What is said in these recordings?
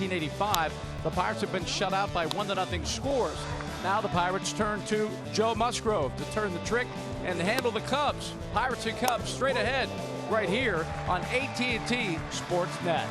1985. The Pirates have been shut out by 1-0 scores. Now the Pirates turn to Joe Musgrove to turn the trick and handle the Cubs. Pirates and Cubs straight ahead right here on AT&T Sportsnet.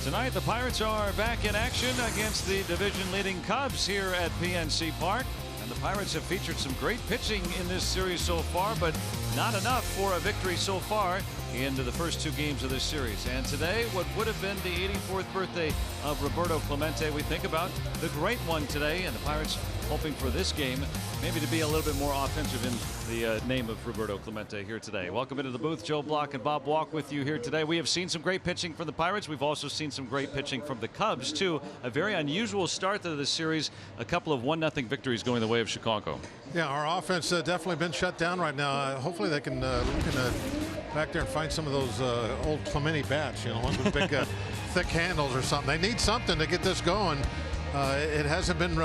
Tonight, the Pirates are back in action against the division-leading Cubs here at PNC Park. And the Pirates have featured some great pitching in this series so far, but not enough for a victory so far into the first two games of this series. And today, what would have been the 84th birthday of Roberto Clemente. We think about the great one today, and the Pirates hoping for this game maybe to be a little bit more offensive in the name of Roberto Clemente here today. Welcome into the booth. Joe Block and Bob Walk with you here today. We have seen some great pitching from the Pirates. We've also seen some great pitching from the Cubs, too. A very unusual start to this series. A couple of 1-0 victories going the way of Chicago. Yeah, our offense definitely been shut down right now. Hopefully they can back there and find some of those old Clemente bats, you know, ones with big thick handles or something. They need something to get this going. It hasn't been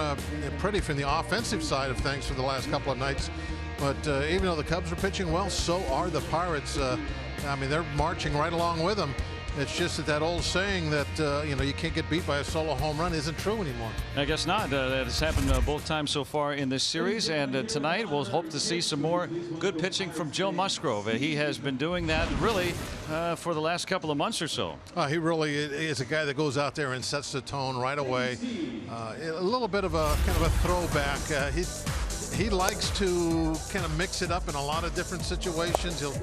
pretty from the offensive side of things for the last couple of nights. But even though the Cubs are pitching well, so are the Pirates. I mean, they're marching right along with them. It's just that old saying that you know, you can't get beat by a solo home run isn't true anymore. I guess not. That has happened both times so far in this series, and tonight we'll hope to see some more good pitching from Joe Musgrove. He has been doing that really for the last couple of months or so. He really is a guy that goes out there and sets the tone right away. A little bit of a kind of a throwback. He likes to kind of mix it up in a lot of different situations. He'll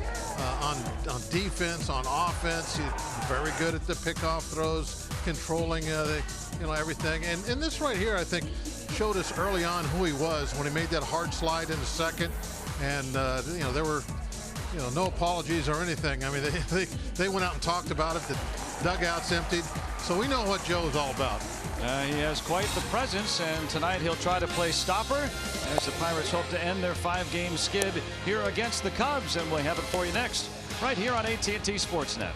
on defense, on offense. He's very good at the pickoff throws, controlling everything. And this right here, I think, showed us early on who he was when he made that hard slide into second. And you know, there were no apologies or anything. I mean, they went out and talked about it. The dugout's emptied, so we know what Joe's all about. He has quite the presence, and tonight he'll try to play stopper as the Pirates hope to end their 5-game skid here against the Cubs, and we'll have it for you next right here on AT&T Sportsnet.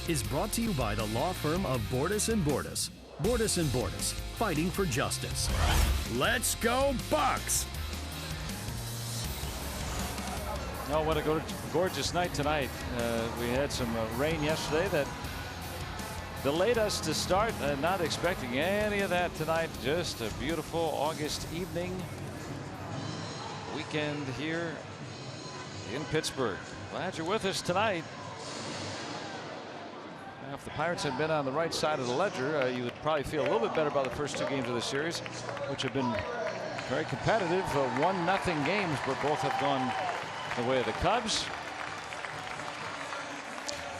is brought to you by the law firm of Bordas & Bordas. Bordas & Bordas, fighting for justice. Let's go Bucks! Oh, what a gorgeous night tonight. We had some rain yesterday that delayed us to start. Not expecting any of that tonight. Just a beautiful August evening. Weekend here in Pittsburgh. Glad you're with us tonight. Now, if the Pirates had been on the right side of the ledger, you would probably feel a little bit better about the first two games of the series, which have been very competitive. 1-0 games, but both have gone the way of the Cubs.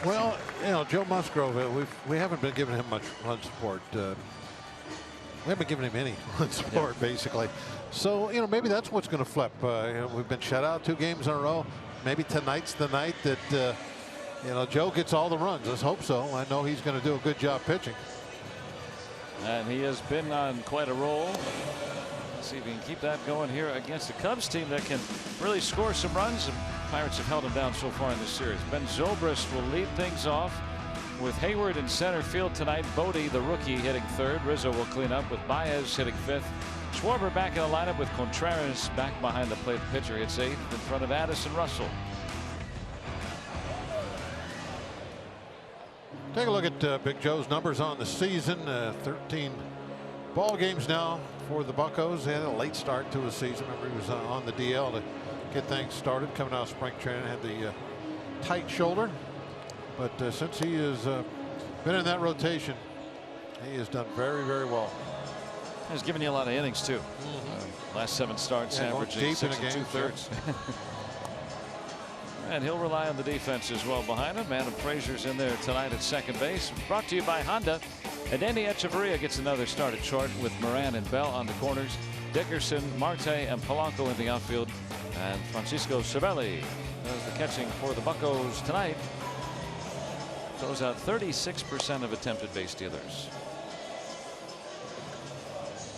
Well, you know, Joe Musgrove, we haven't been giving him much run support. We haven't given him any run support, basically. So, you know, maybe that's what's going to flip. You know, we've been shut out 2 games in a row. Maybe tonight's the night that, you know, Joe gets all the runs. Let's hope so. I know he's going to do a good job pitching. And he has been on quite a roll. Let's see if he can keep that going here against a Cubs team that can really score some runs. The Pirates have held him down so far in this series. Ben Zobrist will lead things off with Hayward in center field tonight. Bodie, the rookie, hitting third. Rizzo will clean up with Baez hitting fifth. Schwarber back in the lineup with Contreras back behind the plate. The pitcher hits eighth in front of Addison Russell. Take a look at Big Joe's numbers on the season. 13 ball games now for the Buccos. They had a late start to the season. Remember, he was on the DL to get things started. Coming out of spring training, had the tight shoulder. But since he has been in that rotation, he has done very, very well. He's given you a lot of innings too. Last 7 starts, averaging 6 2/3. And he'll rely on the defense as well behind him. Adam Frazier's in there tonight at second base. Brought to you by Honda. And Andy Echeverria gets another start at short with Moran and Bell on the corners. Dickerson, Marte, and Polanco in the outfield. And Francisco Cervelli does the catching for the Buccos tonight. Throws out 36% of attempted base stealers.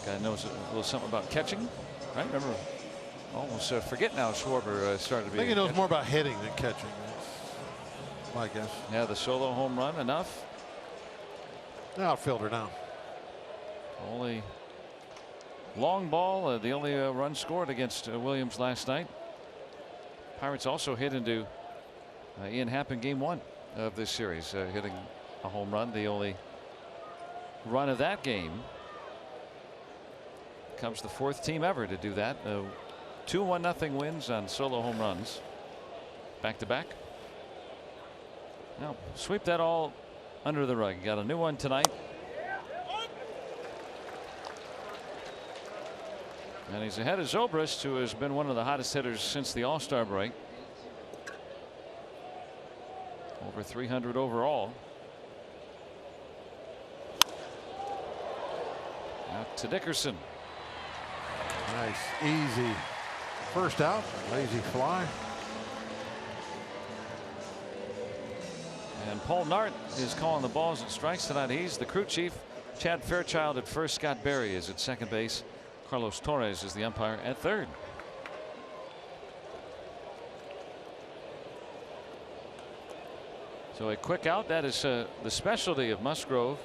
Guy knows a little something about catching, right? Remember, almost forget now. Schwarber started to be. I think he knows more about hitting than catching. That's my guess. Yeah, the solo home run enough. Outfielder now. Only long ball. The only run scored against Williams last night. Pirates also hit into Ian Happ in game 1 of this series, hitting a home run. The only run of that game. Cubs the 4th team ever to do that. 2 1-0 wins on solo home runs. Back to back. Now sweep that all under the rug. Got a new one tonight. And he's ahead of Zobrist, who has been one of the hottest hitters since the All-Star break. Over 300 overall. Out to Dickerson. Nice, easy first out, lazy fly. And Paul Nart is calling the balls and strikes tonight. He's the crew chief. Chad Fairchild at first. Scott Berry is at second base. Carlos Torres is the umpire at third. So a quick out. That is the specialty of Musgrove.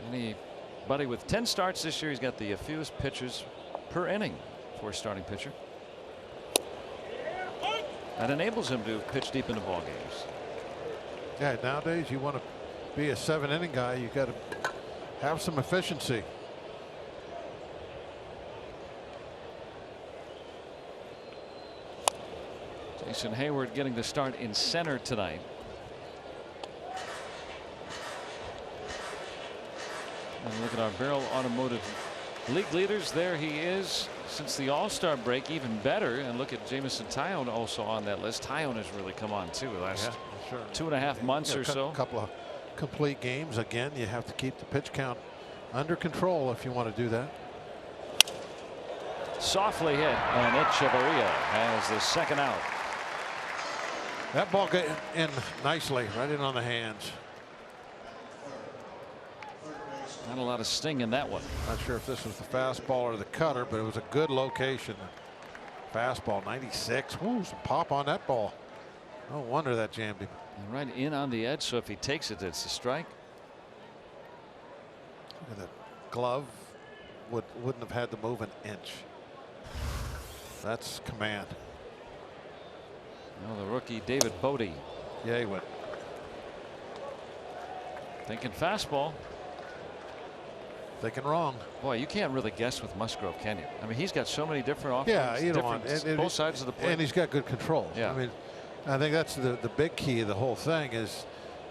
Anybody with 10 starts this year, he's got the fewest pitches per inning for a starting pitcher. That enables him to pitch deep into ball games. Yeah, nowadays you want to be a 7-inning guy, you got to have some efficiency. Jason Hayward getting the start in center tonight. And look at our Barrel Automotive league leaders. There he is since the All-Star break, even better. And look at Jamison Tyone also on that list. Tyone has really come on too the last 2.5 months or so. A couple of complete games. Again, you have to keep the pitch count under control if you want to do that. Softly hit, and Echeverria has the second out. That ball got in nicely, right in on the hands. Not a lot of sting in that one. Not sure if this was the fastball or the cutter, but it was a good location. Fastball, 96. Ooh, some pop on that ball. No wonder that jammed him. And right in on the edge, so if he takes it, it's a strike. Look at that glove. Wouldn't have had to move an inch. That's command. Well, the rookie David Bodie. Yeah, he went. Thinking fastball. Thinking wrong. Boy, you can't really guess with Musgrove, can you? I mean, he's got so many different offenses. Yeah, you don't want both sides of the plate. And he's got good control. Yeah. I mean, I think that's the big key of the whole thing is,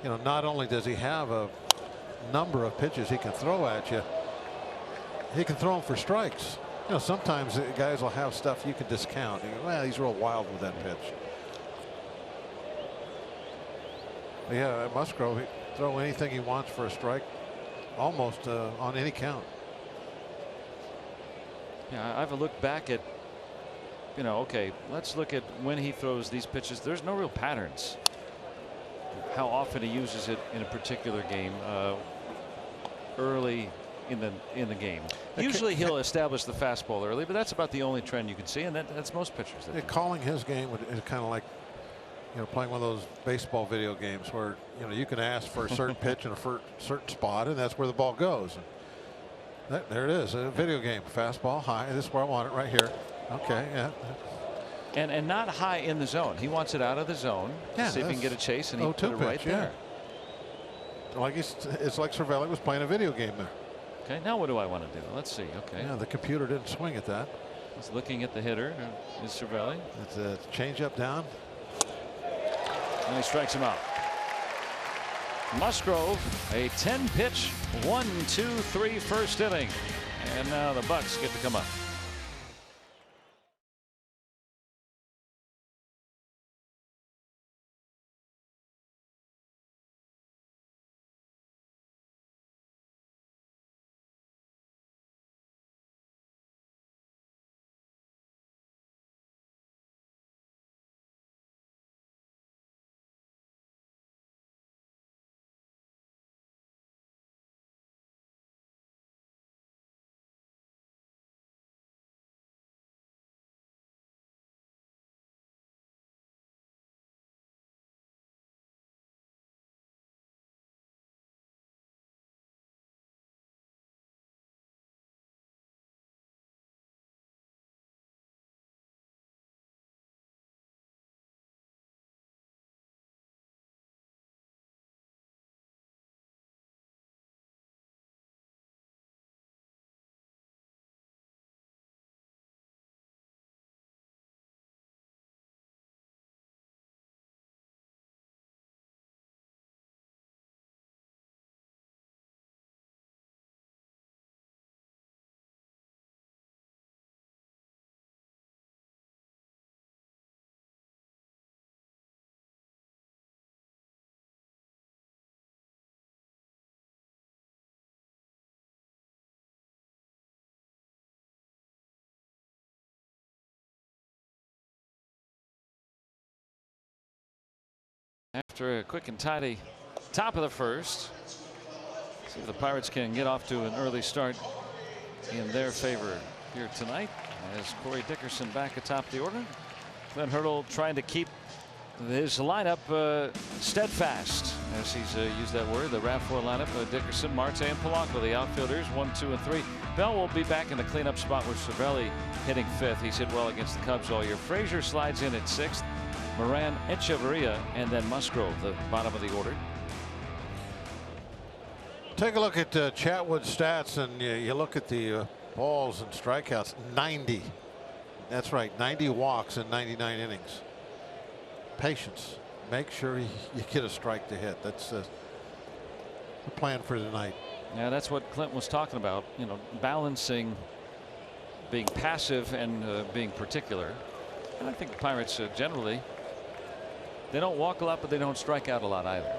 you know, not only does he have a number of pitches he can throw at you, he can throw them for strikes. You know, sometimes guys will have stuff you can discount. You go, well, he's real wild with that pitch. But yeah, Musgrove, he throw anything he wants for a strike, almost on any count. Yeah, I have a look back at, you know, okay, let's look at when he throws these pitches. There's no real patterns. How often he uses it in a particular game, early in the game. Usually he'll establish the fastball early, but that's about the only trend you can see, and that's most pitchers. Calling his game is kind of like, you know, playing one of those baseball video games where, you know, you can ask for a certain pitch in a certain spot, and that's where the ball goes. And there it is, a video game. Fastball high. This is where I want it, right here. Okay, yeah. And not high in the zone. He wants it out of the zone. Yeah, see if he can get a chase, and he put it right there. Like it's like Cervelli was playing a video game there. Okay, now what do I want to do? Let's see. Okay. Yeah, the computer didn't swing at that. He's looking at the hitter. Is Cervelli? It's a change up down. And he strikes him out. Musgrove, a 10-pitch, 1-2-3 first inning, and now the Bucks get to come up. After a quick and tidy top of the first, see if the Pirates can get off to an early start in their favor here tonight, as Corey Dickerson back atop the order. Clint Hurdle trying to keep his lineup steadfast, as he's used that word. The RAV4 lineup: Dickerson, Marte, and Polanco, the outfielders 1, 2, and 3. Bell will be back in the cleanup spot with Cervelli hitting 5th. He's hit well against the Cubs all year. Frazier slides in at 6th. Moran, Echeverria, and then Musgrove, the bottom of the order. Take a look at Chatwood's stats, and you look at the balls and strikeouts. 90. That's right, 90 walks in 99 innings. Patience. Make sure you get a strike to hit. That's the plan for tonight. Yeah, that's what Clint was talking about. You know, balancing being passive and being particular. And I think the Pirates generally, they don't walk a lot, but they don't strike out a lot either.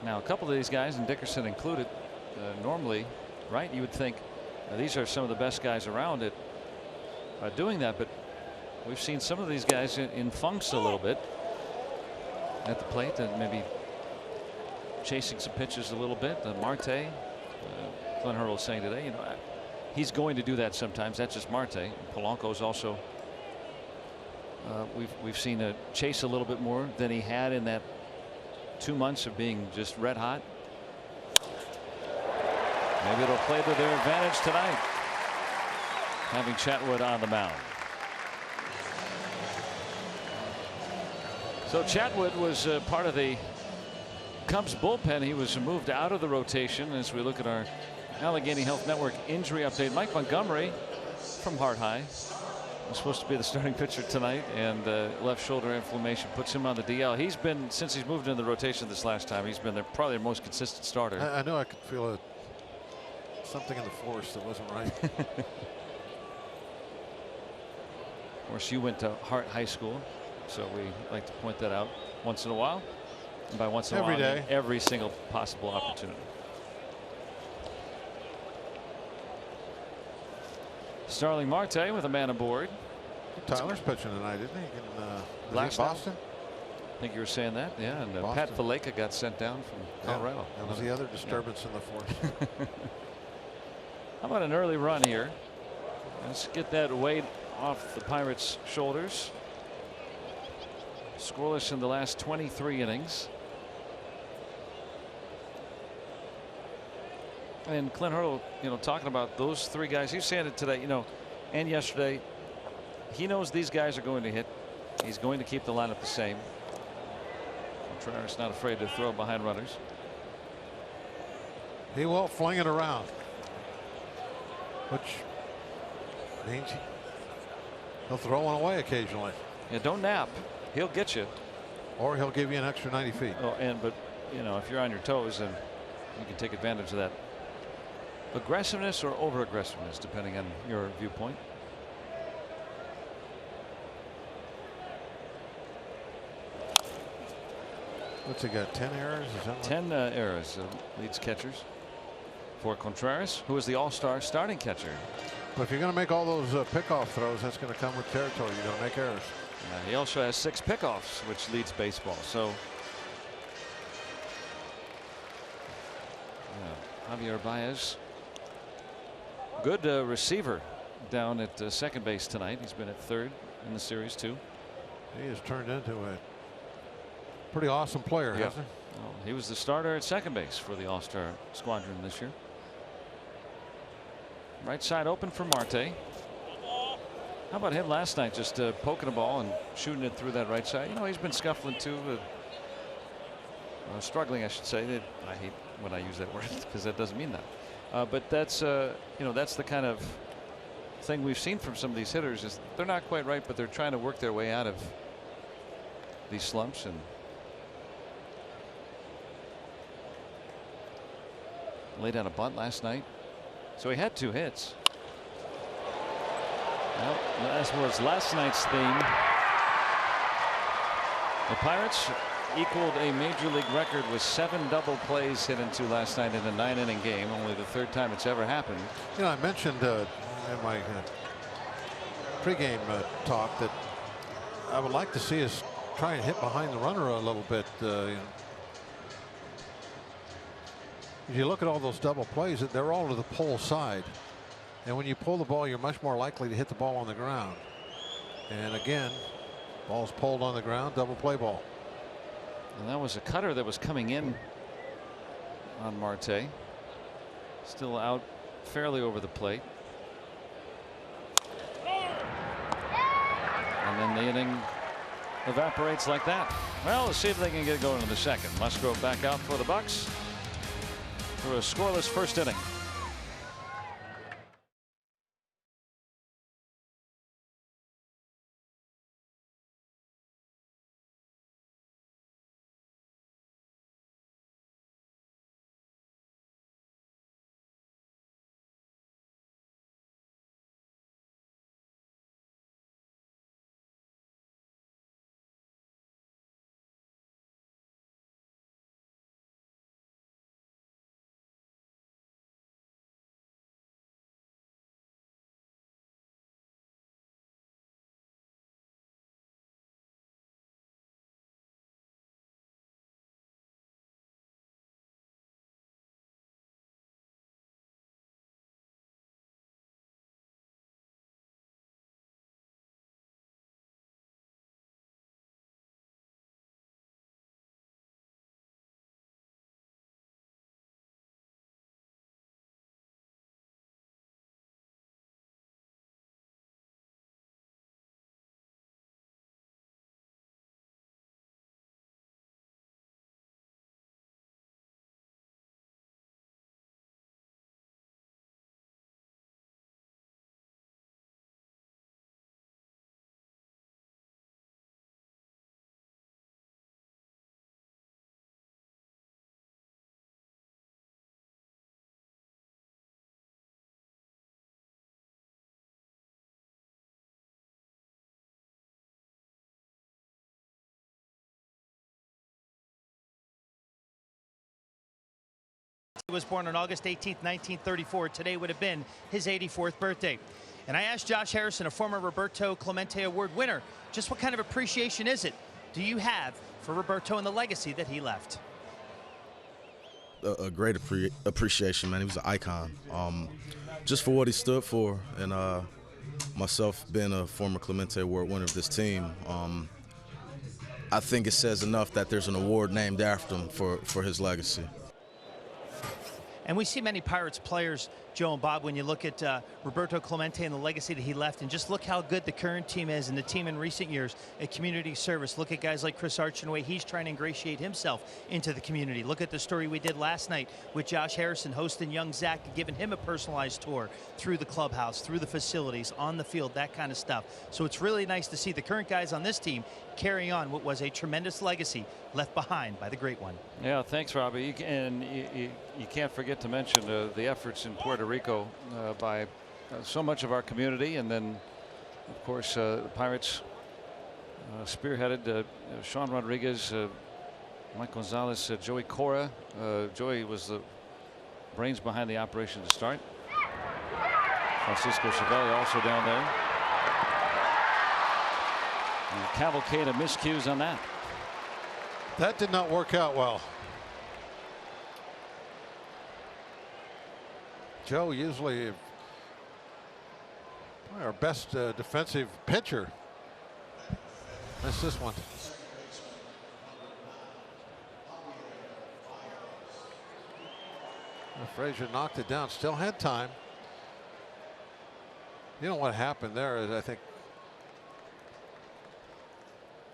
Now, a couple of these guys, and Dickerson included, normally, right, you would think these are some of the best guys around at doing that, but we've seen some of these guys in funks a little bit at the plate, and maybe chasing some pitches a little bit. Marte, Clint Hurdle saying today, you know, he's going to do that sometimes. That's just Marte. Polanco's also We've seen a chase a little bit more than he had in that 2 months of being just red hot. Maybe it'll play to their advantage tonight, having Chatwood on the mound. So Chatwood was part of the Cubs bullpen. He was moved out of the rotation as we look at our Allegheny Health Network injury update. Mike Montgomery from Hart High was supposed to be the starting pitcher tonight, and left shoulder inflammation puts him on the DL. He's been, since he's moved into the rotation this last time, he's been probably their most consistent starter. I know I could feel something in the force that wasn't right. Of course, you went to Hart High School, so we like to point that out once in a while. And by once in a while, Every day. Every single possible opportunity. Starling Marte with a man aboard. Tyler's pitching tonight, isn't he? In Boston? I think you were saying that, yeah. And Pat Valleca got sent down from Colorado. Yeah, that was the other disturbance in the fourth. How about an early run here? Let's get that weight off the Pirates' shoulders. Scoreless in the last 23 innings. And Clint Hurdle, talking about those three guys. He was saying it today, and yesterday. He knows these guys are going to hit. He's going to keep the lineup the same. Contreras not afraid to throw behind runners. He won't fling it around, which means he'll throw one away occasionally. Yeah, don't nap. He'll get you. Or he'll give you an extra 90 feet. Oh, but if you're on your toes, then you can take advantage of that. Aggressiveness or over aggressiveness, depending on your viewpoint. What's he got? 10 errors? Is that 10 errors leads catchers for Contreras, who is the all-star starting catcher. But if you're going to make all those pickoff throws, that's going to come with territory. You're going to make errors. He also has 6 pickoffs, which leads baseball. So Javier Baez, good receiver down at second base tonight. He's been at third in the series too. He has turned into a pretty awesome player, hasn't he? Well, he was the starter at second base for the All-Star squadron this year. Right side open for Marte. How about him last night, just poking a ball and shooting it through that right side? He's been scuffling too, struggling, I should say. I hate when I use that word because that doesn't mean that. But that's that's the kind of thing we've seen from some of these hitters, is they're not quite right, but they're trying to work their way out of these slumps. And laid out a bunt last night, so he had 2 hits. Well, that was last night's theme. The Pirates equaled a major league record with 7 double plays hit into last night in a 9-inning game. Only the 3rd time it's ever happened. I mentioned in my pregame talk that I would like to see us try and hit behind the runner a little bit. If you look at all those double plays, they're all to the pole side. And when you pull the ball, you're much more likely to hit the ball on the ground. And again, ball's pulled on the ground, double play ball. And that was a cutter that was coming in on Marte. Still out fairly over the plate. And then the inning evaporates like that. Well, let's see if they can get going in the second. Musgrove back out for the Bucks for a scoreless first inning. He was born on August 18th, 1934. Today would have been his 84th birthday. And I asked Josh Harrison, a former Roberto Clemente Award winner, just what kind of appreciation do you have for Roberto and the legacy that he left? A great appreciation, man. He was an icon, just for what he stood for. And myself being a former Clemente Award winner of this team, I think it says enough that there's an award named after him for his legacy. And we see many Pirates players, Joe and Bob, when you look at Roberto Clemente and the legacy that he left, and just look how good the current team is and the team in recent years at community service. Look at guys like Chris Archer and the way he's trying to ingratiate himself into the community. Look at the story we did last night with Josh Harrison hosting young Zach and giving him a personalized tour through the clubhouse, through the facilities, on the field, that kind of stuff. So it's really nice to see the current guys on this team carrying on what was a tremendous legacy left behind by the great one. Yeah, thanks, Robbie. And you can't forget to mention the efforts in Puerto Rico by so much of our community, and then of course the Pirates spearheaded Sean Rodriguez, Mike Gonzalez, Joey Cora. Joey was the brains behind the operation to start. Francisco Cervelli also down there. And a cavalcade of miscues on that. That did not work out well. Joe, usually our best defensive pitcher. That's this one. Frazier knocked it down, still had time. You know what happened there is I think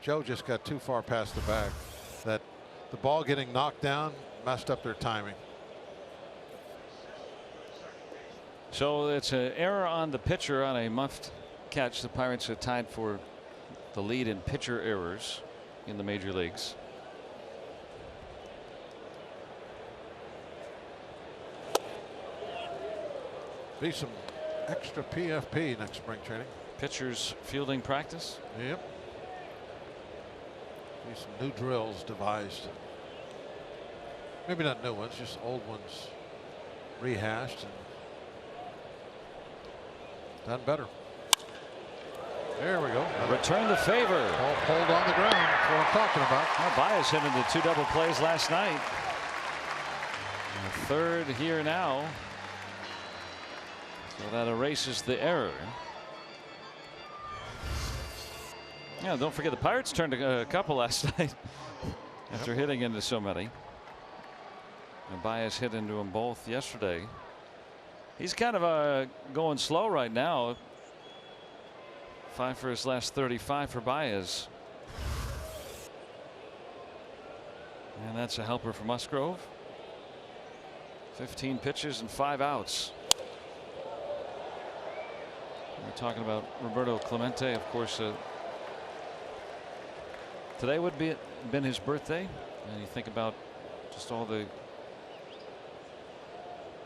Joe just got too far past the bag. That the ball getting knocked down messed up their timing. So it's an error on the pitcher on a muffed catch. The Pirates are tied for the lead in pitcher errors in the major leagues. Be some extra PFP next spring training. Pitchers fielding practice. Yep. Be some new drills devised. Maybe not new ones, just old ones rehashed and done better. There we go. Return the favor. Ball pulled on the ground. That's what I'm talking about. Well, Baez hit into 2 double plays last night. And a third here now. So that erases the error. Yeah, don't forget the Pirates turned a couple last night after hitting into so many. And Baez hit into them both yesterday. He's kind of going slow right now. 5 for his last 35 for Baez. And that's a helper for Musgrove. 15 pitches and 5 outs. We're talking about Roberto Clemente, of course. Today would been his birthday, and you think about just all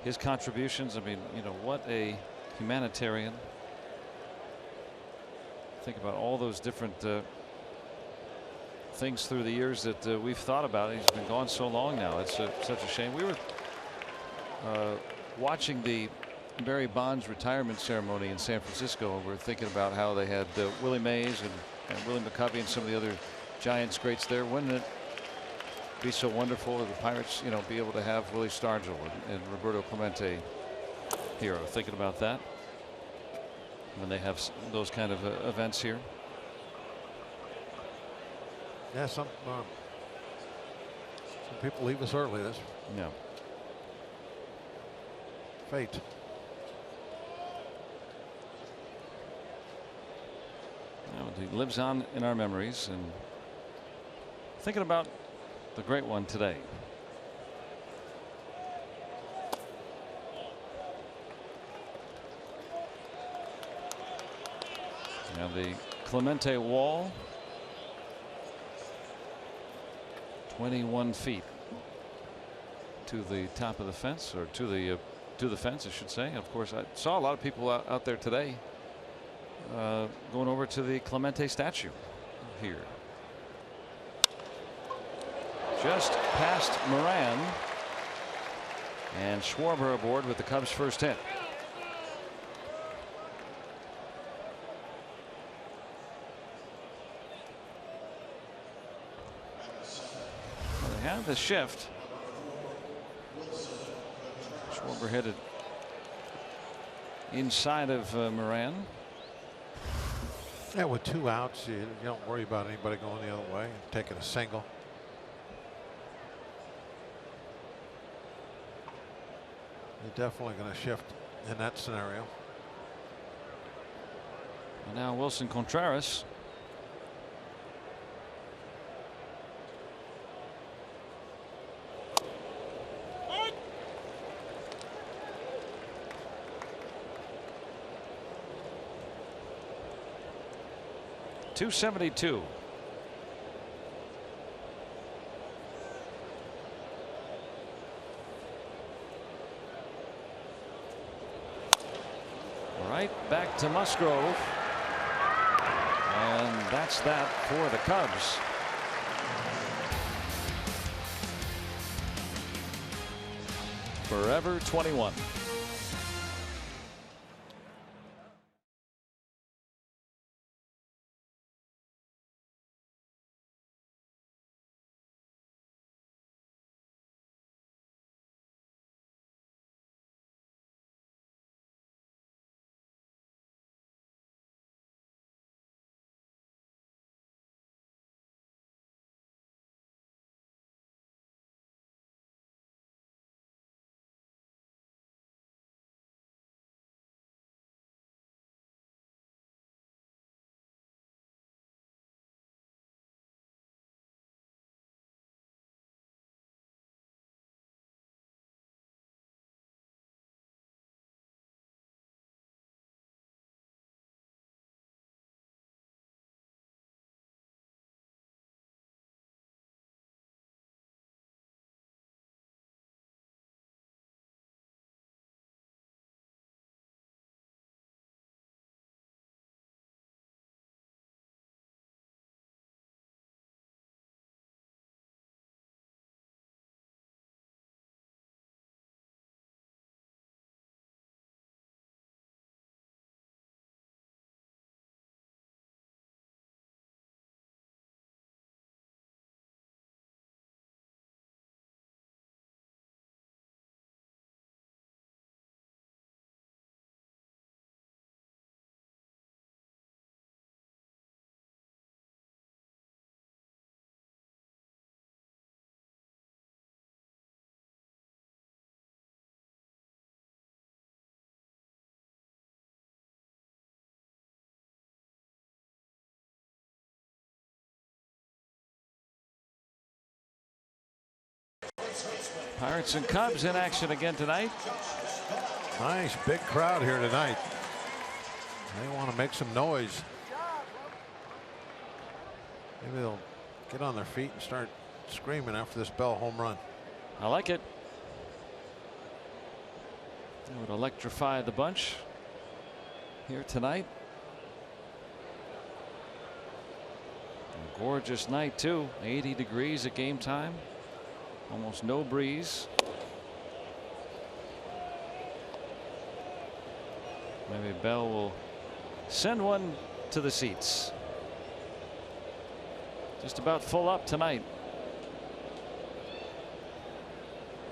his contributions. I mean, you know, what a humanitarian. Think about all those different things through the years that we've thought about. He's been gone so long now. It's such a shame. We were watching the Barry Bonds retirement ceremony in San Francisco. We're thinking about how they had Willie Mays and Willie McCovey and some of the other Giants greats there. Wouldn't it be so wonderful if the Pirates, you know, be able to have Willie Stargell and Roberto Clemente here? Thinking about that when they have those kind of events here. Yeah, some people leave us early. That's fate. He lives on in our memories, and thinking about the great one today. Now the Clemente wall, 21 feet to the top of the fence, or to the fence, I should say. Of course, I saw a lot of people out there today going over to the Clemente statue here. Just past Moran. And Schwarber aboard with the Cubs' first hit. Well, they have the shift. Schwarber headed inside of Moran. Yeah, with 2 outs, you don't worry about anybody going the other way, taking a single. You're definitely going to shift in that scenario. And now Wilson Contreras. .272. Right back to Musgrove. And that's that for the Cubs. Forever 21. Pirates and Cubs in action again tonight. Nice big crowd here tonight. They want to make some noise. Maybe they'll get on their feet and start screaming after this Bell home run. I like it. It would electrify the bunch here tonight. A gorgeous night too. 80 degrees at game time. Almost no breeze. Maybe Bell will send one to the seats. Just about full up tonight.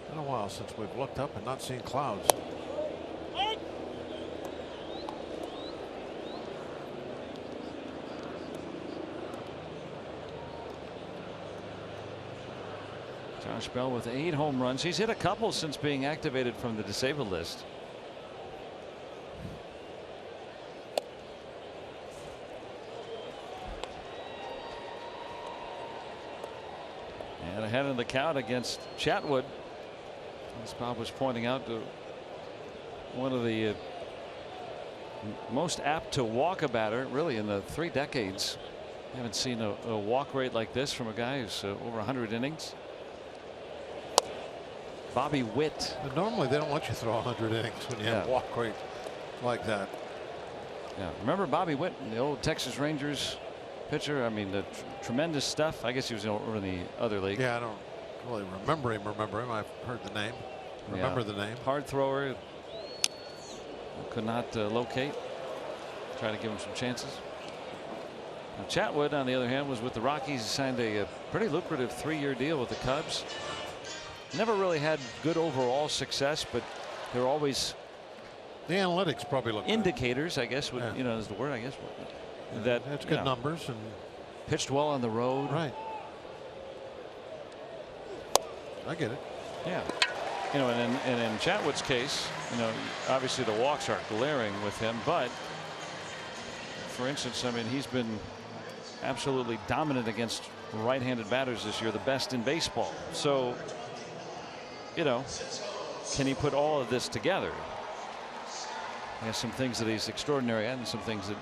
Been a while since we've looked up and not seen clouds. Josh Bell with 8 home runs. He's hit a couple since being activated from the disabled list. And ahead in the count against Chatwood. As Bob was pointing out, to one of the most apt to walk a batter really in the 3 decades. Haven't seen a walk rate like this from a guy who's over 100 innings. Bobby Witt. But normally they don't let you throw 100 innings when you have a walk rate like that. Yeah, remember Bobby Witt, the old Texas Rangers pitcher? I mean, the tremendous stuff. I guess he was over in the other league. Yeah, I don't really remember him. I've heard the name. Remember the name. Hard thrower. Could not locate. Try to give him some chances. Now, Chatwood, on the other hand, was with the Rockies. He signed a pretty lucrative 3-year deal with the Cubs. Never really had good overall success, but they're always the analytics probably look indicators, I guess, you know, is the word, I guess. That it's good numbers and pitched well on the road. Right. I get it. Yeah. You know, and in Chatwood's case, you know, obviously the walks are glaring with him, but for instance, I mean, he's been absolutely dominant against right-handed batters this year, the best in baseball. So, you know, can he put all of this together? He has some things that he's extraordinary at and some things that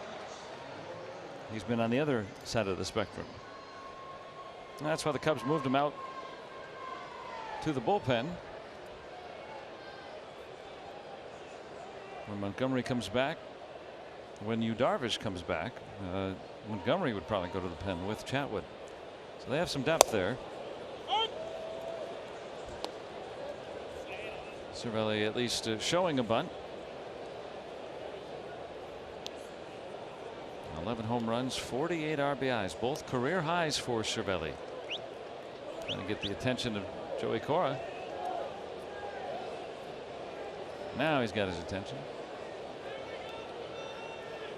he's been on the other side of the spectrum. And that's why the Cubs moved him out to the bullpen. When Montgomery comes back, when Yu Darvish comes back, Montgomery would probably go to the pen with Chatwood. So they have some depth there. Cervelli at least showing a bunt. 11 home runs, 48 RBIs, both career highs for Cervelli. Trying to get the attention of Joey Cora. Now he's got his attention.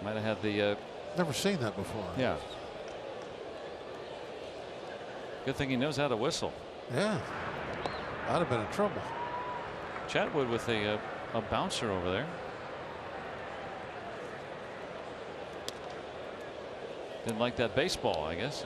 Might have had the never seen that before. Yeah. Good thing he knows how to whistle. Yeah. I'd have been in trouble. Chatwood with a bouncer over there. Didn't like that baseball, I guess.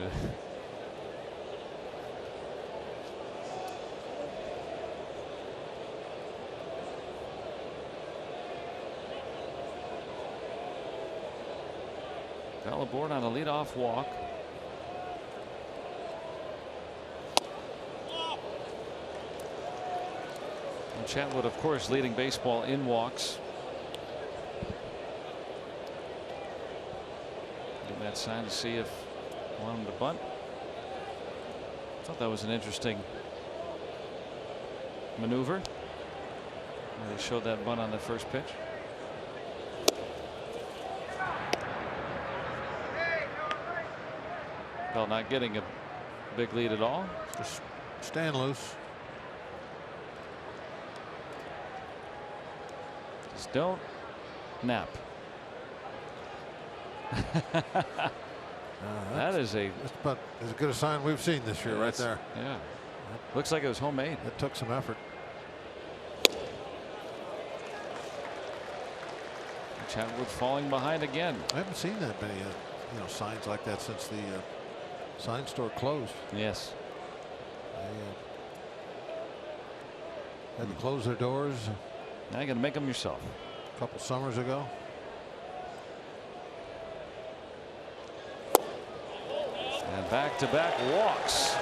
Fell aboard on a leadoff walk. And Chatwood, of course, leading baseball in walks. Getting that sign to see if he wanted him to bunt. Thought that was an interesting maneuver. They showed that bunt on the first pitch. Bell not getting a big lead at all. Just staying loose. Just don't nap. That is that's about as good a sign we've seen this year, right there. Yeah. Looks like it was homemade. It took some effort. Chatwood falling behind again. I haven't seen that many signs like that since the sign store closed. Yes. They had to close their doors. Now you got to make them yourself. A couple summers ago. And back-to-back walks.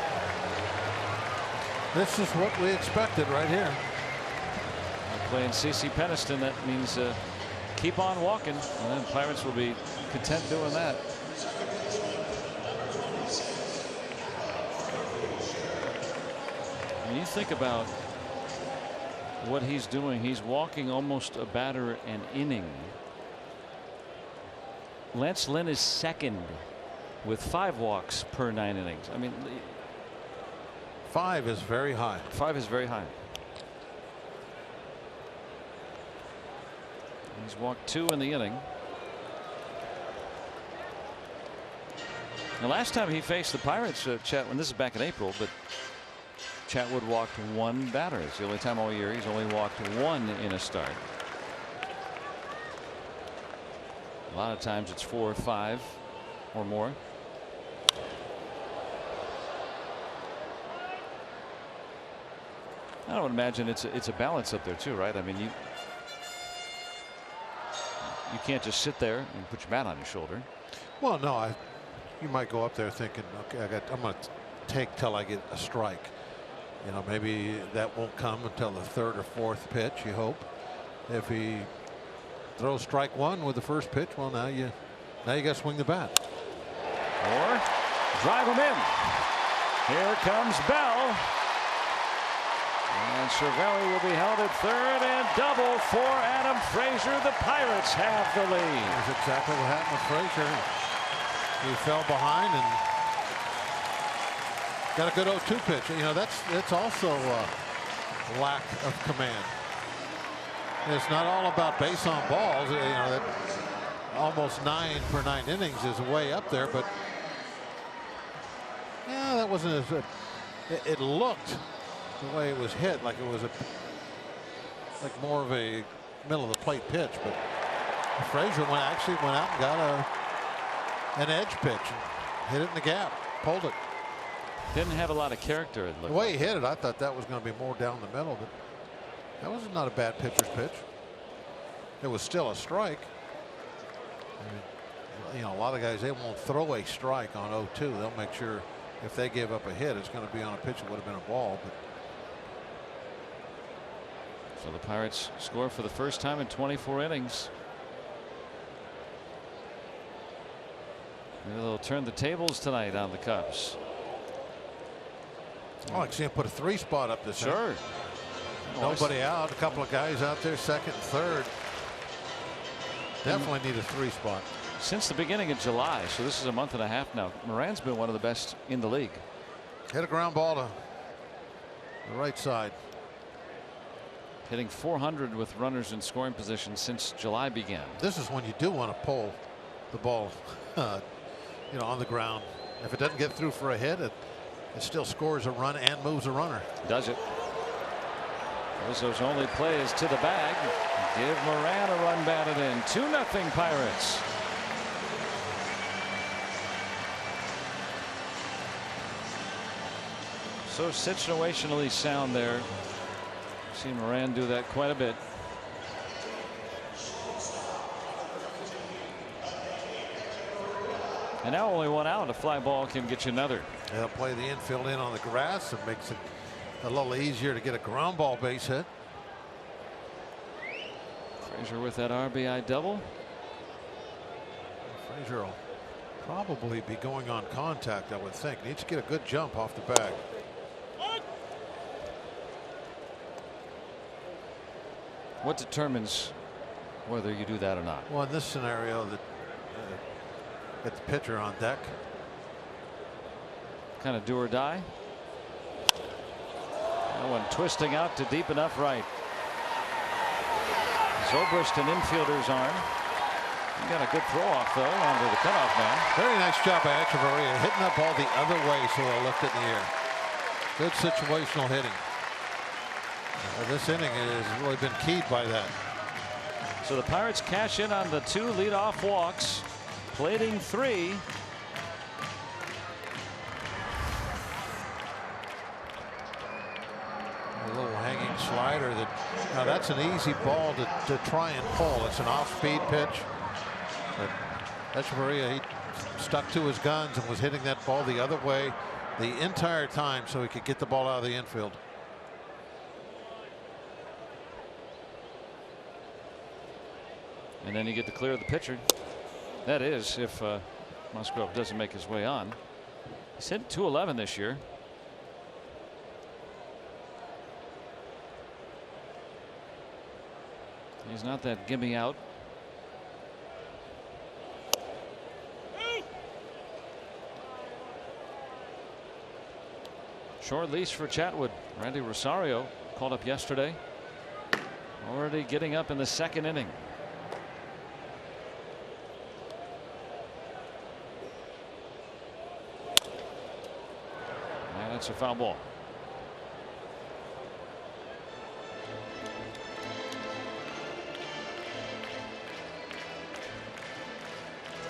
This is what we expected right here. Playing CC Peniston, that means keep on walking, and then Pirates will be content doing that. When you think about what he's doing, he's walking almost a batter an inning. Lance Lynn is second with 5 walks per 9 innings. I mean, 5 is very high. 5 is very high. He's walked 2 in the inning. The last time he faced the Pirates, Chatwood, this is back in April, but Chatwood walked 1 batter. It's the only time all year he's only walked 1 in a start. A lot of times it's 4 or 5 or more. I would imagine it's a balance up there too, right? I mean, you can't just sit there and put your bat on your shoulder. Well, no, you might go up there thinking, okay, I'm going to take till I get a strike. You know, maybe that won't come until the 3rd or 4th pitch, you hope. If he throws strike 1 with the first pitch, well, now you got to swing the bat. Or drive him in. Here comes Bell. And Cervelli will be held at third, and double for Adam Frazier. The Pirates have the lead. That's exactly what happened with Frazier. He fell behind and got a good 0-2 pitch. You know, that's also lack of command. It's not all about base on balls. You know, that almost 9 per 9 innings is way up there, but yeah, that wasn't as good. It looked the way it was hit like it was like more of a middle of the plate pitch, but Frazier actually went out and got an edge pitch and hit it in the gap, pulled it. Didn't have a lot of character. It The way he hit it, I thought that was going to be more down the middle, but that was not a bad pitcher's pitch. It was still a strike. I mean, you know, a lot of guys, they won't throw a strike on 0-2. They'll make sure if they give up a hit, it's going to be on a pitch that would have been a ball. But so the Pirates score for the first time in 24 innings. Maybe they'll turn the tables tonight on the Cubs. I like to see him put a 3 spot up this Sure. inning. Nobody out. A couple of guys out there, second and third. Definitely need a 3 spot. Since the beginning of July, so this is a month and a half now, Moran's been one of the best in the league. Hit a ground ball to the right side. Hitting .400 with runners in scoring position since July began. This is when you do want to pull the ball, you know, on the ground. If it doesn't get through for a hit, it still scores a run and moves a runner. Does it? Rizzo's only play is to the bag. Give Moran a run batted in. 2-0 Pirates. So situationally sound there. Seen Moran do that quite a bit. And now only 1 out. A fly ball can get you another. They'll play the infield in on the grass. It makes it a little easier to get a ground ball base hit. Frazier with that RBI double. Frazier will probably be going on contact, I would think. Needs to get a good jump off the bag. What determines whether you do that or not? Well, in this scenario, that get the pitcher on deck. Kind of do or die. That one twisting out to deep enough right. Zobrist an infielder's arm. He got a good throw off though onto the cutoff man. Very nice job by Echeverria hitting that ball the other way so it'll lift it in the air. Good situational hitting. This inning has really been keyed by that. So the Pirates cash in on the 2 leadoff walks. Plating 3. A little hanging slider that now that's an easy ball to try and pull. It's an off-speed pitch. But Echeverria, he stuck to his guns and was hitting that ball the other way the entire time so he could get the ball out of the infield. And then you get to clear the pitcher. That is, if Musgrove doesn't make his way on. He's hit .211 this year. He's not that gimme out. Short leash for Chatwood. Randy Rosario called up yesterday. Already getting up in the 2nd inning. And it's a foul ball.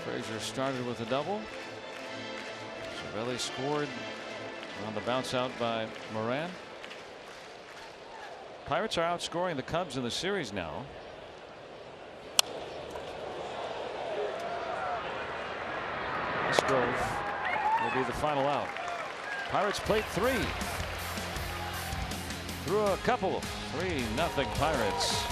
Frazier started with a double. Cervelli scored on the bounce out by Moran. Pirates are outscoring the Cubs in the series now. Musgrove will be the final out. Pirates plate 3. Through a couple. 3-0 Pirates.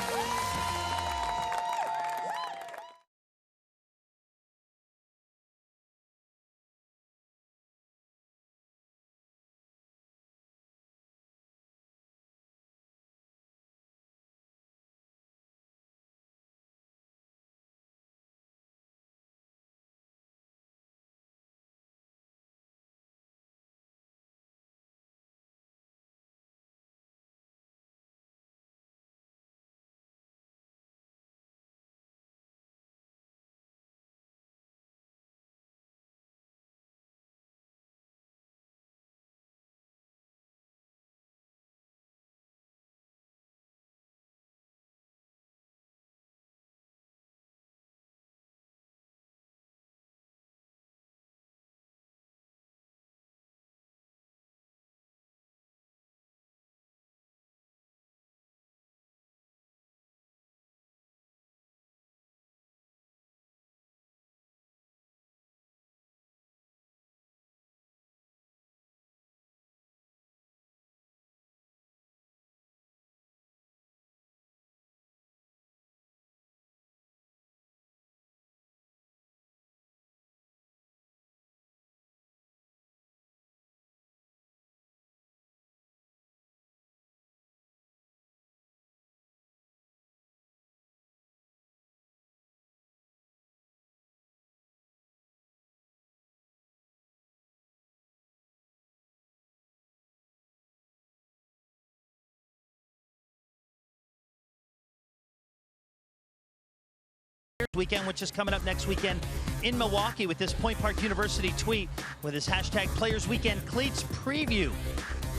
weekend, which is coming up next weekend in Milwaukee with this Point Park University tweet with his hashtag Players Weekend Cleats Preview.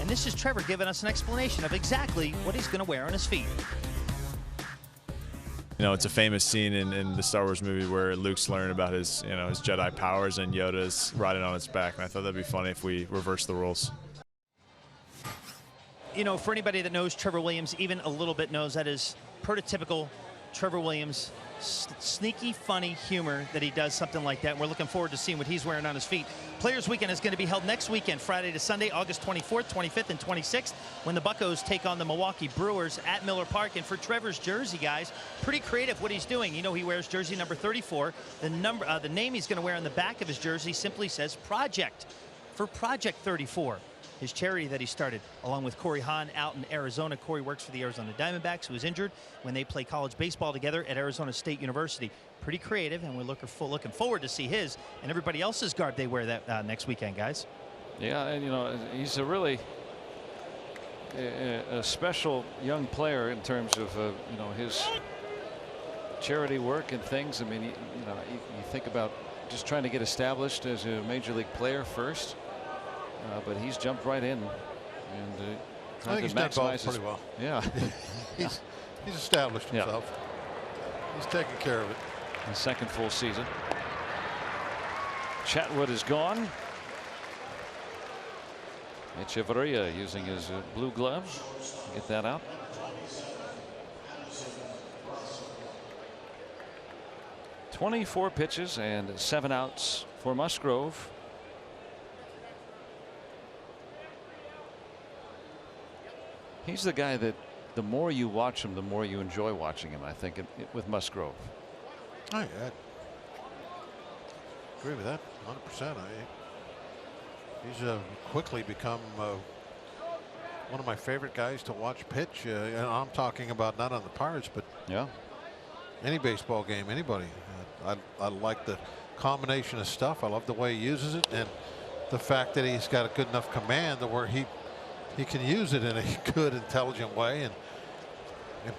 And this is Trevor giving us an explanation of exactly what he's going to wear on his feet. You know, it's a famous scene in the Star Wars movie where Luke's learning about his, you know, his Jedi powers and Yoda's riding on his back. And I thought that'd be funny if we reverse the roles. You know, for anybody that knows Trevor Williams, even a little bit knows that is prototypical Trevor Williams, sneaky, funny humor that he does something like that. And we're looking forward to seeing what he's wearing on his feet. Players Weekend is going to be held next weekend, Friday to Sunday, August 24th, 25th, and 26th, when the Buccos take on the Milwaukee Brewers at Miller Park. And for Trevor's jersey, guys, pretty creative what he's doing. You know, he wears jersey number 34. The name he's going to wear on the back of his jersey simply says Project, for Project 34. His charity that he started along with Corey Hahn out in Arizona. Corey works for the Arizona Diamondbacks, who was injured when they play college baseball together at Arizona State University. Pretty creative, and we're looking forward to see his and everybody else's garb they wear that next weekend, guys. Yeah, and you know, he's a really a special young player in terms of you know, his charity work and things. I mean, you know, you think about just trying to get established as a major league player first. But he's jumped right in, and I think he's done both pretty well. Yeah, he's established himself. Yeah. He's taking care of it. The second full season. Chatwood is gone. Echeverria using his blue glove. Get that out. .24 pitches and 7 outs for Musgrove. He's the guy that the more you watch him, the more you enjoy watching him, I think, with Musgrove. Oh, yeah. Agree with that 100%. He's quickly become one of my favorite guys to watch pitch. And I'm talking about not on the Pirates, but any baseball game, anybody. I like the combination of stuff. I love the way he uses it, and the fact that he's got a good enough command to where he can use it in a good, intelligent way and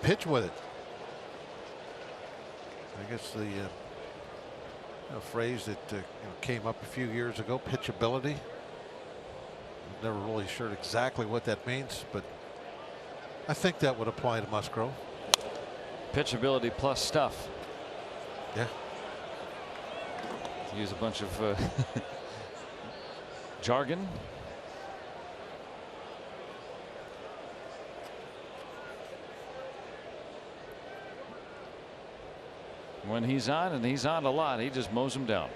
pitch with it. I guess the phrase that came up a few years ago, pitchability. I'm never really sure exactly what that means, but I think that would apply to Musgrove. Pitchability plus stuff. Yeah. Use a bunch of jargon. When he's on, and he's on a lot, he just mows him down.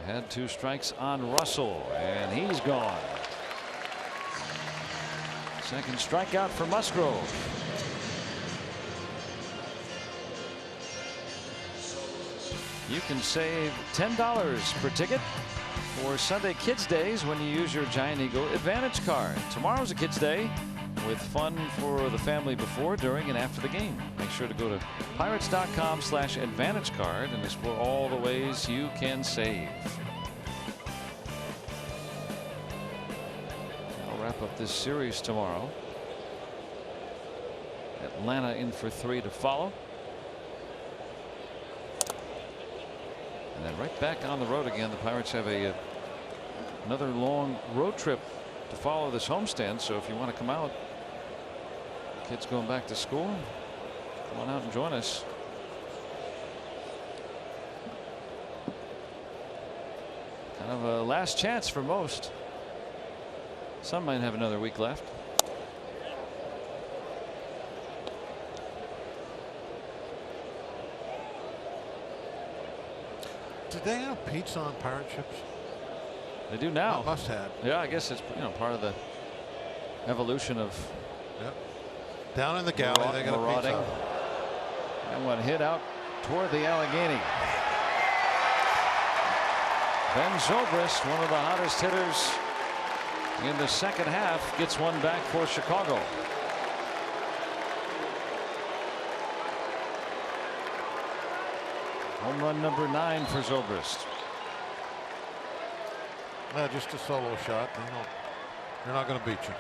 I had 2 strikes on Russell, and he's gone. Second strikeout for Musgrove. You can save $10 per ticket for Sunday Kids Days when you use your Giant Eagle Advantage card. Tomorrow's a Kids Day, with fun for the family before, during, and after the game. Make sure to go to pirates.com/advantage card and explore all the ways you can save. I'll wrap up this series tomorrow. Atlanta in for 3 to follow. And then right back on the road again. The Pirates have another long road trip to follow this homestand. So if you want to come out, kids going back to school, come on out and join us. Kind of a last chance for most. Some might have another week left. Did they have pizza on pirate ships? They do now. Must have. Yeah, I guess it's part of the evolution of. Yep. Down in the galley, they got a pizza. And one hit out toward the Allegheny. Ben Zobrist, one of the hottest hitters in the second half, gets one back for Chicago. Home run number 9 for Zobrist. Just a solo shot. They're not going to beat you.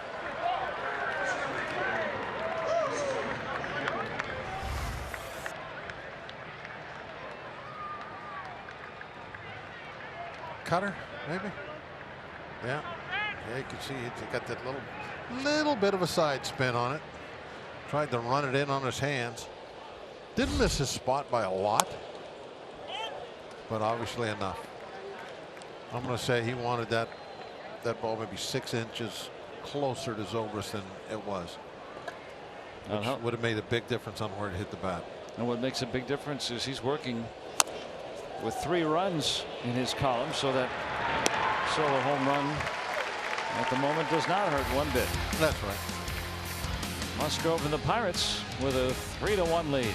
cutter, maybe? Yeah. Yeah, you can see it's got that little bit of a side spin on it. Tried to run it in on his hands. Didn't miss his spot by a lot, but obviously enough. I'm going to say he wanted that ball maybe 6 inches closer to Zobrist than it was, which would have made a big difference on where it hit the bat. And what makes a big difference is he's working with 3 runs in his column, so that solo home run at the moment does not hurt one bit. That's right. Musgrove and the Pirates with a 3-1 lead.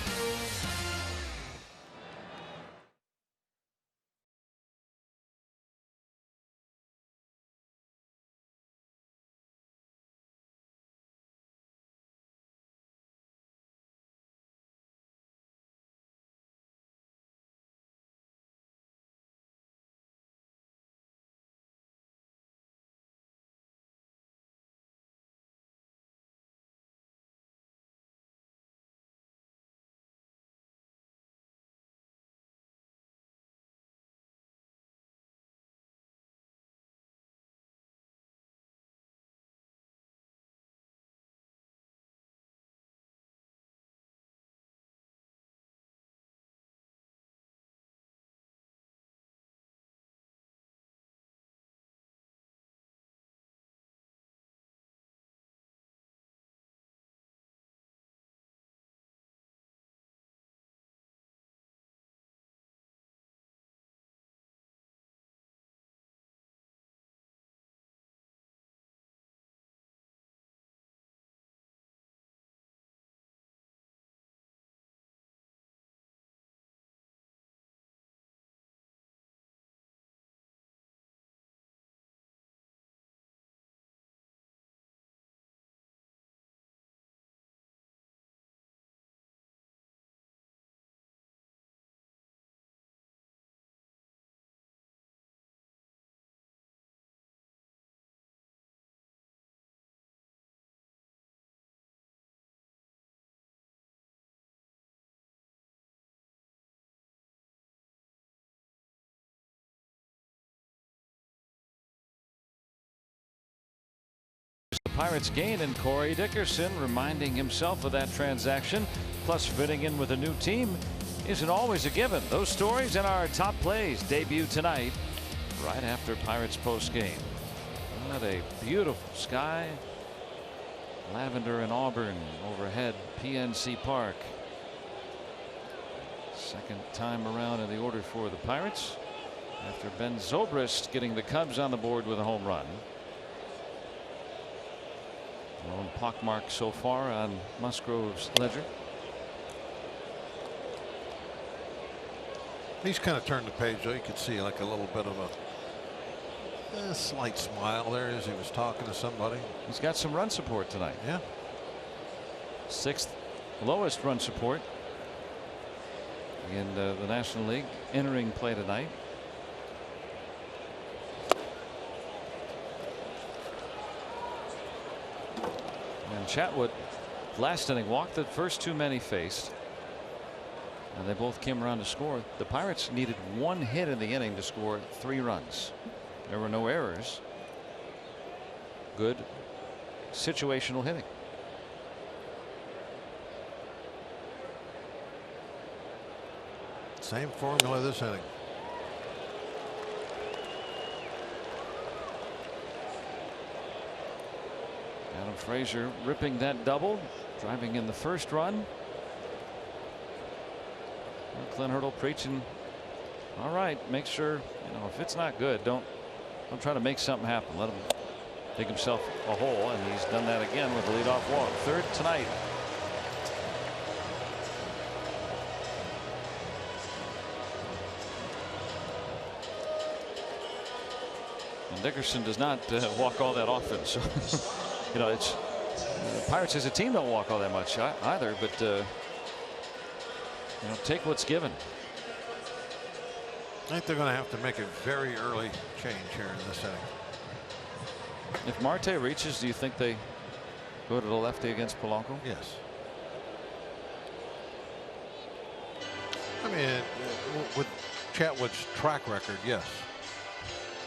The Pirates gain in Corey Dickerson, reminding himself of that transaction, plus fitting in with a new team isn't always a given. Those stories and our top plays debut tonight right after Pirates post game. What a beautiful sky. Lavender and auburn overhead PNC Park. Second time around in the order for the Pirates after Ben Zobrist getting the Cubs on the board with a home run. Lone pockmark so far on Musgrove's ledger. He's kind of turned the page, though. You could see like a little bit of a slight smile there as he was talking to somebody. He's got some run support tonight. Yeah. 6th lowest run support in the National League entering play tonight. And Chatwood last inning walked the first 2 men he faced, and they both came around to score. The Pirates needed 1 hit in the inning to score 3 runs. There were no errors. Good situational hitting. Same formula this inning. Adam Frazier ripping that double, driving in the first run. Clint Hurdle preaching, all right, make sure, if it's not good, don't try to make something happen. Let him dig himself a hole, and he's done that again with a leadoff walk. 3rd tonight. And Dickerson does not walk all that often, so it's Pirates as a team don't walk all that much either, but take what's given. I think they're going to have to make a very early change here in this inning. If Marte reaches, do you think they go to the lefty against Polanco? Yes. I mean, with Chatwood's track record, yes.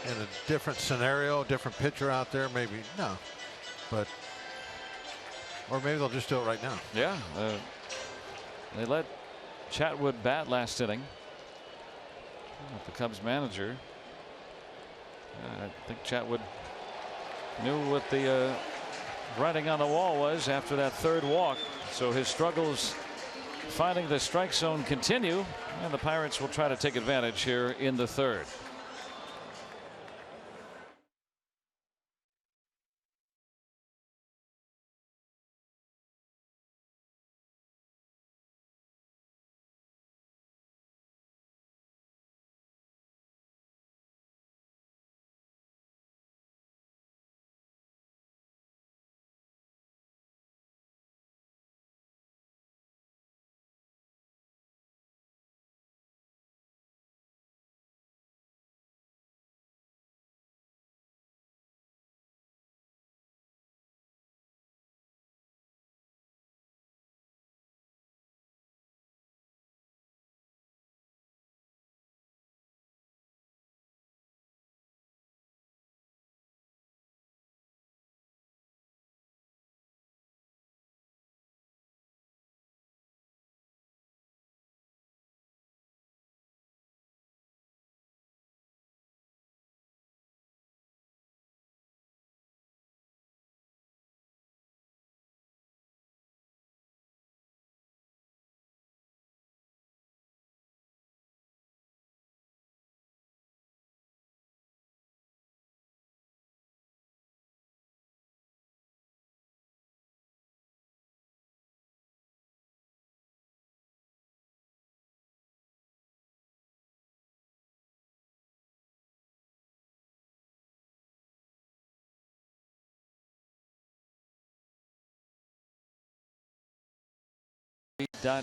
in a different scenario, different pitcher out there, maybe no, but or maybe they'll just do it right now. Yeah, they let Chatwood bat last inning. The Cubs manager, I think Chatwood knew what the writing on the wall was after that third walk, so his struggles finding the strike zone continue, and the Pirates will try to take advantage here in the third.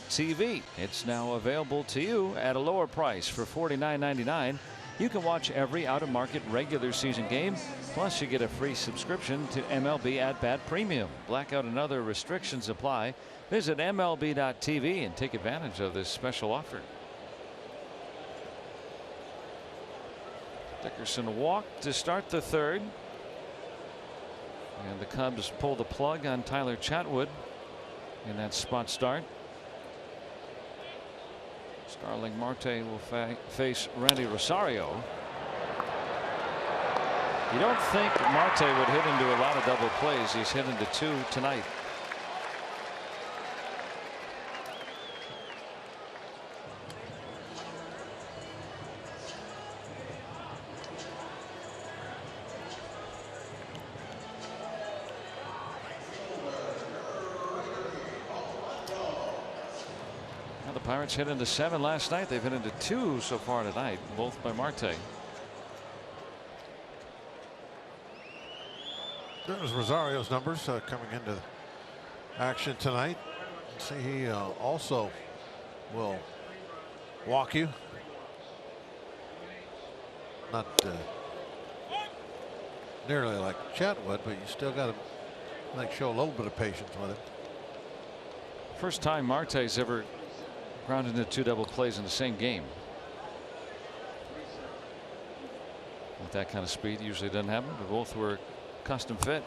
TV. It's now available to you at a lower price for $49.99. You can watch every out-of-market regular season game, plus you get a free subscription to MLB At Bat Premium. Blackout and other restrictions apply. Visit MLB.tv and take advantage of this special offer. Dickerson walked to start the third, and the Cubs pull the plug on Tyler Chatwood in that spot start. Starling Marte will face Randy Rosario. You don't think Marte would hit into a lot of double plays. He's hit into 2 tonight. Pirates hit into 7 last night. They've hit into 2 so far tonight, both by Marte. There's Rosario's numbers coming into action tonight. See, he also will walk you. Not nearly like Chatwood, but you still got to show a little bit of patience with it. First time Marte's ever grounded into 2 double plays in the same game. With that kind of speed, usually doesn't happen, but both were custom fit.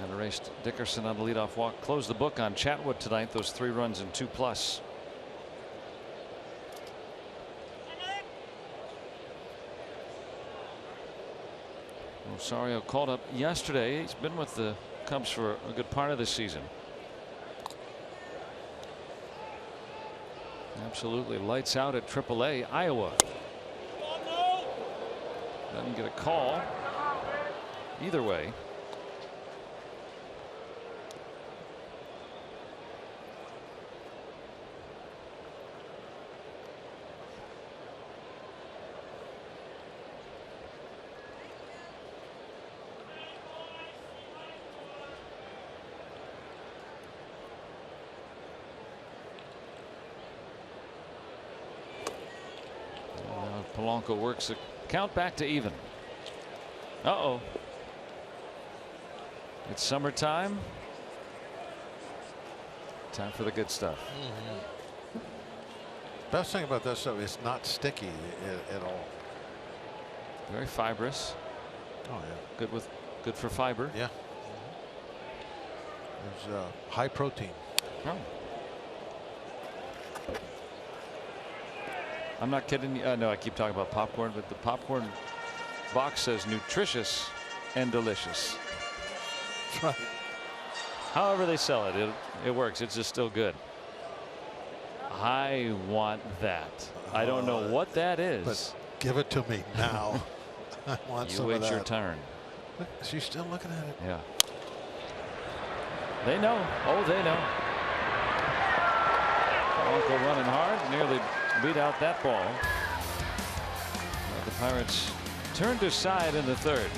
And erased Dickerson on the leadoff walk. Closed the book on Chatwood tonight. Those 3 runs and 2+. Rosario called up yesterday. He's been with the Cubs for a good part of this season. Absolutely lights out at AAA Iowa. Doesn't get a call either way. Polanco works the count back to even. Uh-oh. It's summertime. Time for the good stuff. Best thing about this stuff, it's not sticky at all. Very fibrous. Oh yeah. Good for fiber. Yeah. There's high protein. Oh. I'm not kidding you. No, I keep talking about popcorn, but the popcorn box says nutritious and delicious. That's right. However they sell it, it works. It's just still good. I want that. I don't know what that is. But give it to me now. I want some of that. You wait your turn. Look, she's still looking at it. Yeah. They know. Oh, they know. Uncle running hard, nearly beat out that ball. But the Pirates turned aside in the third.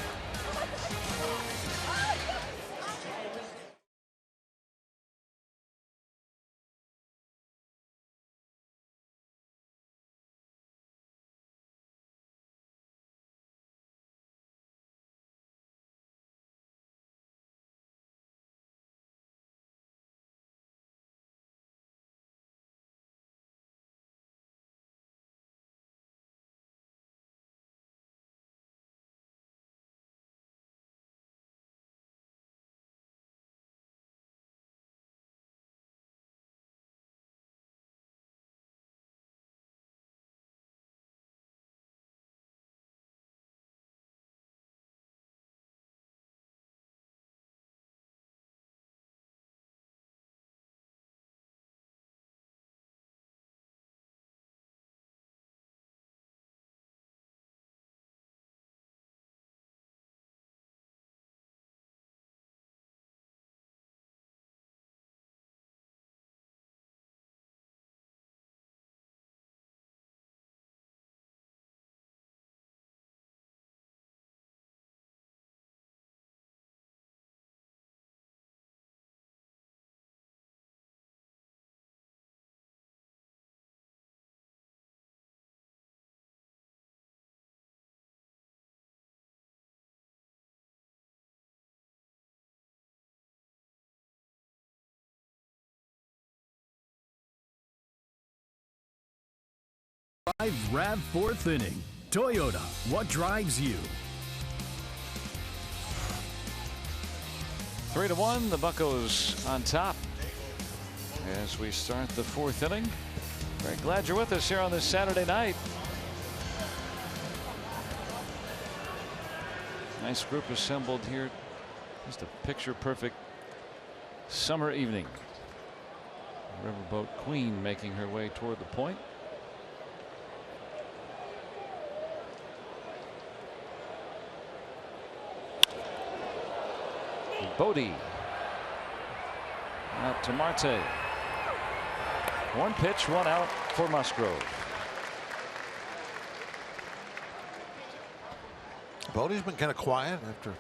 Rab fourth inning. Toyota, what drives you? 3-1, the Buccos on top as we start the fourth inning. Very glad you're with us here on this Saturday night. Nice group assembled here. Just a picture perfect summer evening. Riverboat Queen making her way toward the point. Bodie out to Marte. One pitch, one out for Musgrove. Bodie's been kind of quiet after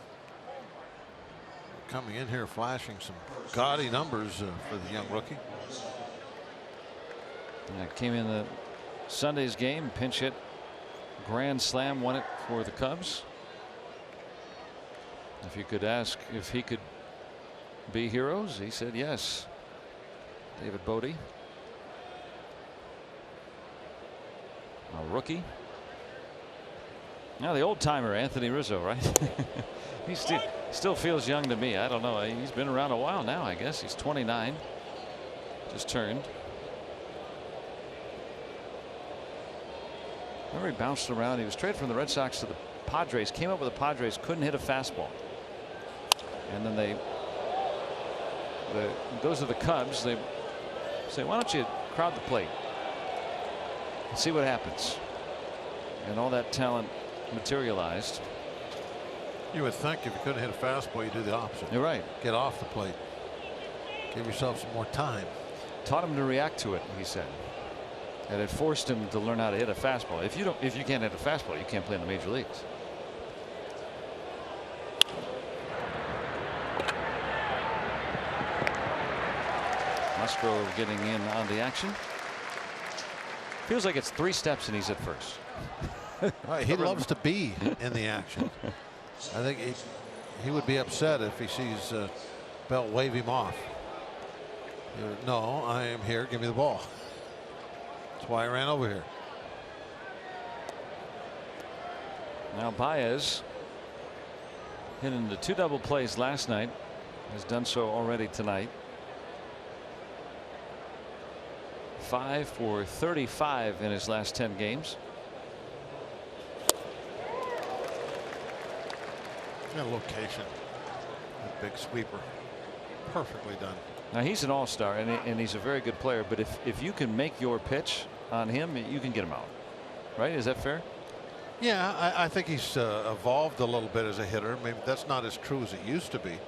coming in here flashing some gaudy numbers for the young rookie. And came in the Sunday's game, pinch hit, grand slam, won it for the Cubs. If you could ask if he could be heroes, he said yes. David Bodie, a rookie. Now the old timer Anthony Rizzo, right? He still feels young to me. I don't know. He's been around a while now. I guess he's 29. Just turned. Remember, he bounced around. He was traded from the Red Sox to the Padres. Came up with the Padres. Couldn't hit a fastball. And then goes to the Cubs. They say, why don't you crowd the plate and see what happens? And all that talent materialized. You would think if you couldn't hit a fastball, you do the opposite. You're right. Get off the plate. Give yourself some more time. Taught him to react to it, he said. And it forced him to learn how to hit a fastball. If you can't hit a fastball, you can't play in the major leagues. Musgrove getting in on the action. Feels like it's 3 steps and he's at first. Right, he loves to be in the action. I think he would be upset if he sees Belt wave him off. No, I am here. Give me the ball. That's why I ran over here. Now Baez hit into 2 double plays last night, has done so already tonight. 5 for 35 in his last 10 games. That location, that big sweeper, perfectly done. Now he's an all-star and he's a very good player, but if you can make your pitch on him, you can get him out, right? Is that fair? Yeah, I think he's evolved a little bit as a hitter. Maybe that's not as true as it used to be.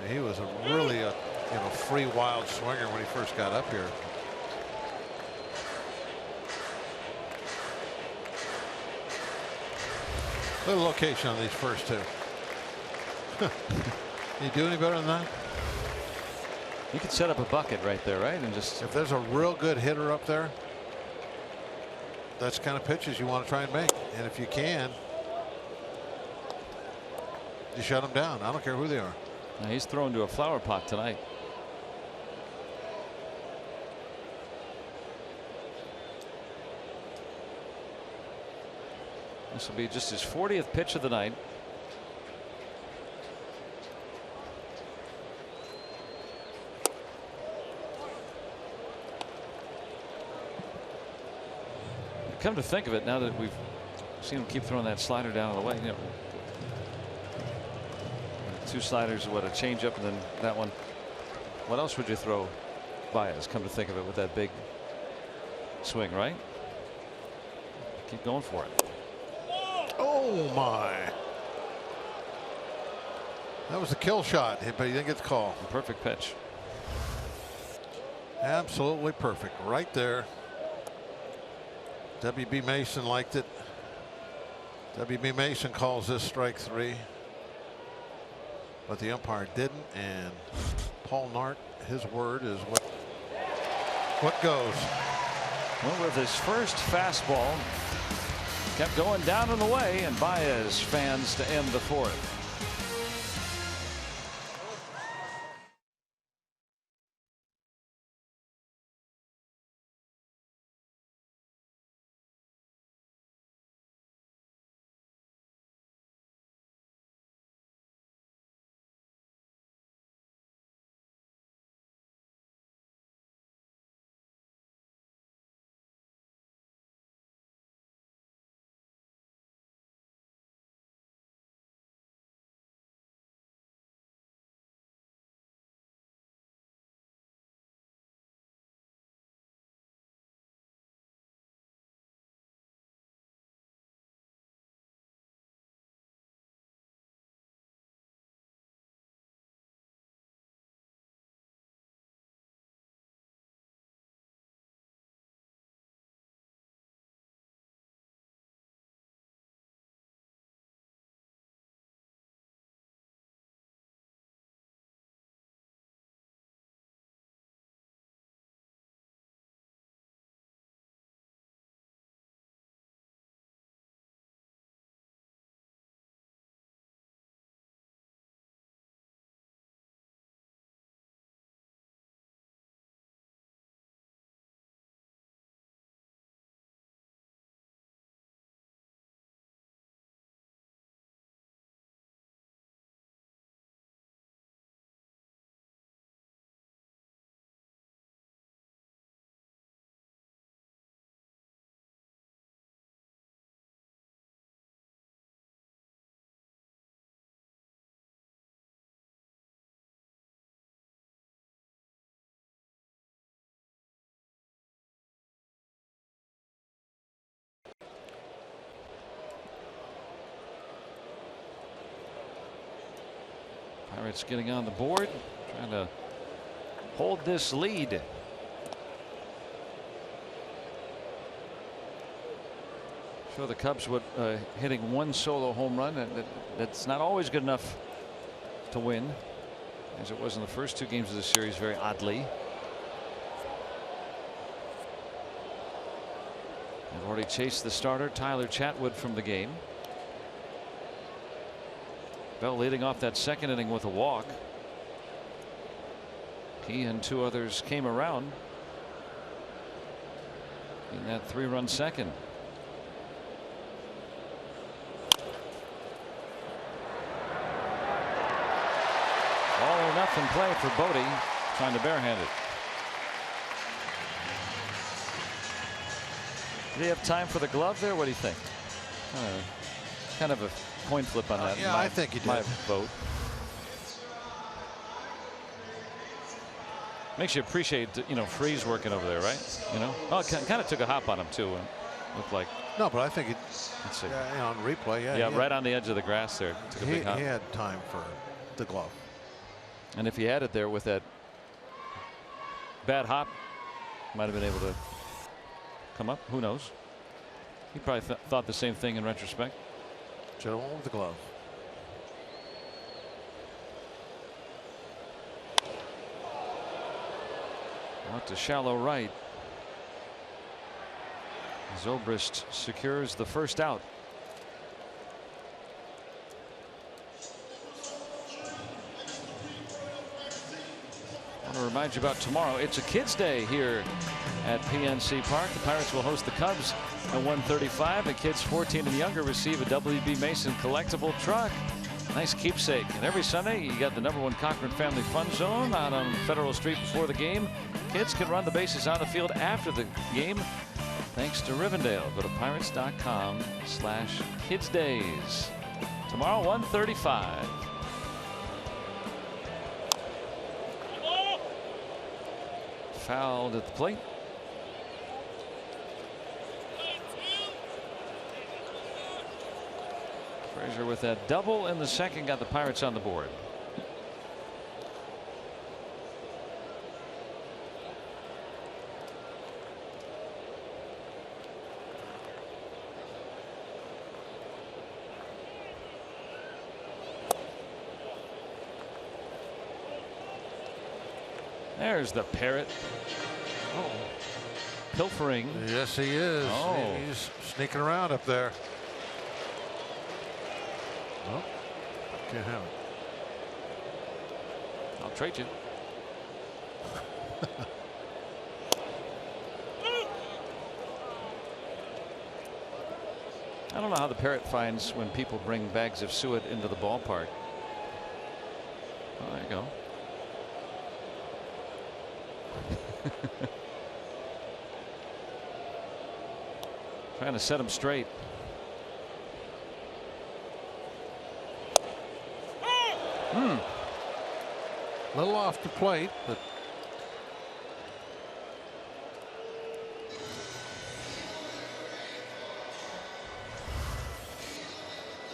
He was a really free wild swinger when he first got up here. Look at the location on these first two. Can you do any better than that? You could set up a bucket right there, right? And just if there's a real good hitter up there, that's the kind of pitches you want to try and make. And if you can, you shut them down. I don't care who they are. Now he's thrown to a flower pot tonight. This will be just his 40th pitch of the night. Come to think of it, now that we've seen him keep throwing that slider down on the way, 2 sliders, what, a changeup, and then that one. What else would you throw Baez? Come to think of it, with that big swing, right? Keep going for it. Oh my! That was a kill shot, but he didn't get the call. A perfect pitch. Absolutely perfect, right there. WB Mason liked it. WB Mason calls this strike 3. But the umpire didn't, and Paul Nart, his word is what goes. Well, with his first fastball, kept going down and away, and Baez fans to end the 4th. Pirates getting on the board, trying to hold this lead. Show the Cubs what hitting 1 solo home run, that's not always good enough to win, as it was in the first 2 games of the series, very oddly. They've already chased the starter, Tyler Chatwood, from the game. Bell leading off that 2nd inning with a walk. He and 2 others came around in that 3-run second. All or nothing play for Bodie, trying to barehand it. Do they have time for the glove there? What do you think? Kind of a coin flip on that. Yeah, I think he did. My vote. Makes you appreciate, you know, Freeze working over there, right? You know, oh, it kind of took a hop on him too. And looked like. No, but I think it. Let's see. Yeah, on replay, yeah. Yeah, right on the edge of the grass there. Took a big hop. He had time for the glove. And if he had it there with that bad hop, might have been able to come up. Who knows? He probably thought the same thing in retrospect. Should have won with the glove. Out to shallow right. Zobrist secures the first out. I want to remind you about tomorrow. It's a kids' day here at PNC Park. The Pirates will host the Cubs at 1:35. And kids 14 and younger receive a WB Mason collectible truck. Nice keepsake. And every Sunday you got the #1 Cochran Family Fun Zone out on Federal Street before the game. Kids can run the bases on the field after the game thanks to Rivendell. Go to pirates.com/kidsdays. Tomorrow 1:35. Fouled at the plate. Frazier with that double in the second got the Pirates on the board. There's the Parrot. Oh, pilfering. Yes, he is. Oh. He's sneaking around up there. Oh, can't have it. I'll trade you. I don't know how the Parrot finds when people bring bags of suet into the ballpark. Oh, there you go. Trying to set him straight. A little off the plate, but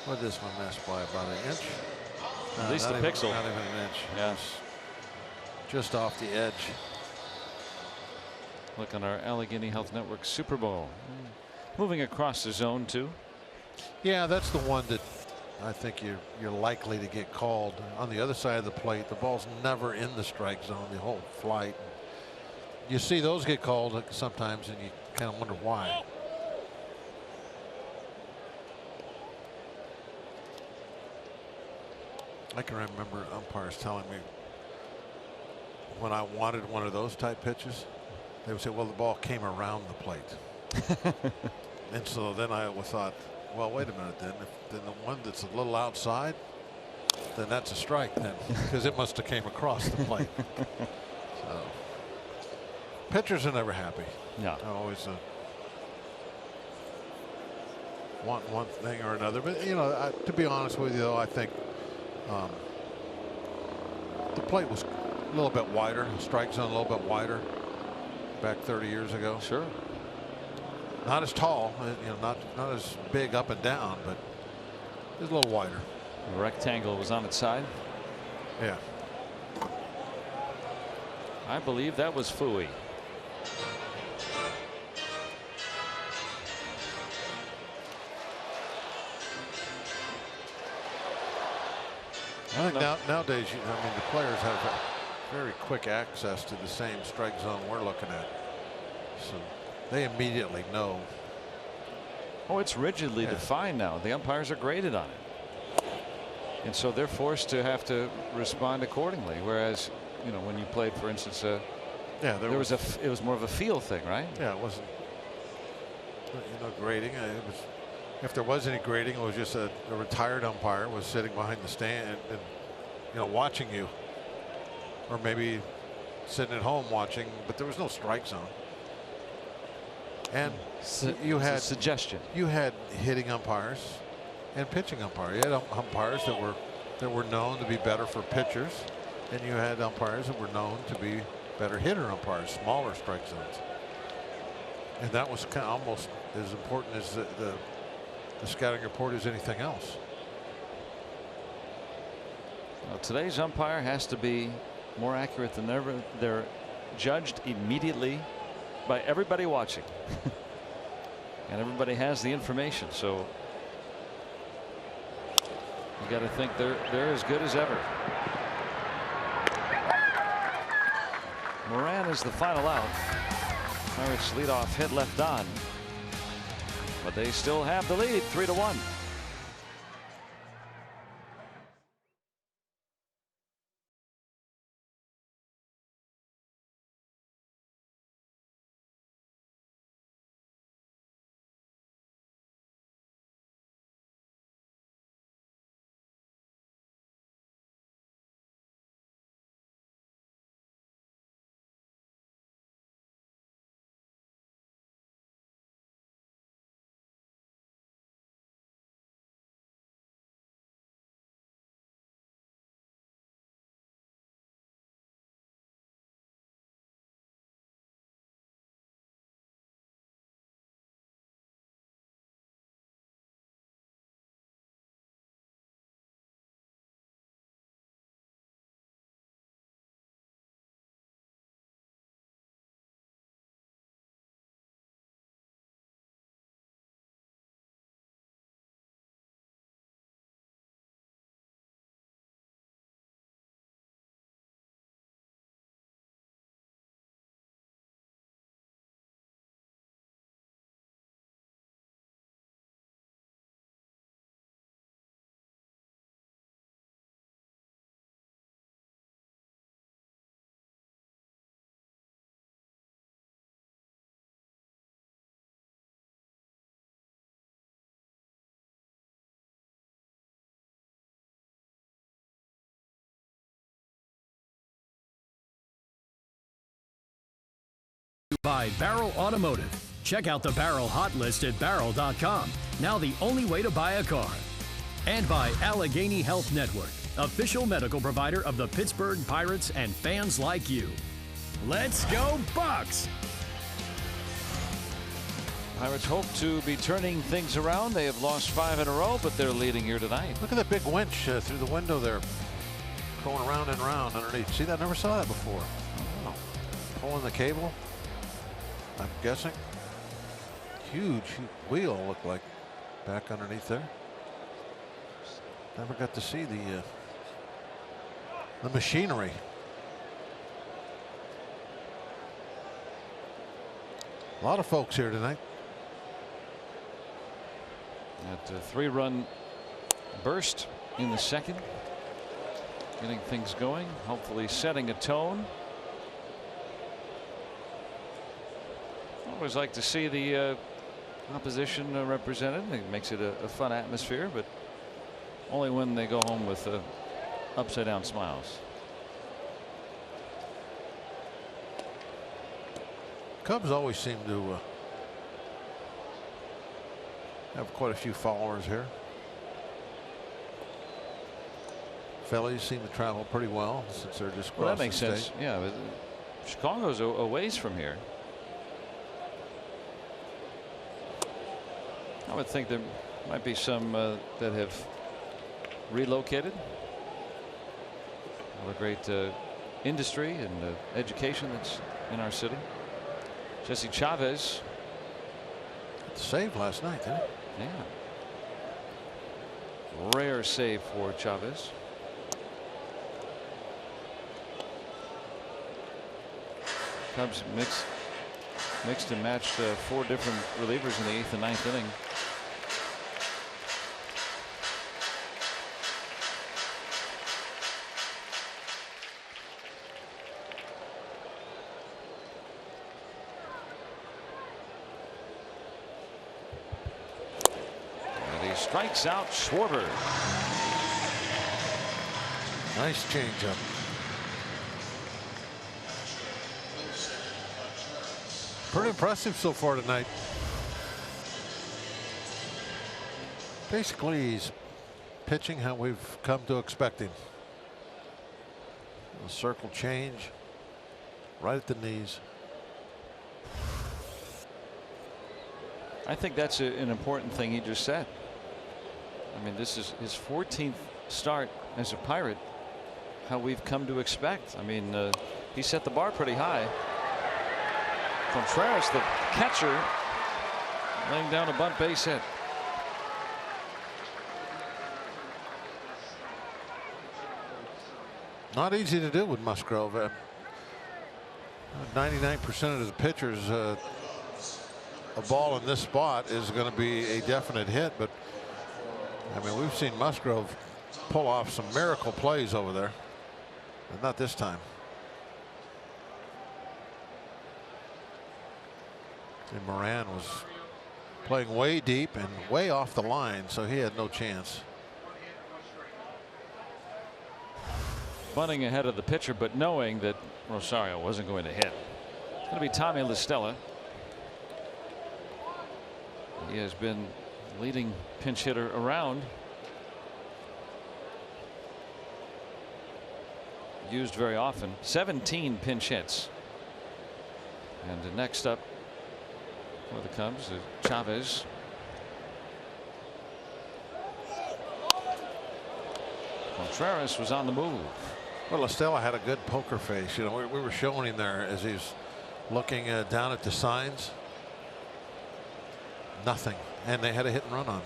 what did this one miss by about an inch? At least a pixel. Not even an inch. Yeah. Just off the edge. Look on our Allegheny Health Network Super Bowl. Moving across the zone too. Yeah, that's the one that I think you're likely to get called. On the other side of the plate, the ball's never in the strike zone the whole flight. You see those get called sometimes, and you kind of wonder why. I can remember umpires telling me when I wanted one of those type pitches, they would say, well, the ball came around the plate. And so then I thought, well, wait a minute, then the one that's a little outside, then that's a strike then, because it must have came across the plate. So pitchers are never happy. No. I always want one thing or another. But you know, to be honest with you, though, I think the plate was a little bit wider, strike zone a little bit wider back 30 years ago. Sure. Not as tall, you know, not as big up and down, but it's a little wider. The rectangle was on its side. Yeah. I believe that was Fooey. I think nowadays, I mean, the players have very quick access to the same strike zone we're looking at, so they immediately know. Oh, it's rigidly defined now. The umpires are graded on it, and so they're forced to have to respond accordingly. Whereas you know, when you played, for instance, Yeah, it was more of a feel thing, right? Yeah, it wasn't, you know, grading. It was, if there was any grading, it was just a retired umpire was sitting behind the stand and you know, watching you, or maybe sitting at home watching, but there was no strike zone. And you had a suggestion. You had hitting umpires and pitching umpires. You had umpires that were known to be better for pitchers, and you had umpires that were known to be better hitter umpires, smaller strike zones. And that was kind of almost as important as the scouting report as anything else. Well, today's umpire has to be more accurate than ever. They're judged immediately by everybody watching. And everybody has the information, so you got to think they're as good as ever. Moran is the final out. Pirates leadoff hit left on, but they still have the lead, 3-1. By Barrel Automotive. Check out the Barrel Hot List at barrel.com. Now the only way to buy a car. And by Allegheny Health Network, official medical provider of the Pittsburgh Pirates and fans like you. Let's go Bucks! Pirates hope to be turning things around. They have lost 5 in a row, but they're leading here tonight. Look at that big winch through the window there, going around and around underneath. See that? Never saw that before. Oh, pulling the cable, I'm guessing. Huge wheel looked like back underneath there. Never got to see the machinery. A lot of folks here tonight. That 3-run burst in the second, getting things going, hopefully setting a tone. Always like to see the opposition represented. It makes it a fun atmosphere, but only when they go home with upside down smiles. Cubs always seem to have quite a few followers here. Phillies seem to travel pretty well since they're just Well, across that makes the sense. state. Yeah, Chicago's a ways from here. I would think there might be some that have relocated. What a great industry and education that's in our city. Jesse Chavez. Save last night, didn't he? Yeah. Rare save for Chavez. Cubs mixed and matched 4 different relievers in the 8th and 9th inning. strikes out Schwarber. Nice changeup. Pretty impressive so far tonight. Basically, he's pitching how we've come to expect him. A circle change right at the knees. I think that's an important thing he just said. I mean, this is his 14th start as a Pirate. How we've come to expect. I mean, he set the bar pretty high. Contreras, the catcher, laying down a bunt base hit. Not easy to do with Musgrove. 99% of the pitchers, a ball in this spot is going to be a definite hit. But I mean, we've seen Musgrove pull off some miracle plays over there, but not this time. And Moran was playing way deep and way off the line, so he had no chance. Bunting ahead of the pitcher, but knowing that Rosario wasn't going to hit. It's going to be Tommy La Stella. He has been leading pinch hitter around. Used very often. 17 pinch hits. And next up for the Cubs is Chavez. Contreras was on the move. Well, La Stella had a good poker face. You know, we were showing him there as he's looking down at the signs. Nothing. And they had a hit and run on.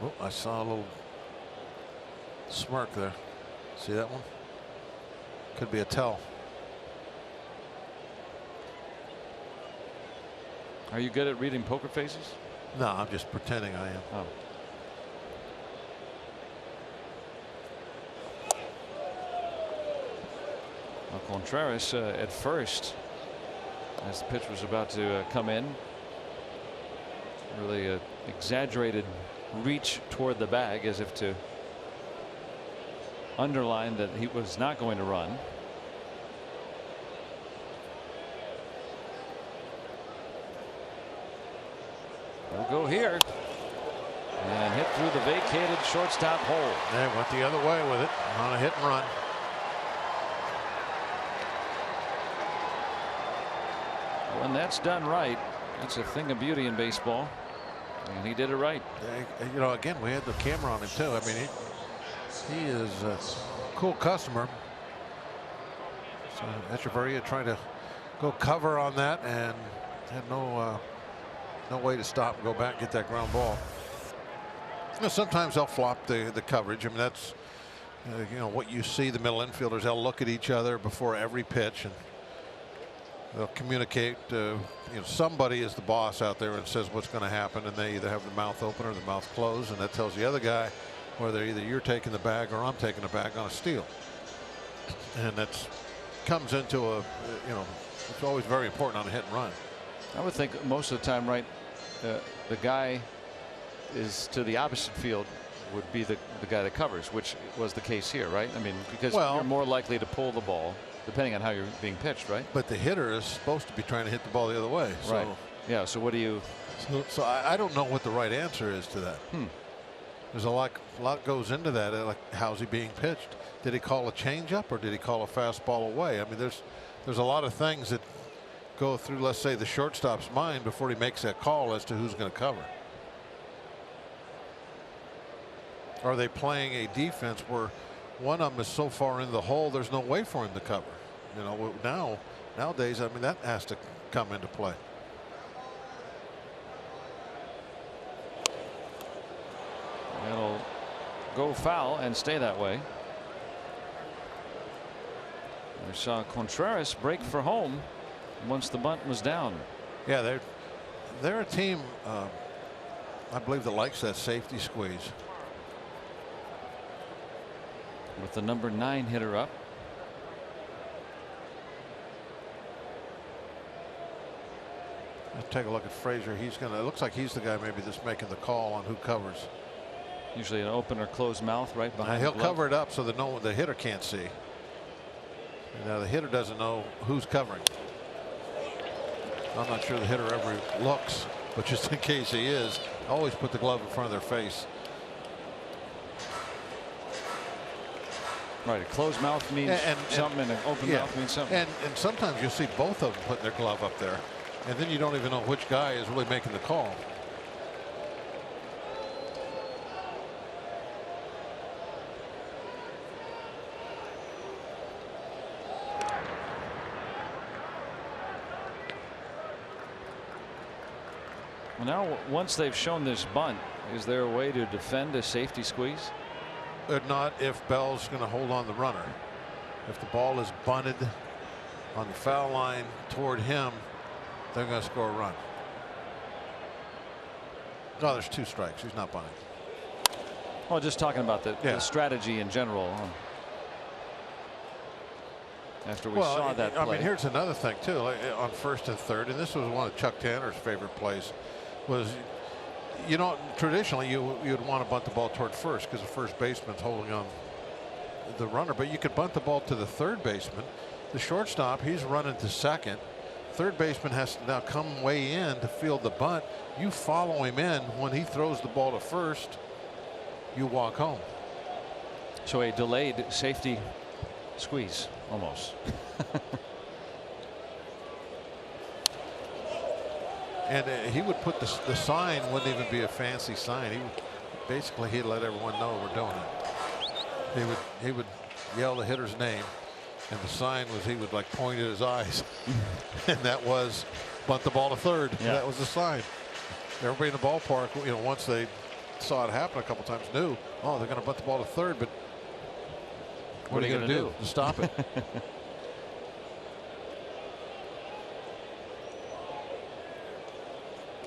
Oh, I saw a little smirk there. See that one? Could be a tell. Are you good at reading poker faces? No, I'm just pretending I am. Oh. Well, Contreras at first, as the pitch was about to come in, really exaggerated reach toward the bag as if to underline that he was not going to run. We'll go here and hit through the vacated shortstop hole. They went the other way with it on a hit and run. When that's done right, that's a thing of beauty in baseball, and he did it right. You know, again, we had the camera on him too. I mean, he is a cool customer. So Echeverria trying to go cover on that and had no way to stop and go back and get that ground ball. You know, sometimes they'll flop the coverage. I mean, that's you know what you see. The middle infielders, they'll look at each other before every pitch and they'll communicate. You know, somebody is the boss out there and says what's going to happen, and they either have the mouth open or the mouth closed, and that tells the other guy whether either you're taking the bag or I'm taking the bag on a steal. And that's comes into a you know, it's always very important on a hit and run. I would think most of the time, right, the guy is to the opposite field would be the guy that covers, which was the case here, right? I mean, because you're more likely to pull the ball depending on how you're being pitched, right? But the hitter is supposed to be trying to hit the ball the other way. So, right. Yeah. So what do you? So I don't know what the right answer is to that. There's a lot goes into that. Like, how's he being pitched? Did he call a changeup or did he call a fastball away? I mean, there's a lot of things that go through, let's say, the shortstop's mind before he makes that call as to who's going to cover. Are they playing a defense where one of them is so far in the hole there's no way for him to cover? You know, nowadays, I mean, that has to come into play. It'll go foul and stay that way. We saw Contreras break for home once the bunt was down. Yeah, they're a team, I believe, that likes that safety squeeze. With the number 9 hitter up. Let's take a look at Frazier. He's gonna. It looks like he's the guy maybe that's making the call on who covers. Usually an open or closed mouth right behind. He'll the glove. cover it up so that the hitter can't see. Now the hitter doesn't know who's covering. I'm not sure the hitter ever looks, but just in case he is, always put the glove in front of their face. Right, a closed mouth means something, and an open mouth means something. And sometimes you'll see both of them putting their glove up there, and then you don't even know which guy is really making the call. Well, now, once they've shown this bunt, is there a way to defend a safety squeeze? Not if Bell's going to hold on the runner. If the ball is bunted on the foul line toward him, they're going to score a run. No, there's 2 strikes. He's not bunting. Well, just talking about the strategy in general. After we saw that play. I mean, here's another thing too. Like on first and third, and this was one of Chuck Tanner's favorite plays. Was, you know, traditionally you'd want to bunt the ball toward first because the first baseman's holding on the runner, but you could bunt the ball to the third baseman. The shortstop, he's running to second. Third baseman has to now come way in to field the bunt. You follow him in. When he throws the ball to first, you walk home. So a delayed safety squeeze almost. And he would put the sign, wouldn't even be a fancy sign. He'd let everyone know we're doing it. He would yell the hitter's name, and the sign was, he would like point at his eyes, and that was bunt the ball to third. Yeah. That was the sign. Everybody in the ballpark, you know, once they saw it happen a couple times, knew, oh, they're going to bunt the ball to third, but what are you going to do to stop it?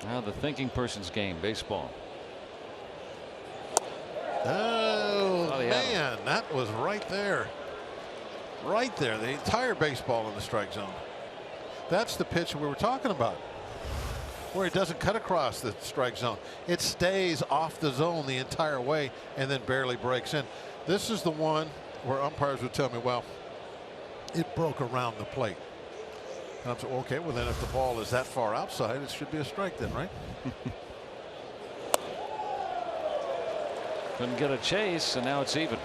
Now the thinking person's game, baseball. Oh, man, that was right there. Right there, the entire baseball in the strike zone. That's the pitch we were talking about, where it doesn't cut across the strike zone. It stays off the zone the entire way and then barely breaks in. This is the one where umpires would tell me, well, it broke around the plate. And I'm saying, okay, well then if the ball is that far outside, it should be a strike then, right? Couldn't get a chase, and now it's even.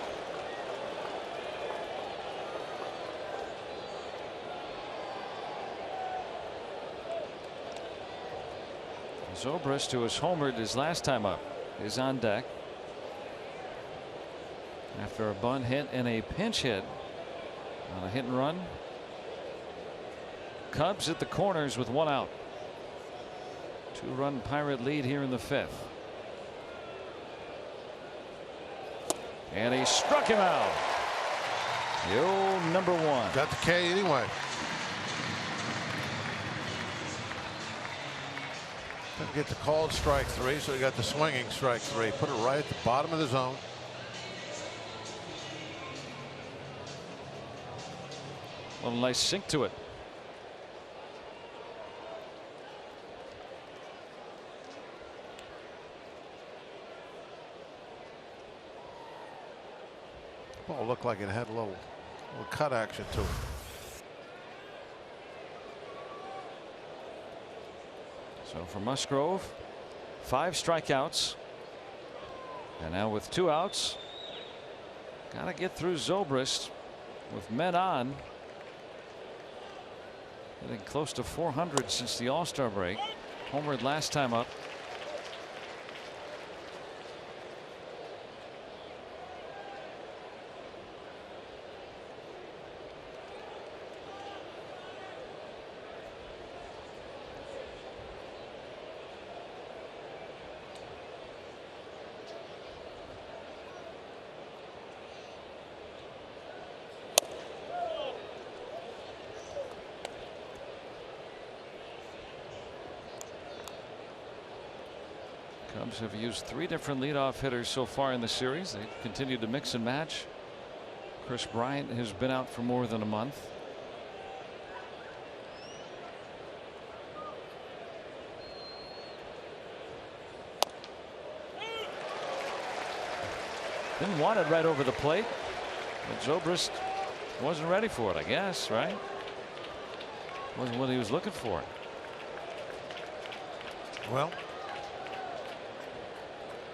Zobrist, who was homered his last time up, is on deck after a bunt hit and a pinch hit on a hit and run. Cubs at the corners with 1 out. 2-run Pirate lead here in the 5th. And he struck him out. The old number 1. Got the K anyway. Didn't get the called strike 3, so he got the swinging strike 3. Put it right at the bottom of the zone. A little nice sink to it. Ball looked like it had a little cut action to it. So for Musgrove, 5 strikeouts, and now with 2 outs, got to get through Zobrist with men on. Getting close to 400 since the All-Star break. Homered last time up. Cubs have used 3 different leadoff hitters so far in the series. They continue to mix and match. Chris Bryant has been out for more than a month. Didn't want it right over the plate, but Zobrist wasn't ready for it, I guess, right? Wasn't what he was looking for. Well,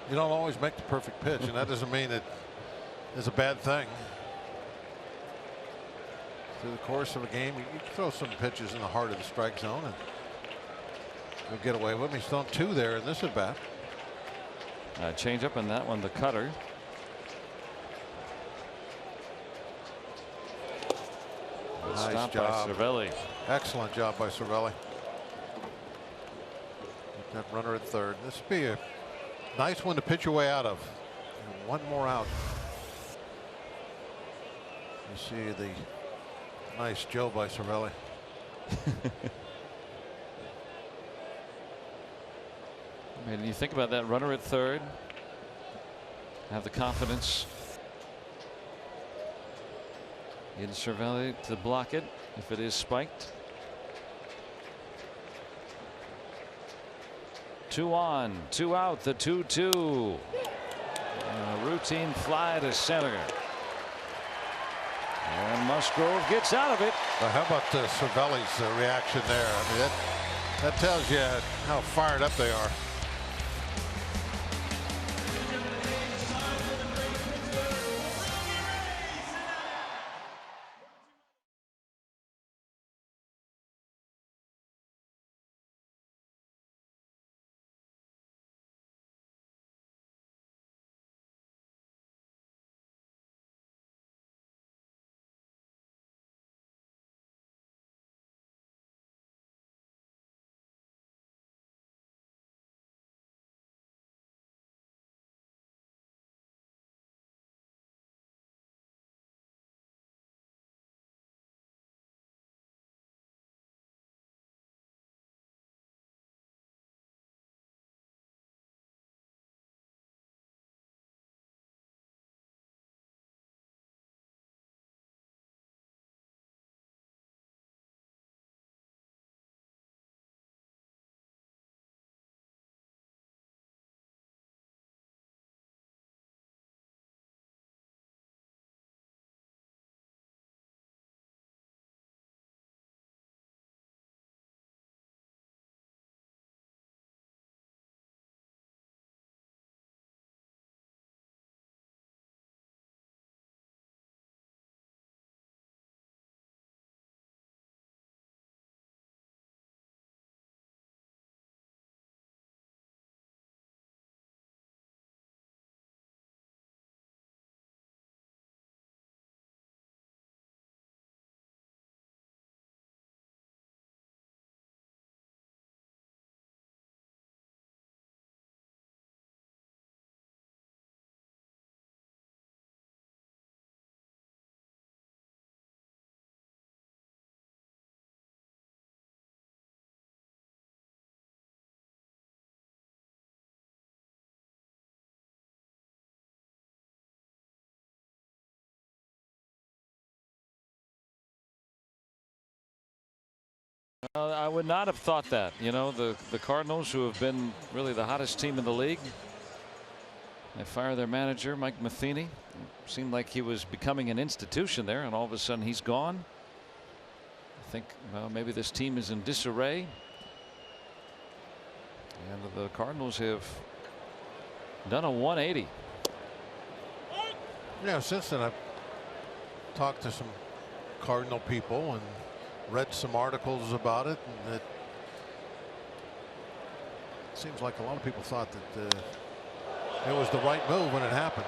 you don't always make the perfect pitch, and that doesn't mean it is a bad thing. Through the course of a game, you can throw some pitches in the heart of the strike zone and you'll get away with me. He's thrown 2 there in this at bat. Change up in that one, the cutter. Good Nice stop job. by Cervelli. Excellent job by Cervelli. Get that runner at third. This would be a nice one to pitch your way out of. And 1 more out. You see the nice Joe by Cervelli. I mean, you think about that runner at third. Have the confidence in Cervelli to block it if it is spiked. 2 on, 2 out, the 2-2. A routine fly to center. And Musgrove gets out of it. How about Cervelli's reaction there? I mean, that tells you how fired up they are. I would not have thought that. You know, the Cardinals, who have been really the hottest team in the league, they fire their manager, Mike Matheny. It seemed like he was becoming an institution there, and all of a sudden he's gone. I think, well, maybe this team is in disarray. And the Cardinals have done a 180. Yeah, since then I've talked to some Cardinal people and read some articles about it, and it seems like a lot of people thought that it was the right move when it happened.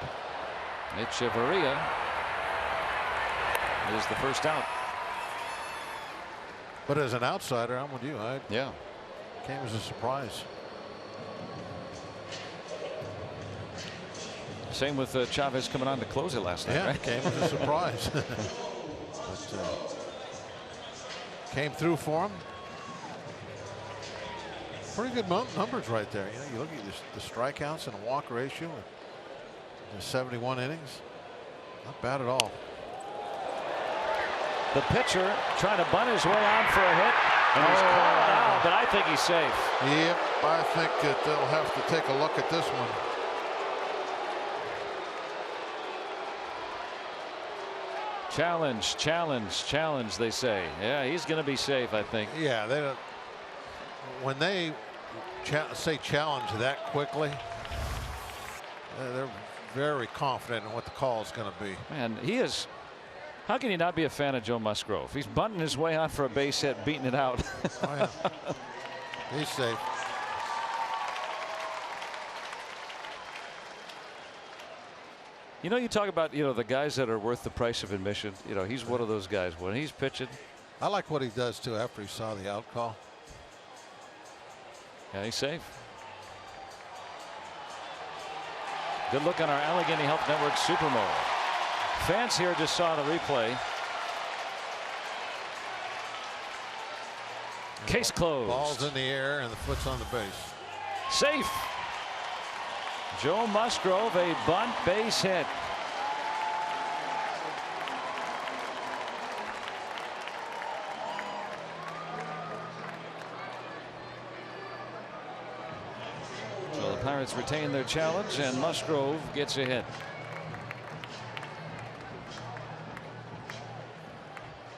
Echeverria is the first out. But as an outsider, I'm with you. Yeah, came as a surprise. Same with Chavez coming on to close it last night. Yeah, right? came as a surprise. But, came through for him. Pretty good numbers right there. You know, you look at the strikeouts and the walk ratio. The 71 innings. Not bad at all. The pitcher trying to bunt his way on for a hit. And he's called out, but I think he's safe. Yep, I think that they'll have to take a look at this one. Challenge, challenge, challenge, they say. Yeah, he's going to be safe, I think. Yeah, they don't. When they say challenge that quickly, they're very confident in what the call is going to be. Man, he is. How can you not be a fan of Joe Musgrove? He's bunting his way on for a base hit, beating it out. Oh, yeah. He's safe. You know, you talk about, you know, the guys that are worth the price of admission. You know, he's one of those guys. When he's pitching, I like what he does too after he saw the out call. yeah, he's safe. Good look on our Allegheny Health Network Super Mode. Fans here just saw the replay. Case closed. Ball's in the air and the foot's on the base. Safe. Joe Musgrove, a bunt base hit. So the Pirates retain their challenge and Musgrove gets a hit.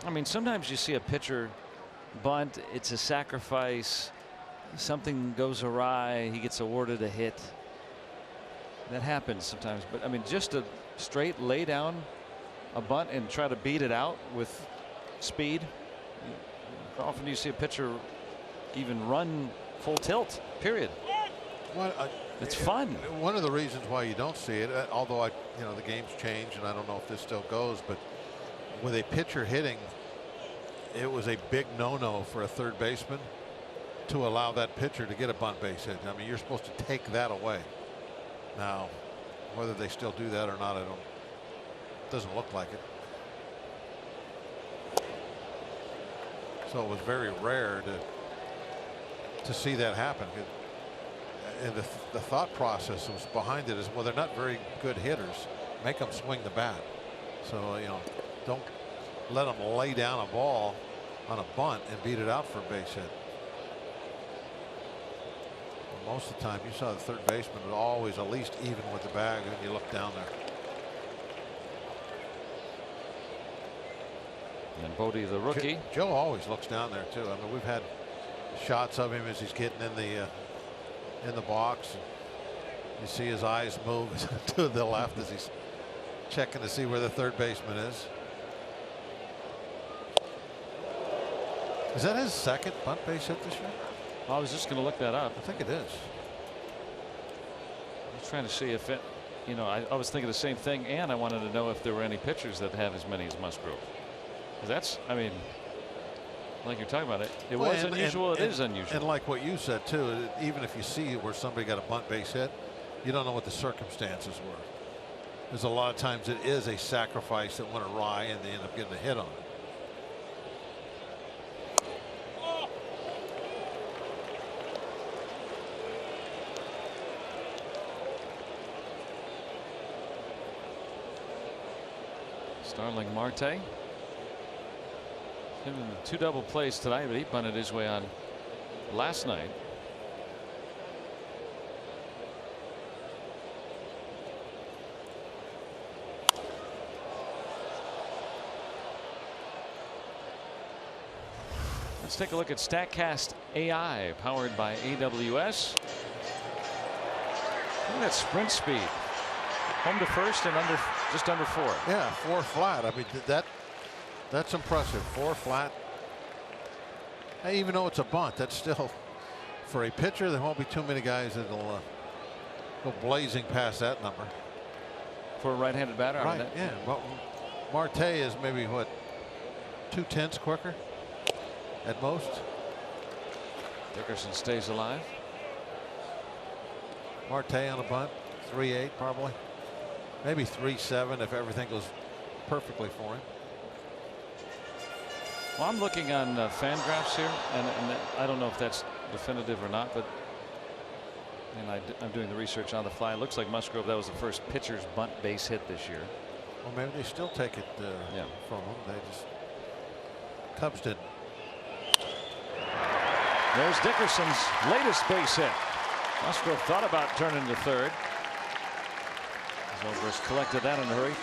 I mean, sometimes you see a pitcher bunt, it's a sacrifice, something goes awry, he gets awarded a hit. That happens sometimes, but I mean, just to straight lay down a bunt and try to beat it out with speed. Often you see a pitcher even run full tilt, period. It's fun. One of the reasons why you don't see it, although the game's changed and I don't know if this still goes, but with a pitcher hitting, it was a big no-no for a third baseman to allow that pitcher to get a bunt base hit. I mean, you're supposed to take that away. Now, whether they still do that or not, doesn't look like it. So it was very rare to see that happen. And the thought process was behind it is, well, they're not very good hitters. Make them swing the bat. So, don't let them lay down a ball on a bunt and beat it out for a base hit. Most of the time you saw the third baseman was always at least even with the bag when you look down there. And Bodie, the rookie. Joe always looks down there too. I mean, we've had shots of him as he's getting in the box. You see his eyes move to the left as he's checking to see where the third baseman is. Is that his second bunt base hit this year? I was just going to look that up. I think it is. I was trying to see if it, I was thinking the same thing, and I wanted to know if there were any pitchers that have as many as Musgrove. That's, I mean, like you're talking about it, it was unusual. It is unusual. And like what you said too, even if you see where somebody got a bunt base hit, you don't know what the circumstances were. There's a lot of times it is a sacrifice that went awry and they end up getting a hit on it. Starling Marte. Him in 2 double plays tonight, but he bunted his way on last night. Let's take a look at StatCast AI, powered by AWS. Look at that sprint speed. Home to first and just under 4. Yeah, 4 flat. I mean, that's impressive. 4 flat. Hey, even though it's a bunt, that's still, for a pitcher, there won't be too many guys that'll go blazing past that number. For a right-handed batter? Right, yeah. Well, Marte is maybe, what, 2/10 quicker at most. Dickerson stays alive. Marte on a bunt, 3.8 probably. Maybe 3.7 if everything goes perfectly for him. Well, I'm looking on Fangraphs here, and I don't know if that's definitive or not, but I'm doing the research on the fly. It looks like Musgrove, that was the first pitcher's bunt base hit this year. Well, maybe they still take it from him. They just, Cubs didn't. There's Dickerson's latest base hit. Musgrove thought about turning to third. Zobrist collected that in a hurry.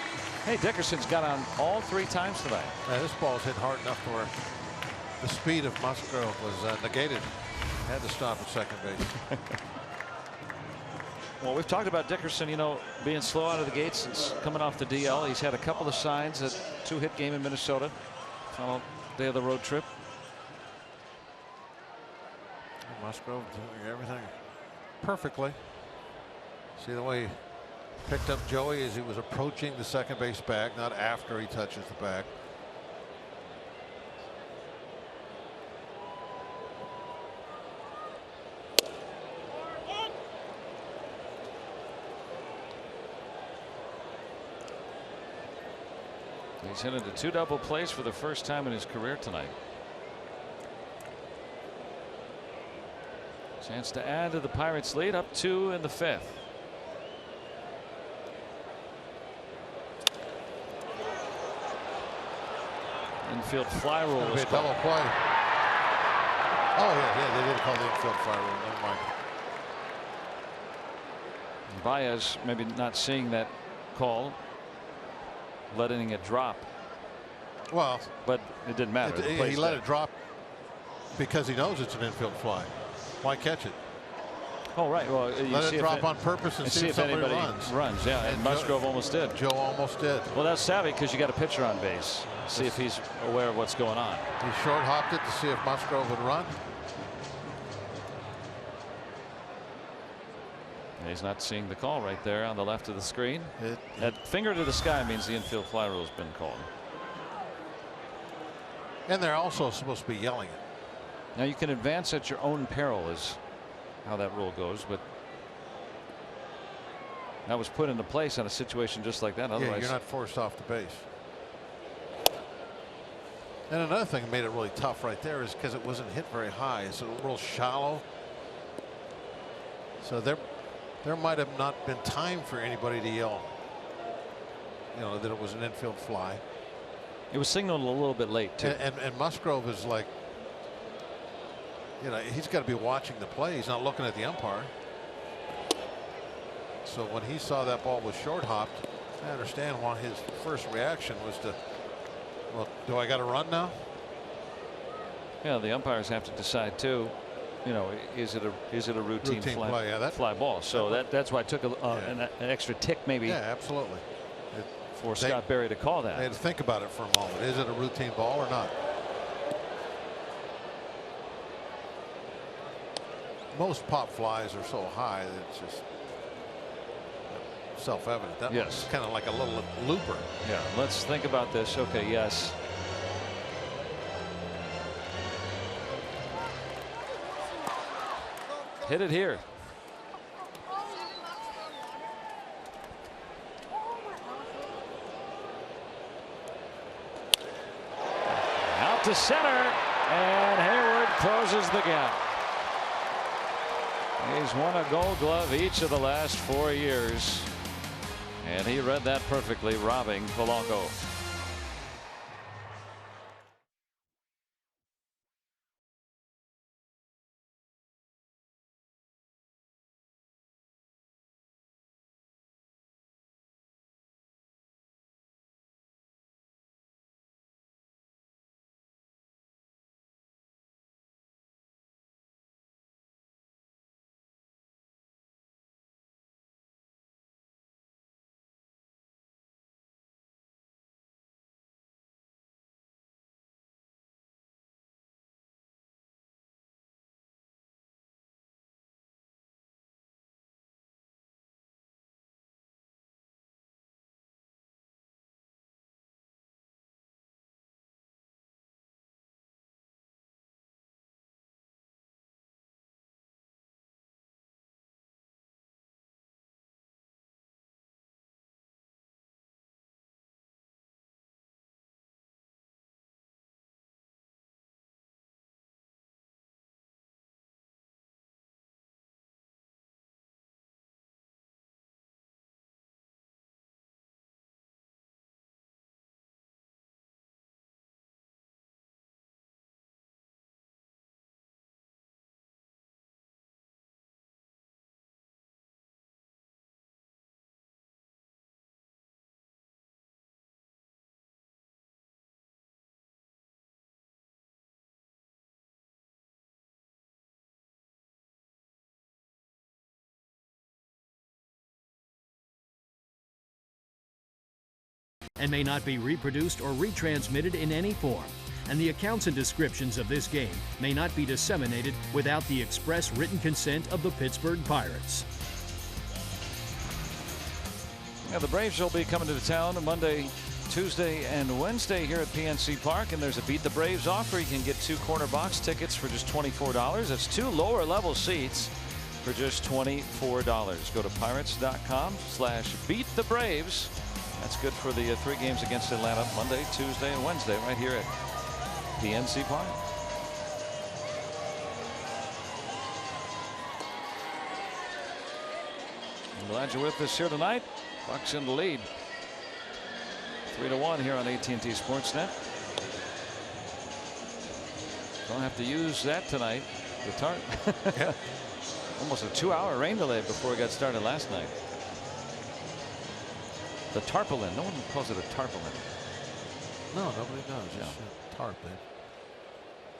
Hey, Dickerson's got on all 3 times tonight. Yeah, this ball's hit hard enough to where the speed of Musgrove was negated. Had to stop at second base. Well, we've talked about Dickerson, you know, being slow out of the gates since coming off the DL. He's had a couple of signs at 2-hit game in Minnesota. Final day of the road trip. Musgrove doing everything perfectly. See the way he picked up Joey as he was approaching the second base bag, not after he touches the bag. He's hit into 2 double plays for the first time in his career tonight. Chance to add to the Pirates' lead, up 2 in the 5th. Infield fly rule was called. Double play. Oh yeah, they did call the infield fly rule. Never mind. Baez maybe not seeing that call, letting it drop. Well, but it didn't matter. He let it drop because he knows it's an infield fly. Why catch it? Oh, right. Well, you let see it drop on purpose and see if anybody runs. Yeah, and Musgrove almost did. Joe almost did. Well, that's savvy because you got a pitcher on base. See if he's aware of what's going on. He short hopped it to see if Musgrove would run. He's not seeing the call right there on the left of the screen. That finger to the sky means the infield fly rule has been called. And they're also supposed to be yelling it. Now you can advance at your own peril is how that rule goes, but that was put into place on a situation just like that. Otherwise, yeah, you're not forced off the base. And another thing that made it really tough right there is because it wasn't hit very high. It's real shallow. So there might have not been time for anybody to yell, you know, that it was an infield fly. It was signaled a little bit late too. And Musgrove is like, you know, he's got to be watching the play. He's not looking at the umpire. So when he saw that ball was short hopped, I understand why his first reaction was to, well, do I got to run now? Yeah, the umpires have to decide too. You know, is it a routine fly, play? Yeah, fly ball? So that's why it took an extra tick maybe. Yeah, absolutely. For Scott Berry to call that. They had to think about it for a moment. Is it a routine ball or not? Most pop flies are so high that it's just self-evident. That one's kind of like a little looper. Yeah, let's think about this. Okay, yes. Hit it here. Out to center, and Hayward closes the gap. He's won a Gold Glove each of the last 4 years, and he read that perfectly, robbing Polanco. and may not be reproduced or retransmitted in any form. And the accounts and descriptions of this game may not be disseminated without the express written consent of the Pittsburgh Pirates. Yeah, the Braves will be coming to town Monday, Tuesday, and Wednesday here at PNC Park, and there's a Beat the Braves offer. You can get 2 corner box tickets for just $24. That's 2 lower level seats for just $24. Go to pirates.com/beat the Braves. That's good for the 3 games against Atlanta Monday, Tuesday, and Wednesday right here at PNC Park. I'm glad you're with us here tonight. Bucks in the lead, 3-1 here on AT&T Sportsnet. Don't have to use that tonight. The tarp. Yeah. Almost a 2-hour rain delay before we got started last night. The tarpaulin. No one calls it a tarpaulin. No, nobody does. Yeah. It's tarp. They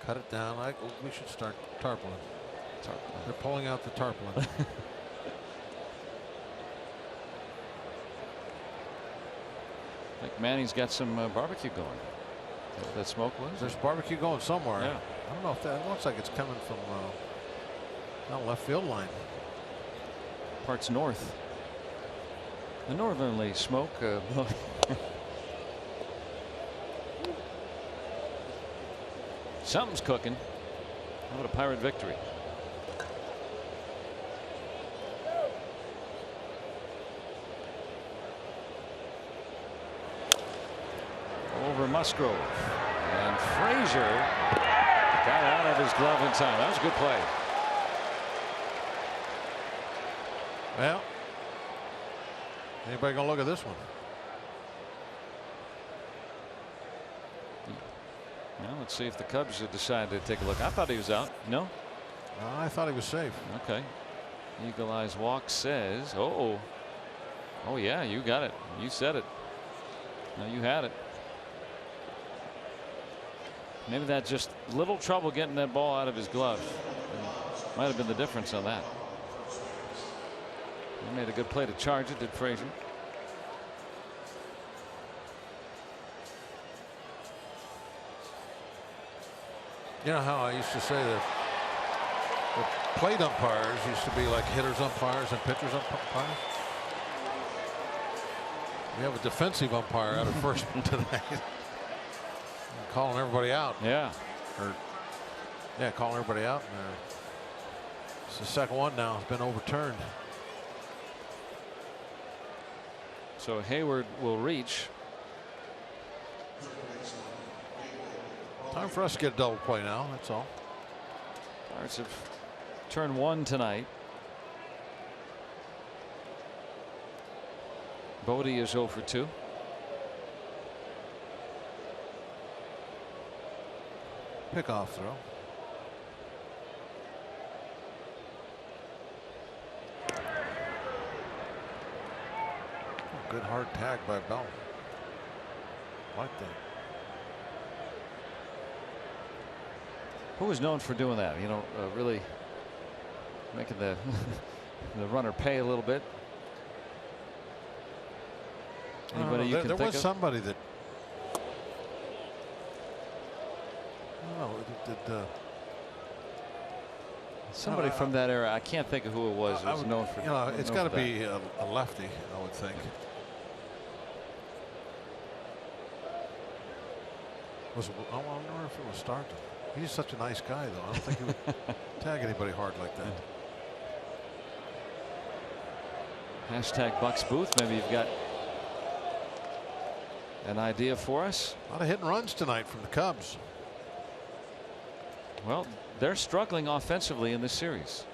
cut it down. We should start tarpaulin. They're pulling out the tarpaulin. I think Manny's got some barbecue going. That smoke was? There's barbecue going somewhere. Yeah. I don't know if that looks like it's coming from down left field line. Parts north. The northerly smoke. Something's cooking. How about a Pirate victory? Over Musgrove, and Frazier got out of his glove in time. That was a good play. Well, anybody gonna look at this one? Well, let's see if the Cubs decide to take a look. I thought he was out. No? I thought he was safe. Okay. Eagle Eyes Walk says, oh yeah, you got it. You said it. No, you had it. Maybe that just little trouble getting that ball out of his glove. Might have been the difference on that. He made a good play to charge it, did Frazier. You know how I used to say that the plate umpires used to be like hitters umpires and pitchers umpires? We have a defensive umpire out of first tonight. Calling everybody out. Yeah. Yeah, calling everybody out. It's the second one now. It's been overturned. So Hayward will reach. Time for us to get a double play now. That's all. Pirates have turned 1 tonight. Bodie is 0 for 2. Pickoff throw. Good hard tag by Bell. Like that. Who was known for doing that? You know, really making the the runner pay a little bit. Anybody you can there think was of? somebody that. Oh, Somebody from that era. I can't think of who it was. It was known for. You know, it's got to that. be a lefty, I would think. I wonder if it was Starkton. He's such a nice guy, though. I don't think he would tag anybody hard like that. Hashtag Bucks Booth. Maybe you've got an idea for us. A lot of hit and runs tonight from the Cubs. Well, they're struggling offensively in this series.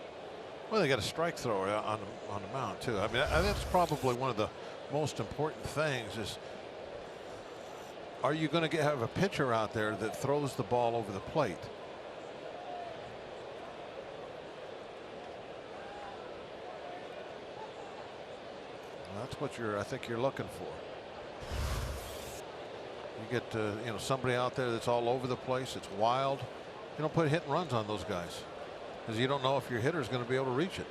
Well, they got a strike thrower on the mound too. I mean, that's probably one of the most important things is, are you going to have a pitcher out there that throws the ball over the plate? Well, that's what I think you're looking for. You get you know, somebody out there that's all over the place. It's wild. You don't put hit and runs on those guys because you don't know if your hitter is going to be able to reach it.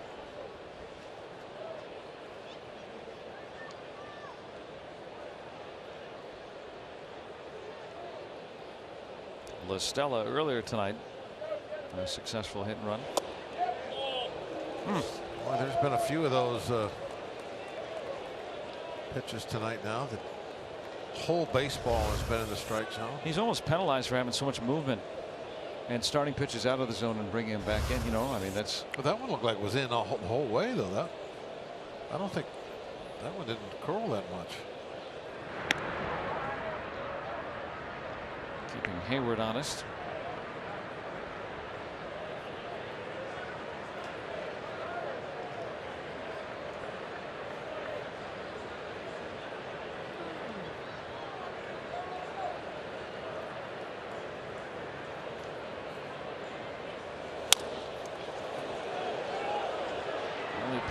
La Stella earlier tonight. A successful hit and run. Well, there's been a few of those pitches tonight now. The whole baseball has been in the strike zone. He's almost penalized for having so much movement and starting pitches out of the zone and bringing him back in. You know, I mean, that's. But that one looked like it was in the whole way, though. That I don't think that one didn't curl that much. Keeping Hayward honest.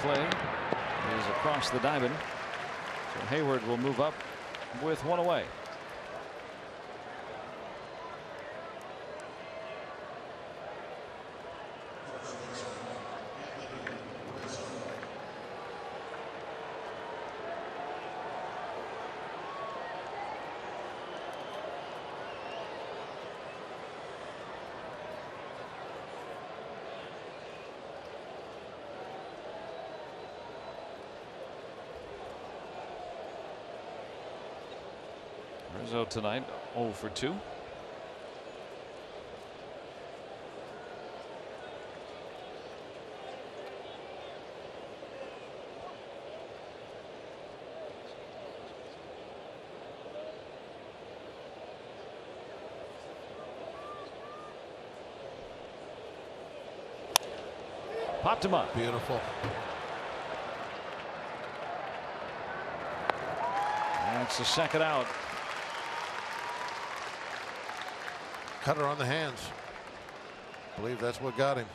Play is across the diamond, so Hayward will move up with one away. Rizzo tonight 0 for 2. Popped him up. Beautiful. That's the second out. Cutter on the hands. I believe that's what got him.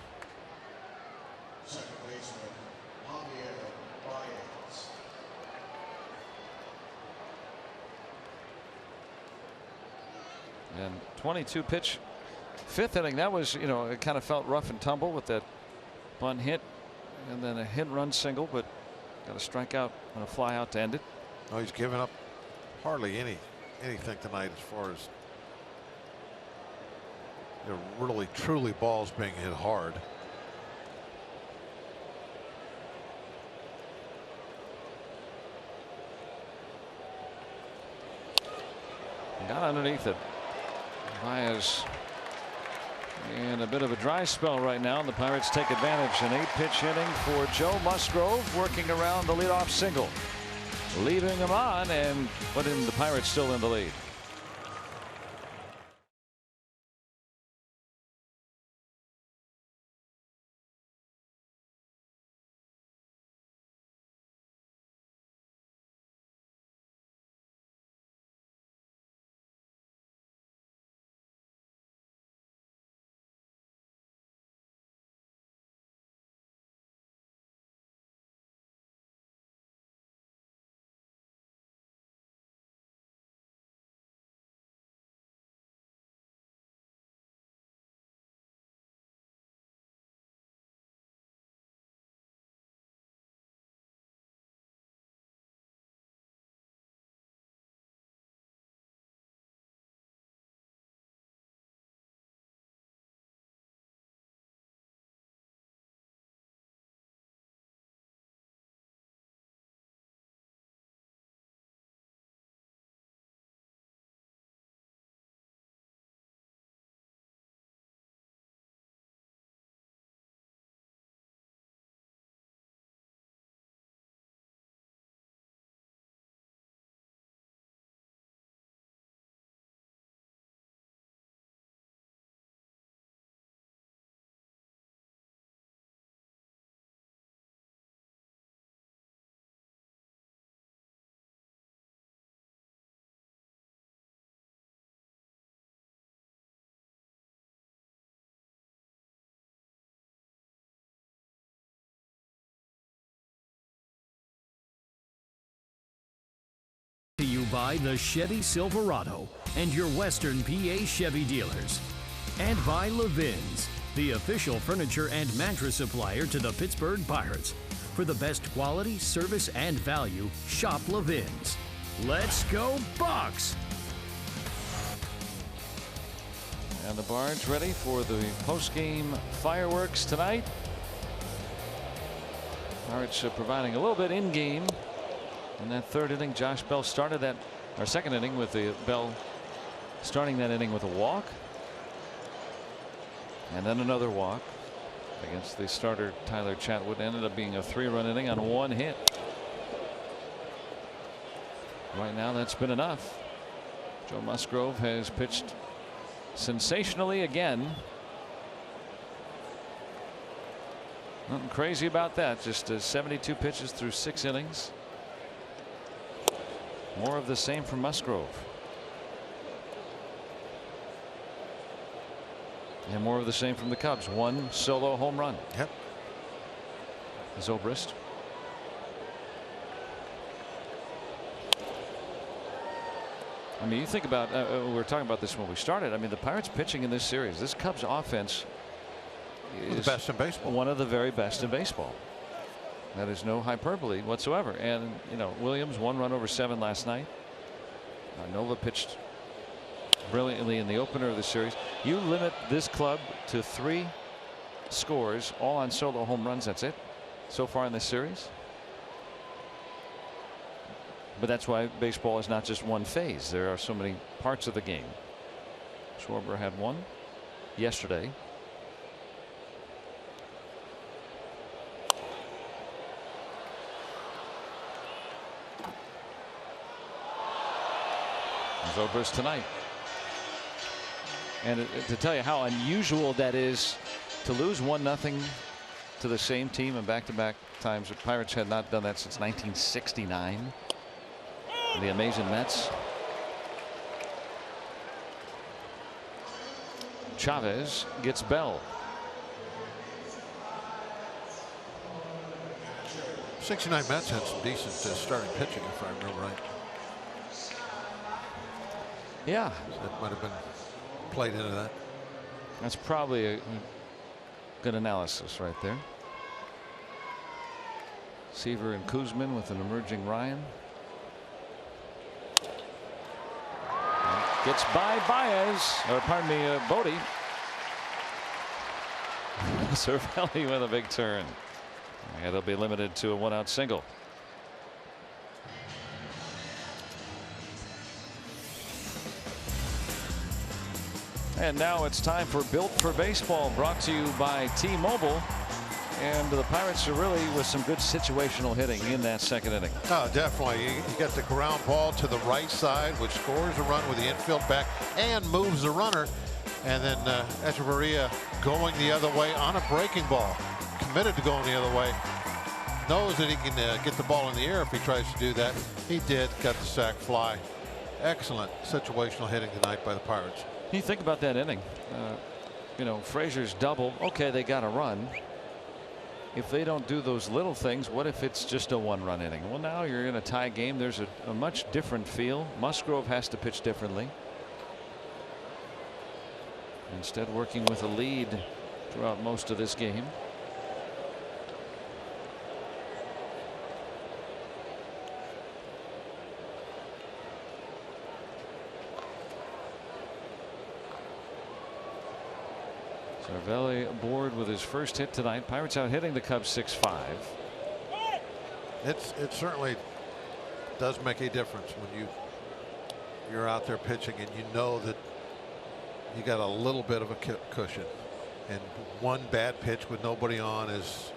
And 22 pitch 5th inning. That was, you know, it kind of felt rough and tumble with that bunt hit and then a hit run single, but got a strikeout and a fly out to end it. Oh, he's given up hardly anything tonight as far as really truly balls being hit hard. Got underneath it. Baez in a bit of a dry spell right now, and the Pirates take advantage. An 8-pitch inning for Joe Musgrove, working around the leadoff single, leaving him on and putting the Pirates still in the lead. To you by the Chevy Silverado and your Western PA Chevy dealers. And by Levin's, the official furniture and mattress supplier to the Pittsburgh Pirates. For the best quality, service, and value, shop Levin's. Let's go Bucks! And the barge ready for the post-game fireworks tonight. Pirates providing a little bit in game in that third inning. Josh Bell started that, or second inning, with the Bell starting that inning with a walk. And then another walk against the starter Tyler Chatwood. Ended up being a 3-run inning on 1 hit. Right now that's been enough. Joe Musgrove has pitched sensationally again. Nothing crazy about that. Just 72 pitches through 6 innings. More of the same from Musgrove. And more of the same from the Cubs. 1 solo home run. Yep. Zobrist. I mean, you think about, we were talking about this when we started. I mean, the Pirates pitching in this series, this Cubs offense is the best in baseball. One of the very best in baseball. That is no hyperbole whatsoever. And, you know, Williams 1 run over 7 last night. Nova pitched brilliantly in the opener of the series. You limit this club to 3 scores, all on solo home runs. That's it so far in this series. But that's why baseball is not just one phase. There are so many parts of the game. Schwarber had 1 yesterday. Zobrist tonight. And to tell you how unusual that is, to lose 1-0 to the same team in back-to-back times. The Pirates had not done that since 1969. The amazing Mets. Chavez gets Bell. 69 Mets had some decent starting pitching, if I remember right. Yeah, That might have been played into that. that's probably a good analysis right there. Seaver and Kuzman with an emerging Ryan. Gets by Baez, or pardon me, Bodie. Cervelli with a big turn. And they'll be limited to a 1-out single. And now it's time for Built for Baseball, brought to you by T-Mobile. And the Pirates are really with some good situational hitting in that second inning. Oh, definitely. You get the ground ball to the right side, which scores a run with the infield back and moves the runner. And then Echeverria going the other way on a breaking ball. Committed to going the other way. Knows that he can get the ball in the air if he tries to do that. He did. Got the sac fly. Excellent situational hitting tonight by the Pirates. You think about that inning. You know, Frazier's double. Okay, they got a run. If they don't do those little things, what if it's just a 1-run inning? Well, now you're in a tie game. There's a much different feel. Musgrove has to pitch differently. Instead, working with a lead throughout most of this game. Cervelli aboard with his first hit tonight. Pirates out hitting the Cubs 6-5. It certainly does make a difference when you're out there pitching and you know that you got a little bit of a cushion, and one bad pitch with nobody on is,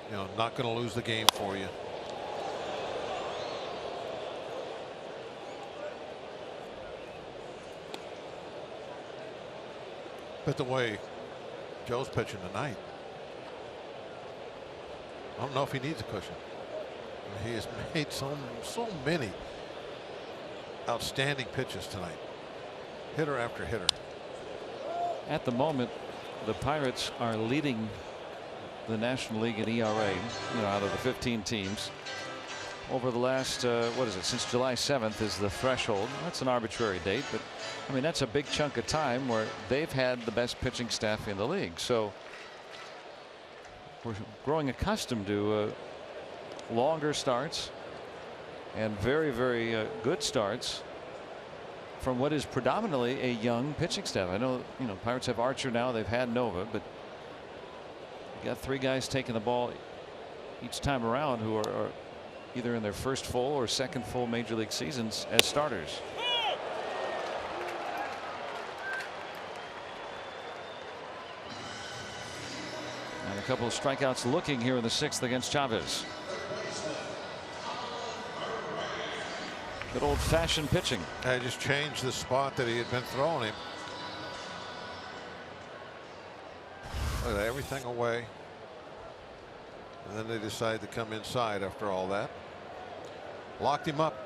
you know, not going to lose the game for you. But the way Joe's pitching tonight, I don't know if he needs a cushion. He has made so many outstanding pitches tonight, hitter after hitter. At the moment, the Pirates are leading the National League in ERA, you know, out of the 15 teams. Over the last, what is it, since July 7th is the threshold. That's an arbitrary date, but I mean, that's a big chunk of time where they've had the best pitching staff in the league. So we're growing accustomed to longer starts and very, very good starts from what is predominantly a young pitching staff. I know, Pirates have Archer now. They've had Nova, but you got 3 guys taking the ball each time around who are either in their first full or second full major league seasons as starters. And a couple of strikeouts looking here in the 6th against Chavez. Good old-fashioned pitching. I just changed the spot that he had been throwing him. Look at that, everything away. And then they decide to come inside after all that. Locked him up.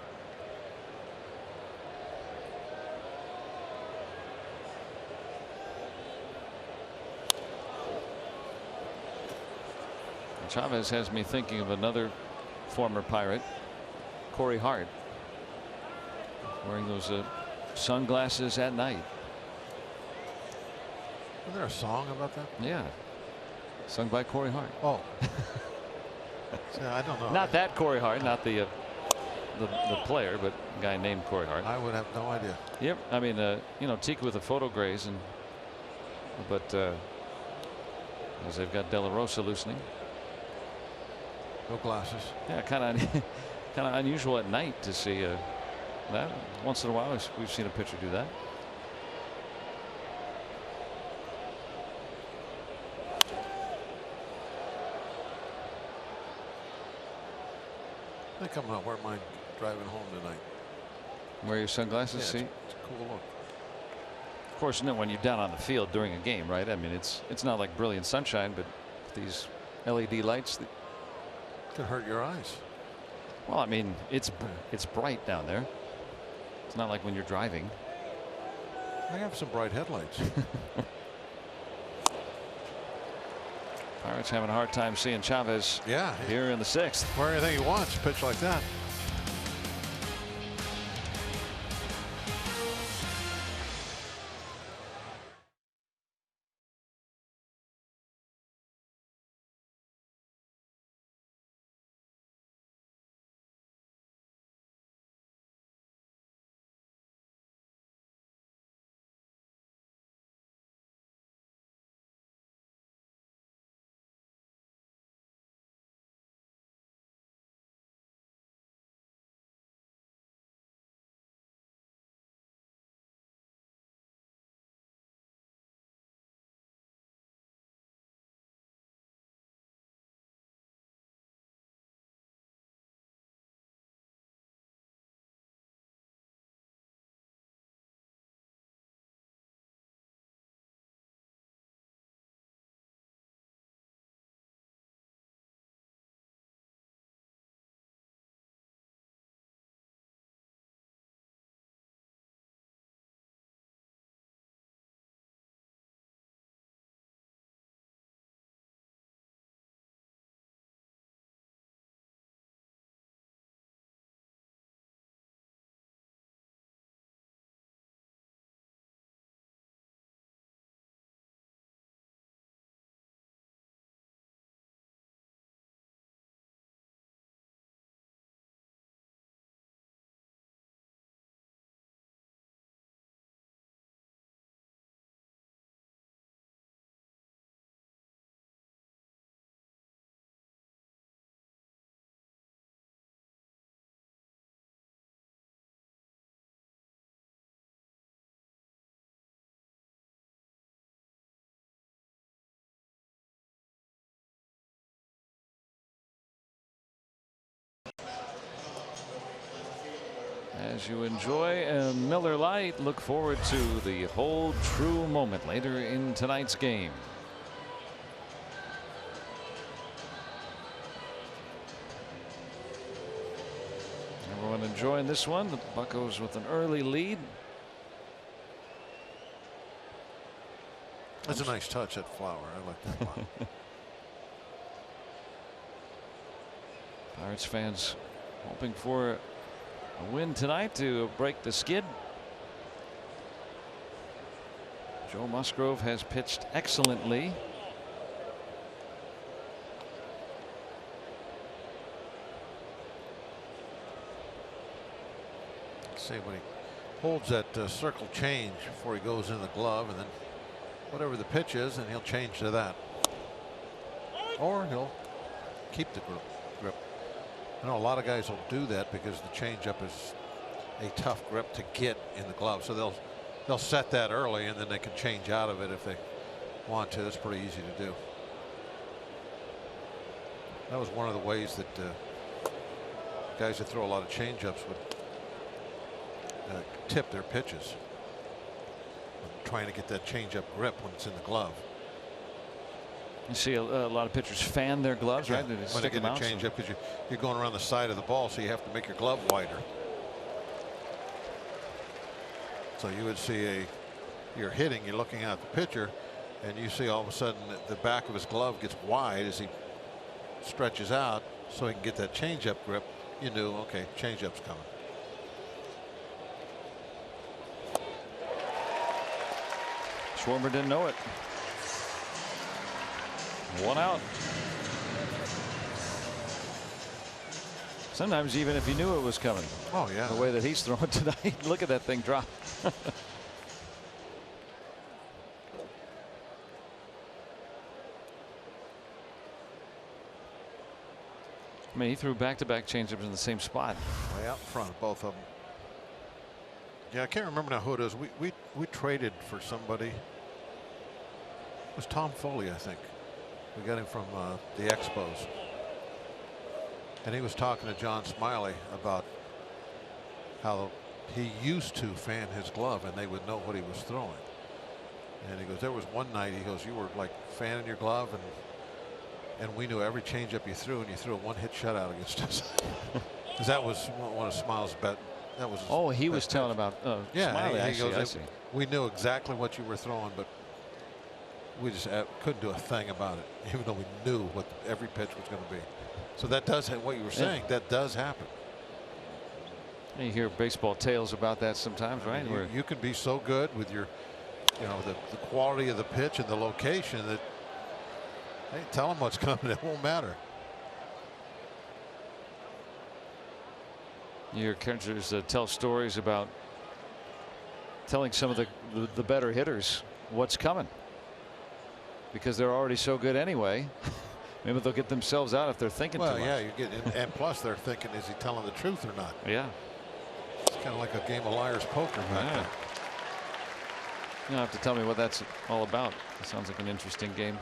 Chavez has me thinking of another former Pirate, Corey Hart, wearing those sunglasses at night. Is there a song about that? Yeah, sung by Corey Hart. Oh. Yeah, I don't know. Not that Corey Hart, not the player, but a guy named Corey Hart. I would have no idea. Yep. I mean, Tika with the photo grays, but as they've got De La Rosa loosening. No glasses. Yeah, kind of unusual at night to see that. Once in a while, we've seen a pitcher do that. I think I'm gonna wear mine driving home tonight. Wear your sunglasses. Yeah, see, it's a cool look. Of course, when you're down on the field during a game, right? I mean, it's not like brilliant sunshine, but these LED lights. Could hurt your eyes. Well, I mean, it's bright down there. It's not like when you're driving. I have some bright headlights. Pirates having a hard time seeing Chavez. Yeah. Here in the 6th. Where anything he wants, pitch like that. As you enjoy a Miller Lite, look forward to the whole true moment later in tonight's game. Everyone enjoying this one. The Buccos with an early lead. That's a nice touch, that flower. I like that a lot. Pirates fans hoping for a win tonight to break the skid. Joe Musgrove has pitched excellently. See, holds that circle change before he goes in the glove, and then whatever the pitch is, and he'll change to that. Or he'll keep the grip. I know a lot of guys will do that because the changeup is a tough grip to get in the glove. So they'll set that early, and then they can change out of it if they want to. It's pretty easy to do. That was one of the ways that guys that throw a lot of changeups would tip their pitches, trying to get that changeup grip when it's in the glove. You see a lot of pitchers fan their gloves, right? When they get a changeup, because you're going around the side of the ball, so you have to make your glove wider. So you would see you're hitting, you're looking at the pitcher, and you see all of a sudden the back of his glove gets wide as he stretches out, so he can get that changeup grip. You knew, okay, changeup's coming. Schwarber didn't know it. 1 out. Sometimes even if he knew it was coming. Oh yeah. The way that he's throwing tonight. Look at that thing drop. I mean, he threw back-to-back changeups in the same spot. Way out front, both of them. Yeah, I can't remember now who it is. We traded for somebody. It was Tom Foley, I think. We got him from the Expos. And he was talking to John Smiley about how he used to fan his glove and they would know what he was throwing. And he goes, there was one night, he goes, you were like fanning your glove and we knew every changeup you threw, and you threw a one-hit shutout against us. Because that was one of Smile's bet. That was. Oh, he was telling about Smiley. He goes, I see. We knew exactly what you were throwing, but we just couldn't do a thing about it, even though we knew what every pitch was going to be. So that does what you were saying. Yeah. That does happen. You hear baseball tales about that sometimes, right? You can be so good with your, the quality of the pitch and the location that, hey, tell them what's coming. It won't matter. You hear catchers tell stories about telling some of the better hitters what's coming because they're already so good anyway. Maybe they'll get themselves out if they're thinking too much. Well, yeah, and plus they're thinking, is he telling the truth or not? Yeah. It's kind of like a game of liar's poker back then. You don't have to tell me what that's all about. It sounds like an interesting game.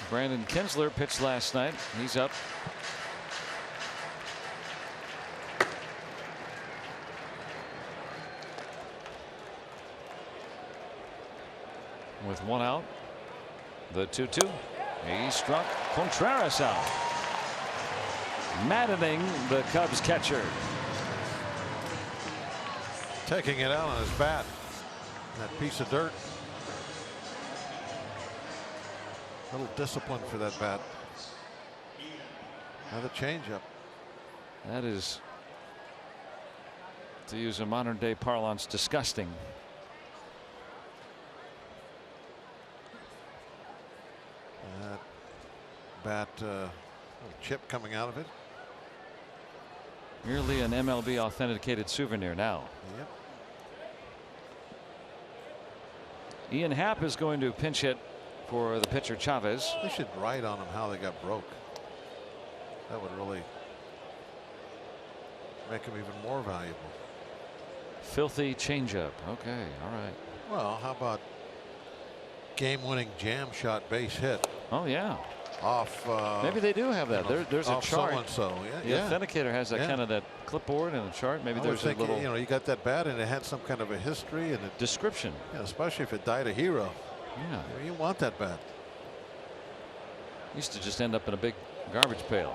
Brandon Kinsler pitched last night. He's up. With 1 out, the 2-2. He struck Contreras out, maddening the Cubs catcher. Taking it out on his bat. That piece of dirt. A little discipline for that bat. Another changeup. That is, to use a modern day parlance, disgusting. That bat, little chip coming out of it. Merely an MLB authenticated souvenir now. Yep. Ian Happ is going to pinch hit for the pitcher Chavez. They should write on them how they got broke. That would really make them even more valuable. Filthy changeup. Okay, all right. Well, how about game-winning jam shot base hit? Oh yeah. Off. Maybe they do have that. There's a chart. So-and-so. Yeah, the authenticator has that kind of that clipboard and a chart. Maybe there's a little. You got that bat and it had some kind of a history and a description. Yeah, especially if it died a hero. Yeah. You want that bat. Used to just end up in a big garbage pail.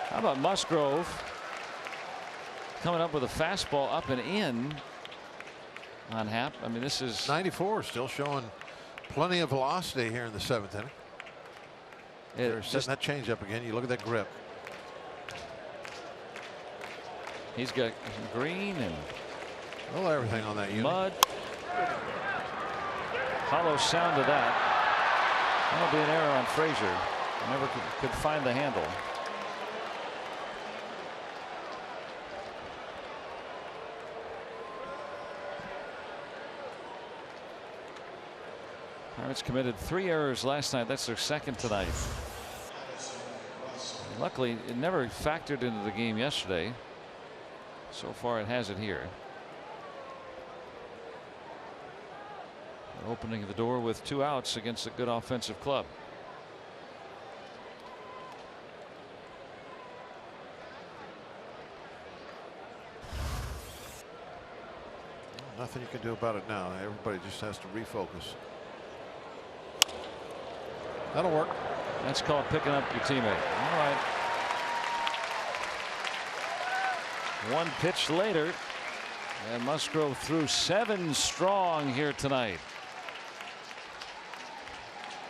How about Musgrove coming up with a fastball up and in on Happ? I mean, this is 94, still showing plenty of velocity here in the 7th inning. They're setting that change up again. You look at that grip. He's got green and everything on that unit. Mud. Hollow sound to that. That'll be an error on Frazier. Never could find the handle. Pirates committed 3 errors last night. That's their second tonight. Luckily, it never factored into the game yesterday. So far, it has it here. Opening the door with 2 outs against a good offensive club. Nothing you can do about it now. Everybody just has to refocus. That'll work. That's called picking up your teammate. All right. 1 pitch later, and Musgrove threw 7 strong here tonight.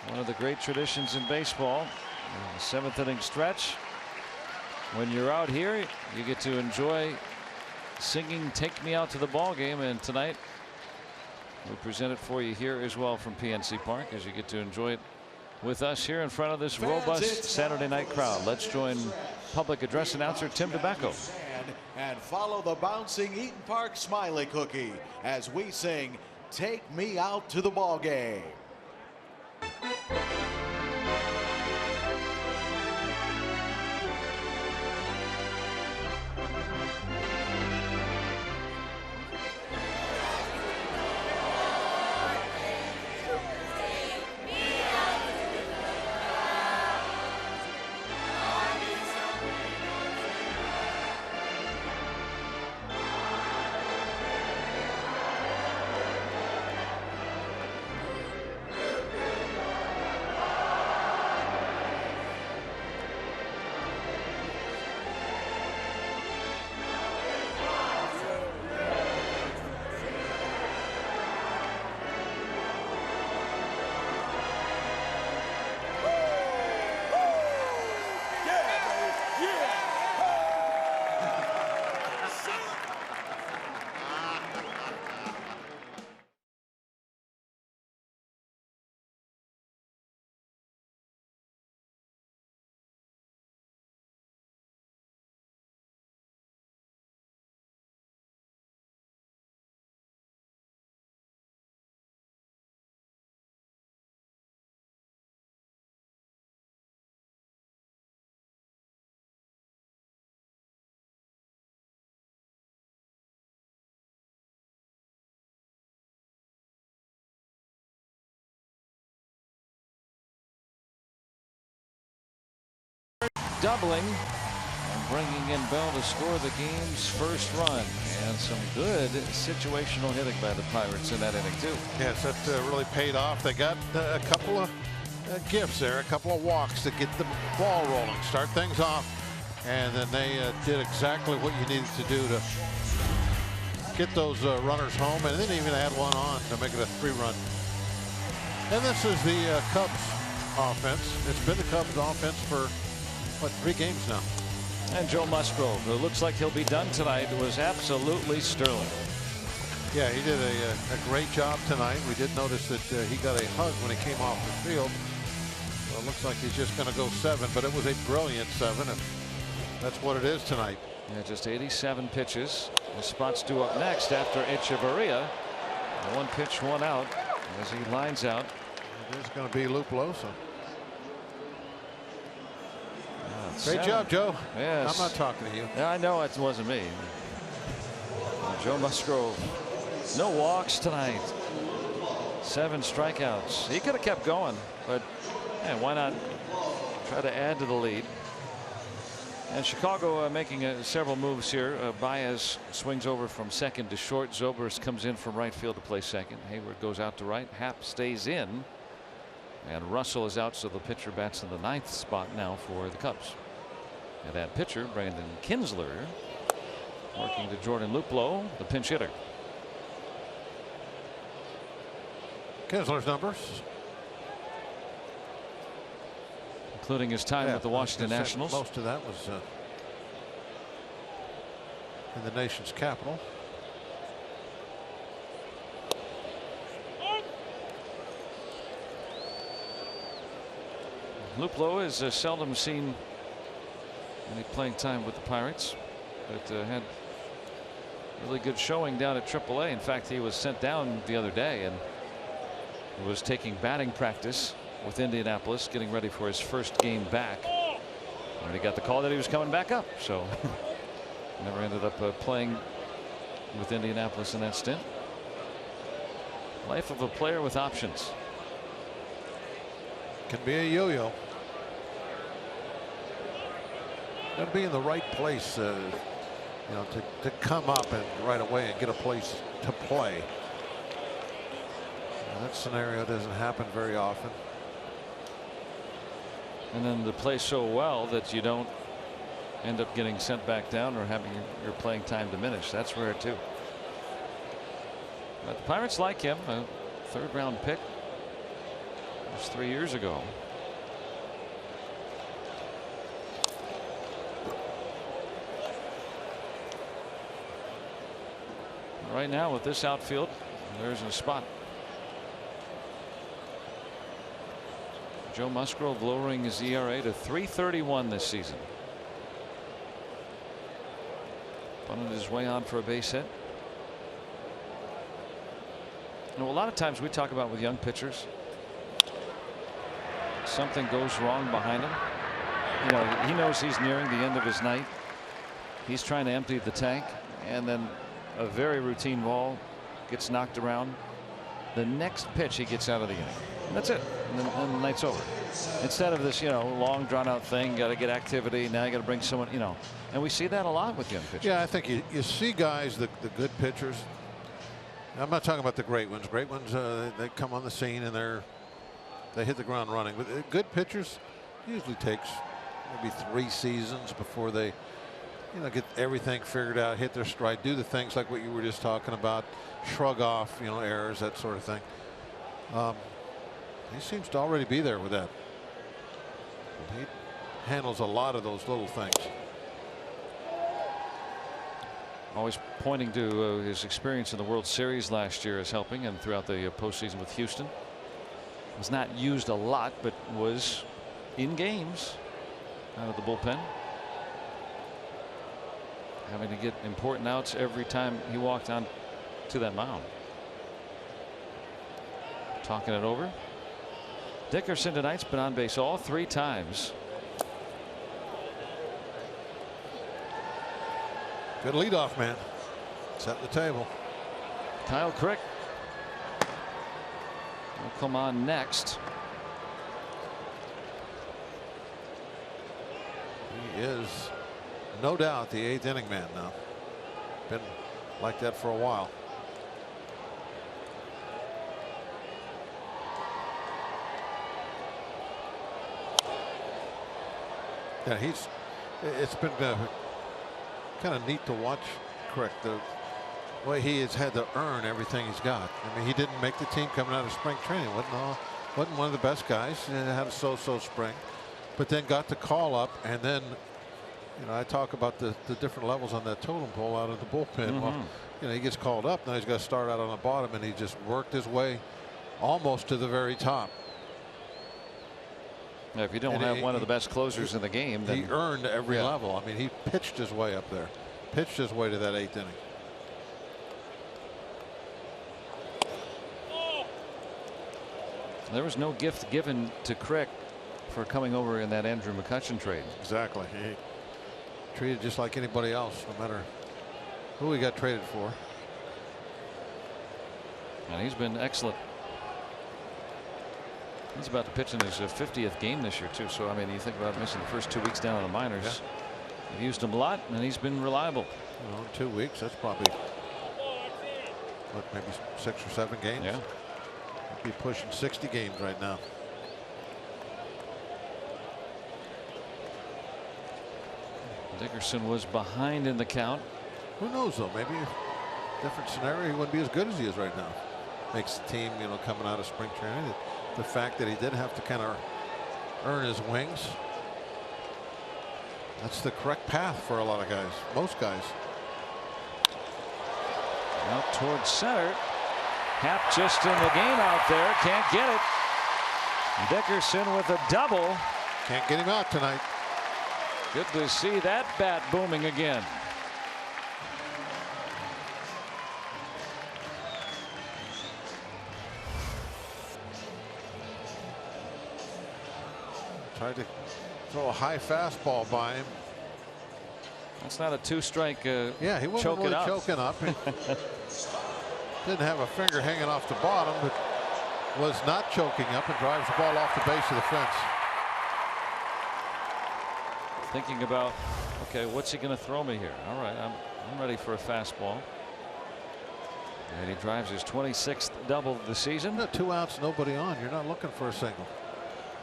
One of the great traditions in baseball. In the 7th inning stretch. When you're out here, you get to enjoy singing "Take Me Out to the Ball Game," and tonight we present it for you here as well from PNC Park, as you get to enjoy it with us here in front of this robust Saturday night crowd. Let's join public address announcer Tim DeBacco. And follow the bouncing Eaton Park Smiley Cookie as we sing "Take Me Out to the Ball Game." Doubling and bringing in Bell to score the game's first run, and some good situational hitting by the Pirates in that inning too. Yes, that really paid off. They got a couple of gifts there, a couple of walks to get the ball rolling, start things off, and then they did exactly what you needed to do to get those runners home, and then even add one on to make it a 3-run. And this is the Cubs offense. It's been the Cubs offense for what, 3 games now. And Joe Musgrove, who looks like he'll be done tonight, was absolutely sterling. Yeah, he did a great job tonight. We did notice that he got a hug when he came off the field. Well, it looks like he's just going to go 7, but it was a brilliant 7, and that's what it is tonight. Yeah, just 87 pitches. The spot's due up next after Echeverria. 1 pitch, 1 out as he lines out. There's going to be Luplow. Great job, Joe. Yes. I'm not talking to you. Yeah, I know it wasn't me. Joe Musgrove. No walks tonight. 7 strikeouts. He could have kept going, but yeah, why not try to add to the lead? And Chicago making several moves here. Baez swings over from second to short. Zobrist comes in from right field to play second. Hayward goes out to right. Happ stays in. And Russell is out, so the pitcher bats in the 9th spot now for the Cubs. And that pitcher, Brandon Kinsler, working to Jordan Luplow, the pinch hitter. Kinsler's numbers, including his time with the Washington Nationals. Most of that was in the nation's capital. Luplow is seldom seen any playing time with the Pirates, but had really good showing down at AAA. In fact, he was sent down the other day and was taking batting practice with Indianapolis, getting ready for his first game back. And he got the call that he was coming back up, so never ended up playing with Indianapolis in that stint. Life of a player with options. Can be a yo-yo. Got to be in the right place, you know, to come up and right away and get a place to play. That scenario doesn't happen very often. And then to play so well that you don't end up getting sent back down or having your playing time diminish. That's rare too. But the Pirates like him. A third-round pick. It was 3 years ago. Right now with this outfield, there's a spot. Joe Musgrove lowering his ERA to 3.31 this season. Bunted his way on for a base hit. You know, a lot of times we talk about with young pitchers, something goes wrong behind him. You know, he knows he's nearing the end of his night. He's trying to empty the tank, and then a very routine ball gets knocked around. The next pitch he gets out of the inning. And that's it. And then the night's over. Instead of this, you know, long drawn out thing, got to get activity. Now you got to bring someone, you know, and we see that a lot with young pitchers. Yeah, I think you see guys, the good pitchers. I'm not talking about the great ones. Great ones, they come on the scene and they hit the ground running. But good pitchers usually takes maybe 3 seasons before they, you know, get everything figured out, hit their stride, do the things like what you were just talking about, shrug off, you know, errors, that sort of thing. He seems to already be there with that. He handles a lot of those little things. Always pointing to his experience in the World Series last year as helping, and throughout the postseason with Houston. Was not used a lot, but was in games out of the bullpen. Having to get important outs every time he walked on to that mound. Talking it over. Dickerson tonight's been on base all 3 times. Good leadoff man. Set the table. Kyle Crick will come on next. He is no doubt the 8th inning man now. Been like that for a while. Yeah, it's been kind of neat to watch Crick, the way he has had to earn everything he's got. I mean, he didn't make the team coming out of spring training. Wasn't one of the best guys. Had a so-so spring, but then got the call up, and then, you know, I talk about the different levels on that totem pole out of the bullpen. Well, you know, he gets called up. Now he's got to start out on the bottom, and he just worked his way almost to the very top. If you don't have one of the best closers in the game, then he earned every level. I mean, he pitched his way up there, pitched his way to that 8th inning. There was no gift given to Crick for coming over in that Andrew McCutchen trade. Exactly. He treated just like anybody else, no matter who he got traded for. And he's been excellent. He's about to pitch in his 50th game this year too. So I mean, you think about missing the first 2 weeks down in the minors. Yeah. They've used him a lot, and he's been reliable. You know, 2 weeks. That's probably what, maybe 6 or 7 games. Yeah. He'd be pushing 60 games right now. Dickerson was behind in the count. Who knows though? Maybe a different scenario. He wouldn't be as good as he is right now. Makes the team, you know, coming out of spring training. The fact that he did have to kind of earn his wings. That's the correct path for a lot of guys. Most guys. Out towards center. Hap just in the game out there. Can't get it. Dickerson with a double. Can't get him out tonight. Good to see that bat booming again. Tried to throw a high fastball by him. That's not a 2-strike. Yeah, he wasn't really choking up. He didn't have a finger hanging off the bottom, but was not choking up and drives the ball off the base of the fence. Thinking about, okay, what's he going to throw me here? All right, I'm ready for a fastball. And he drives his 26th double of the season. 2 outs, nobody on. You're not looking for a single.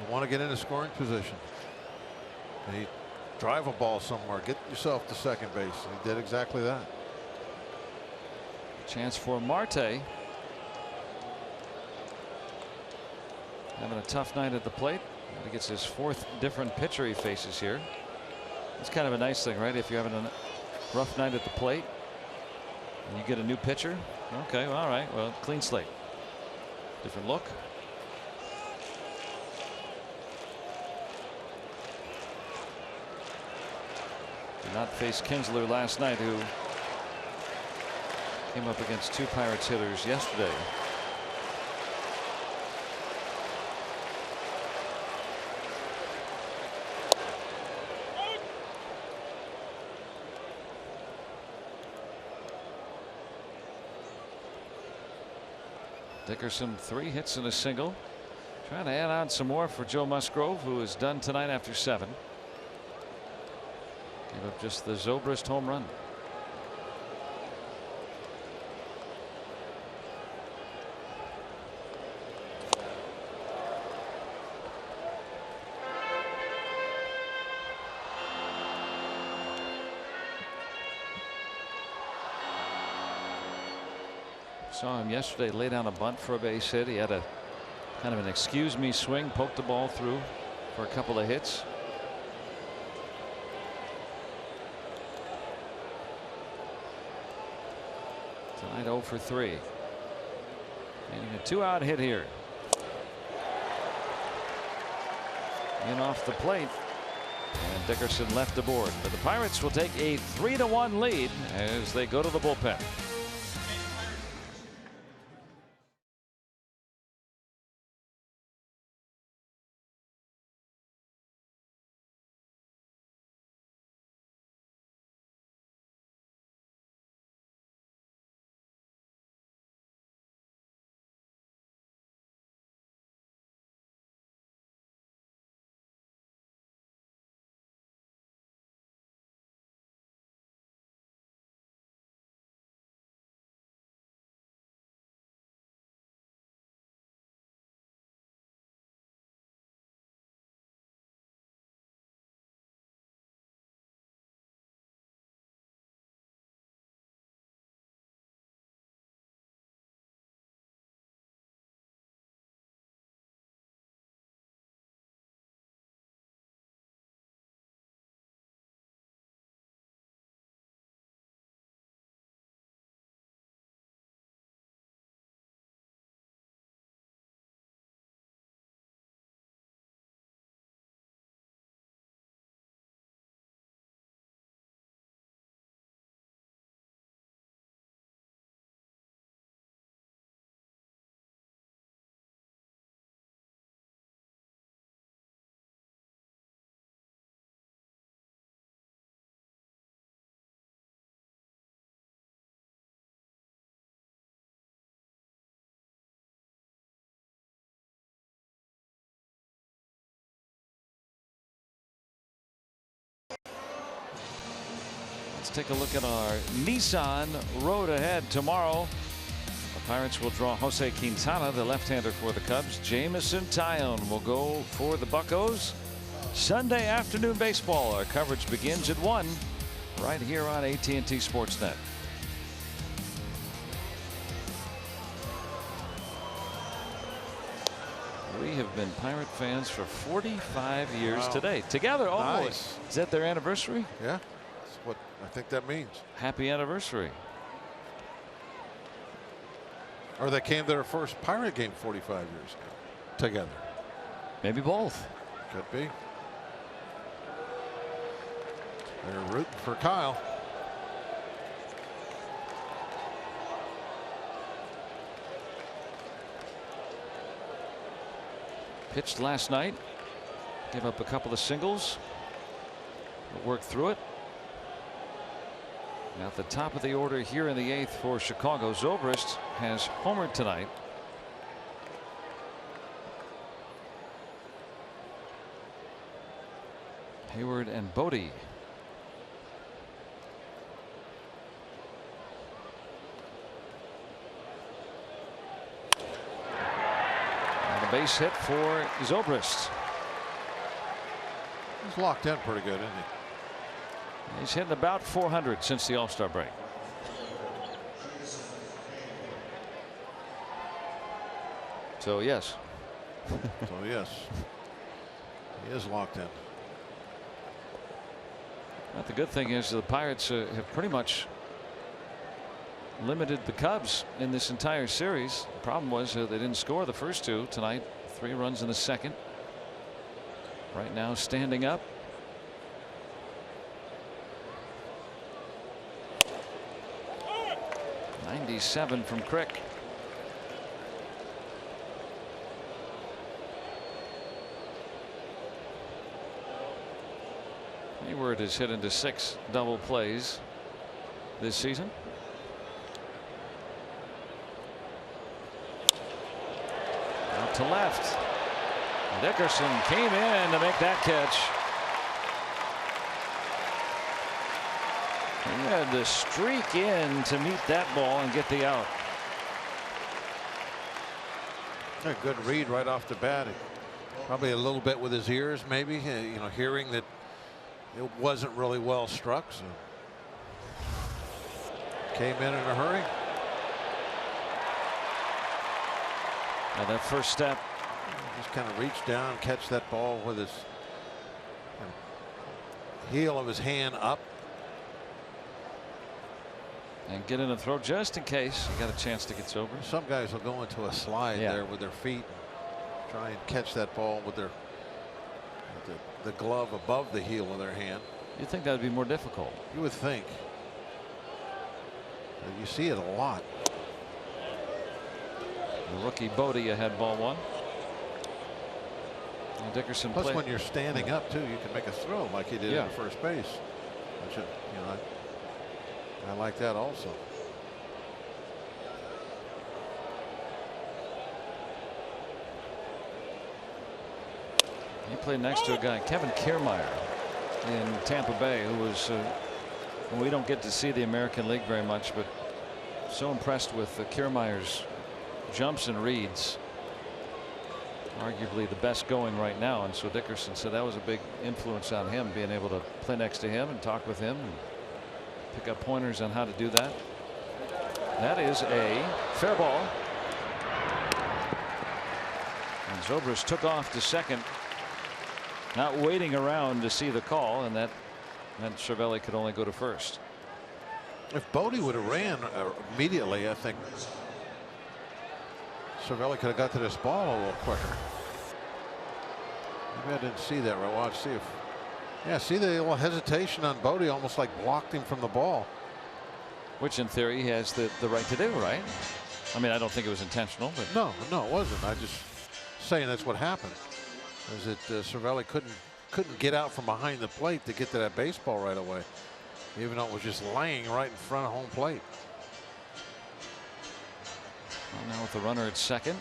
You want to get in a scoring position. And you drive a ball somewhere. Get yourself to second base. And he did exactly that. Chance for Marte. Having a tough night at the plate. He gets his 4th different pitcher he faces here. It's kind of a nice thing, right? If you're having a rough night at the plate and you get a new pitcher. Okay, well, all right. Well, clean slate. Different look. Did not face Kinsler last night, who came up against 2 Pirates hitters yesterday. Dickerson 3 hits and a single. Trying to add on some more for Joe Musgrove, who is done tonight after 7. Gave up just the Zobrist home run. Saw him yesterday lay down a bunt for a base hit. He had a kind of an excuse me swing, poked the ball through for a couple of hits. Tonight 0 for 3. Getting a 2-out hit here. In off the plate. And Dickerson left the board. But the Pirates will take a 3-1 lead as they go to the bullpen. Let's take a look at our Nissan road ahead tomorrow. The Pirates will draw Jose Quintana, the left-hander for the Cubs. Jamison Tyone will go for the Buccos. Sunday afternoon baseball. Our coverage begins at 1 right here on AT&T Sportsnet. We have been Pirate fans for 45 years today. Together. Oh, nice. Is that their anniversary? Yeah, that's what I think that means. Happy anniversary. Or they came to their first Pirate game 45 years ago together. Maybe both. Could be. They're rooting for Kyle. Pitched last night. Give up a couple of singles, but work through it. At the top of the order here in the 8th for Chicago, Zobrist has homered tonight. Hayward and Bodie. And a base hit for Zobrist. He's locked in pretty good, isn't he? He's hitting about 400 since the All-Star break. So yes. So yes, he is locked in. But the good thing is the Pirates have pretty much limited the Cubs in this entire series. The problem was they didn't score the first two tonight. 3 runs in the second. Right now standing up. '97 from Crick. Hayward has hit into 6 double plays this season. Out to left. Dickerson came in to make that catch. He had to streak in to meet that ball and get the out. A good read right off the bat. Probably a little bit with his ears, maybe, you know, hearing that it wasn't really well struck. So came in a hurry. Now that first step. Just kind of reach down, catch that ball with his heel of his hand up. And get in a throw just in case you got a chance to get sober. Some guys will go into a slide there with their feet, and try and catch that ball with their the glove above the heel of their hand. You think that would be more difficult? You would think. But you see it a lot. The rookie Bodie had ball 1. And Dickerson Plus, when you're standing up too, you can make a throw like he did at first base. Which, you know, I like that also. He played next to a guy, Kevin Kiermaier, in Tampa Bay, who was. We don't get to see the American League very much, but so impressed with Kiermaier's jumps and reads. Arguably the best going right now, and so Dickerson said that was a big influence on him, being able to play next to him and talk with him and pick up pointers on how to do that. That is a fair ball. And Zobrist took off to second, not waiting around to see the call, and that meant Cervelli could only go to first. If Bodie would have ran immediately, I think Cervelli could have got to this ball a little quicker. Maybe I didn't see that right. Watch, see if. Yeah, see the little hesitation on Bodie, almost like blocked him from the ball. Which in theory he has the right to do, right? I mean, I don't think it was intentional, but. No, it wasn't. I just saying that's what happened. Is that Cervelli couldn't get out from behind the plate to get to that baseball right away, even though it was just laying right in front of home plate. Well, now with the runner at second.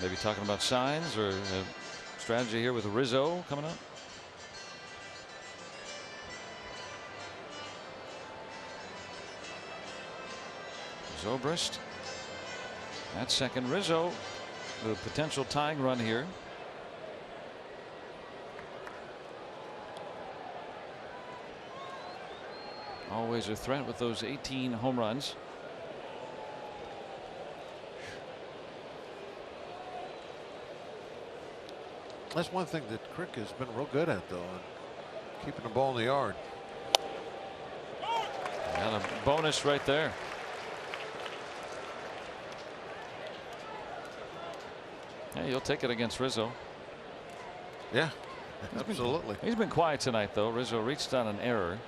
Maybe talking about signs or strategy here with Rizzo coming up. Zobrist at second. Rizzo, the potential tying run here. Always a threat with those 18 home runs. That's one thing that Crick has been real good at, though, keeping the ball in the yard. And a bonus right there. Yeah, you'll take it against Rizzo. Yeah, absolutely. He's been quiet tonight, though. Rizzo reached on an error.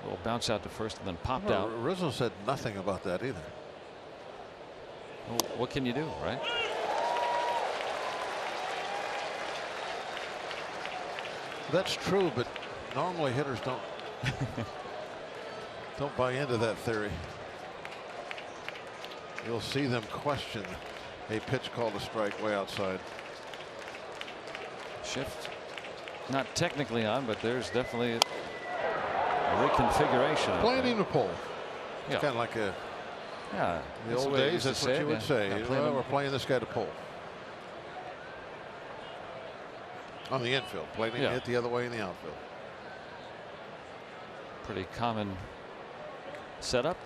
A little bounce out to first and then popped out. Rizzo said nothing about that either. Well, what can you do, right? That's true, but normally hitters don't don't buy into that theory. You'll see them question a pitch called a strike way outside. Shift not technically on, but there's definitely a reconfiguration. Playing him to pull. It's Yeah. kind of like a, Yeah, in the old days, that's what you would say. Well, we're playing this guy to pull. On the infield, playing him to hit the other way in the outfield. Pretty common setup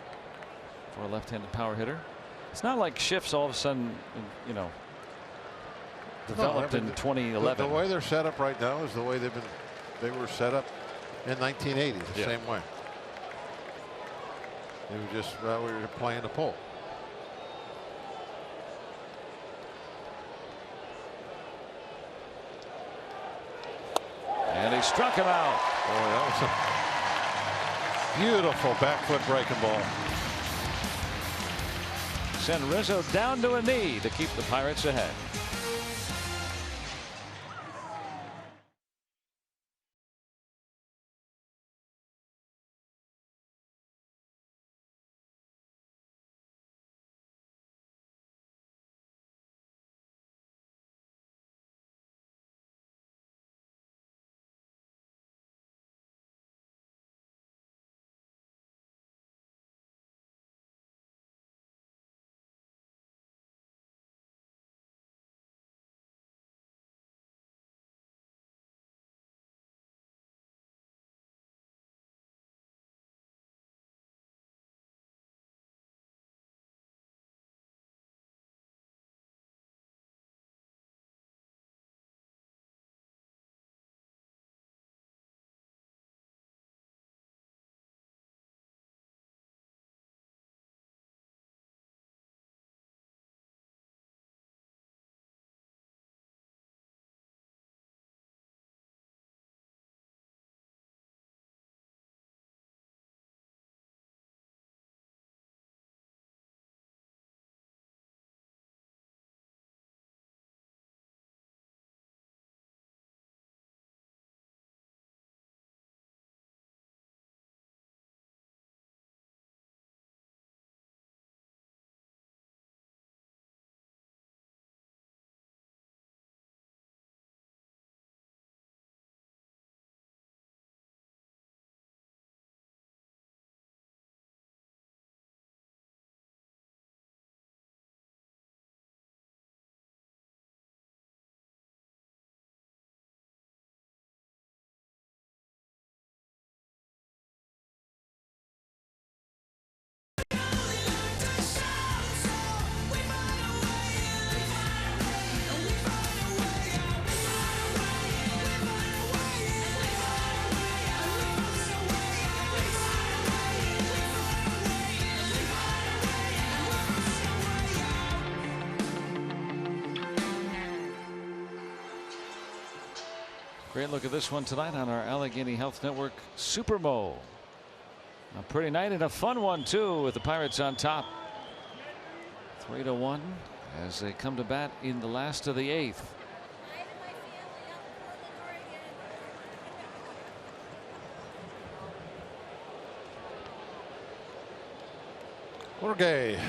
for a left-handed power hitter. It's not like shifts all of a sudden, you know, developed in 2011. The way they're set up right now is the way they were set up in 1980, the same way. They were just, we were playing to pull. And he struck him out. Boy, that was a beautiful back foot breaking ball. Send Rizzo down to a knee to keep the Pirates ahead. Great look at this one tonight on our Allegheny Health Network Super Bowl. A pretty night and a fun one too, with the Pirates on top 3-1 as they come to bat in the last of the 8th. Jorge,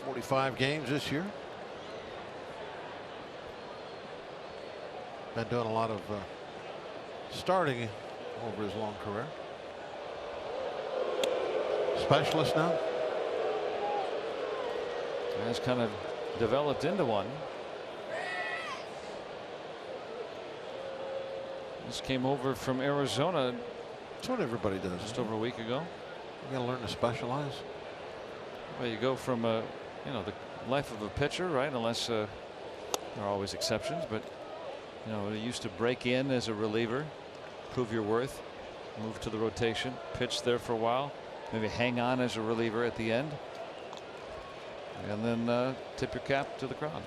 45 games this year. Been doing a lot of starting over his long career. Specialist now. Has kind of developed into one. This came over from Arizona. That's what everybody does. Just over a week ago. You gotta learn to specialize. Well, you go from the life of a pitcher, right? Unless there are always exceptions, but you know, you used to break in as a reliever, prove your worth, move to the rotation, pitch there for a while, maybe hang on as a reliever at the end, and then tip your cap to the crowd.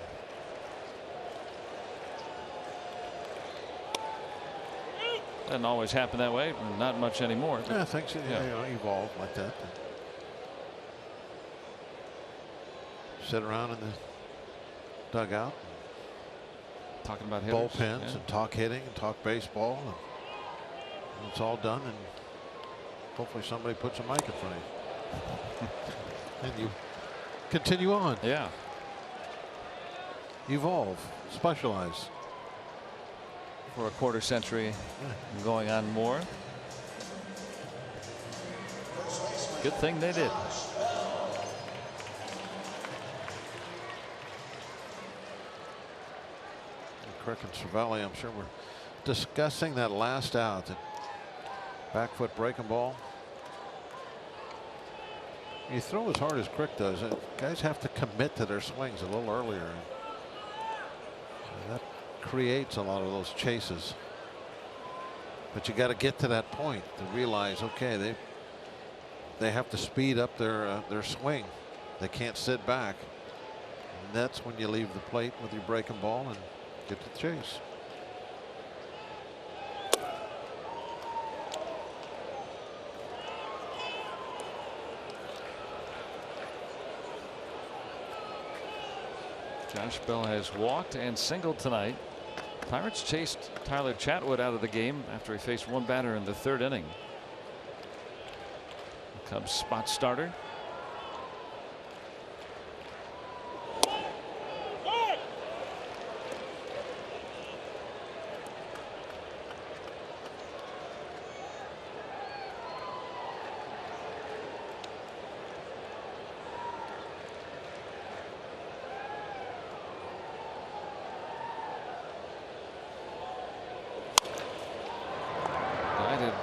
Doesn't always happen that way, not much anymore. Yeah, things evolve like that. Sit around in the dugout, talking about hitters, bullpens, and talk hitting and talk baseball. And It's all done, and hopefully somebody puts a mic in front of you. And you continue on. Yeah. Evolve. Specialize. For a quarter century going on more. Good thing they did. Crick and Cervelli, I'm sure we're discussing that last out. The back foot breaking ball. You throw as hard as Crick does, guys have to commit to their swings a little earlier. And that creates a lot of those chases. But you got to get to that point to realize, okay, they have to speed up their swing. They can't sit back. And that's when you leave the plate with your breaking ball and get to the chase. Josh Bell has walked and singled tonight. Pirates chased Tyler Chatwood out of the game after he faced one batter in the third inning. The Cubs spot starter.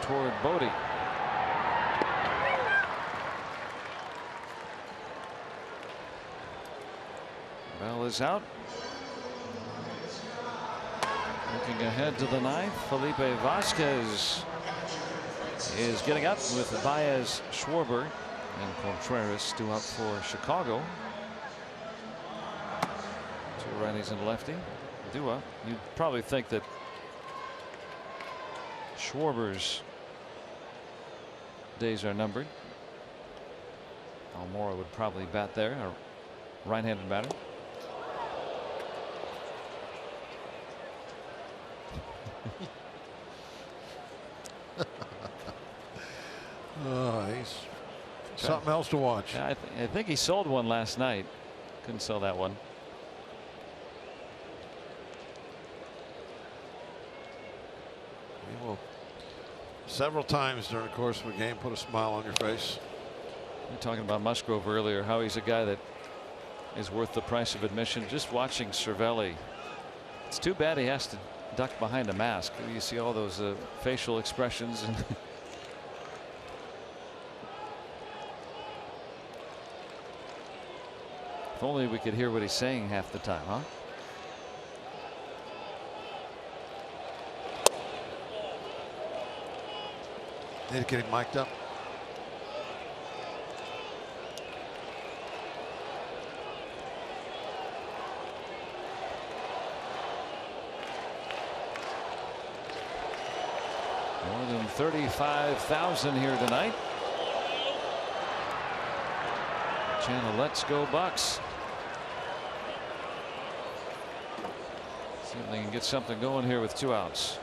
Toward Bodie. Bell is out. Looking ahead to the ninth, Felipe Vasquez is getting up with Baez, Schwarber, and Contreras due up for Chicago. Two righties and a lefty due up. You'd probably think that Schwarber's days are numbered. Almora would probably bat there, a right-handed batter. He's something else to watch. Yeah, I think he sold one last night. Couldn't sell that one. He will several times during the course of a game put a smile on your face. We were talking about Musgrove earlier, how he's a guy that is worth the price of admission. Just watching Cervelli, it's too bad he has to duck behind a mask. You see all those facial expressions and if only we could hear what he's saying half the time, huh? Need to get him mic'd up. More than 35,000 here tonight. Channel Let's Go Bucks. See if they can get something going here with 2 outs.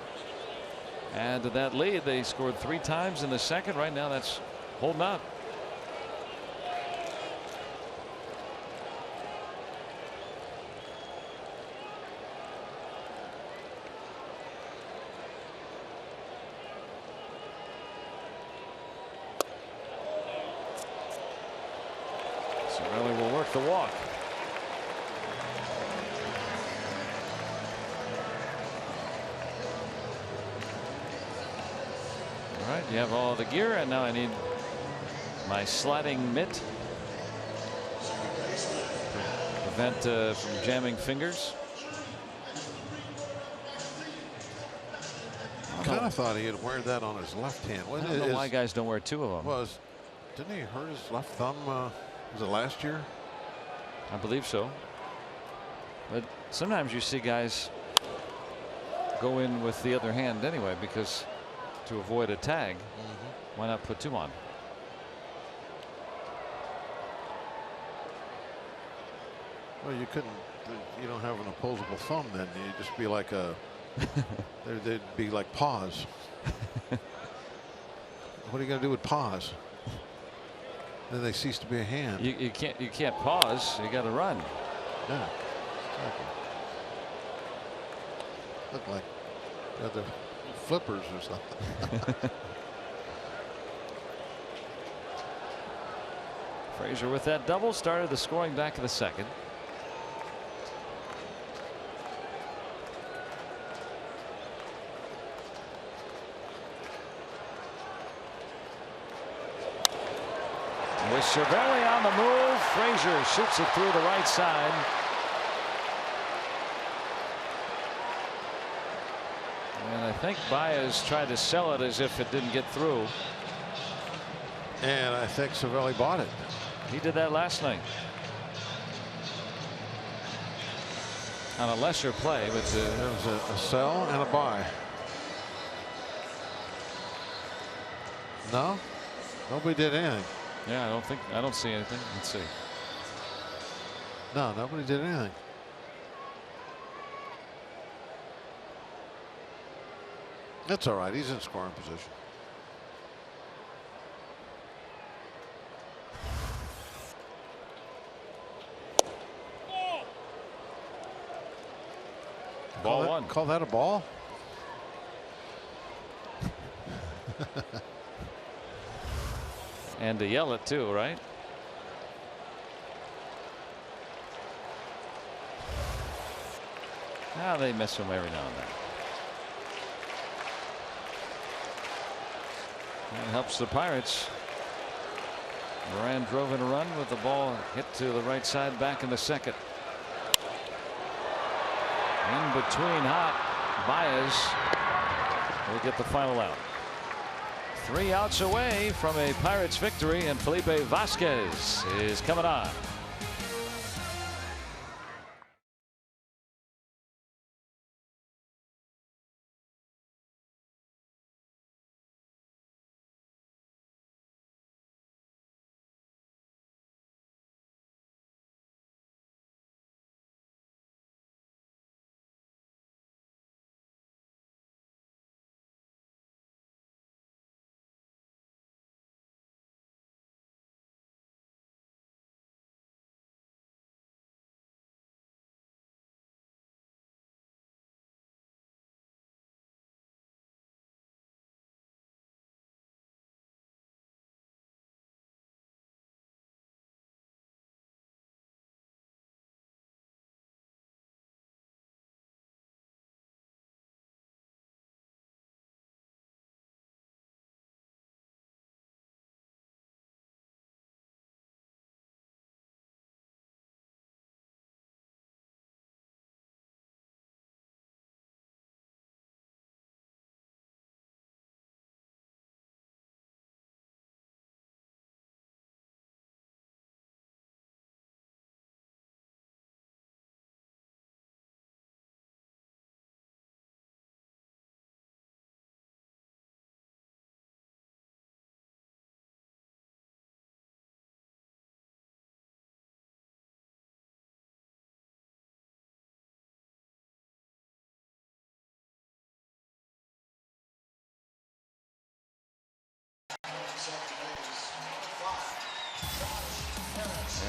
Add to that lead, they scored 3 times in the second. Right now that's holding up. Cervelli will work the walk. All right, you have all the gear, and now I need my sliding mitt to prevent from jamming fingers. I kind of thought he'd wear that on his left hand. I don't know why guys don't wear 2 of them. Didn't he hurt his left thumb? Was it last year? I believe so. But sometimes you see guys go in with the other hand anyway, because to avoid a tag, why not put 2 on? Well, you couldn't. You don't have an opposable thumb then. You'd just be like a. They'd be like paws. What are you going to do with pause? Then they cease to be a hand. You can't pause. You got to run. Yeah. Exactly. Look like other flippers or something. Frazier with that double started the scoring back in the second. With Cervelli on the move, Frazier shoots it through the right side. And I think Baez tried to sell it as if it didn't get through. And I think Cervelli bought it. He did that last night on a lesser play, but there was a sell and a buy. No, nobody did anything. Yeah, I don't see anything. Let's see. No, nobody did anything. That's all right. He's in scoring position. Ball one. Call that a ball? And to yell it too, right? Now they miss him every now and then. That helps the Pirates. Moran drove in a run with the ball hit to the right side back in the second. In between hot, Baez will get the final out. 3 outs away from a Pirates victory, and Felipe Vasquez is coming on.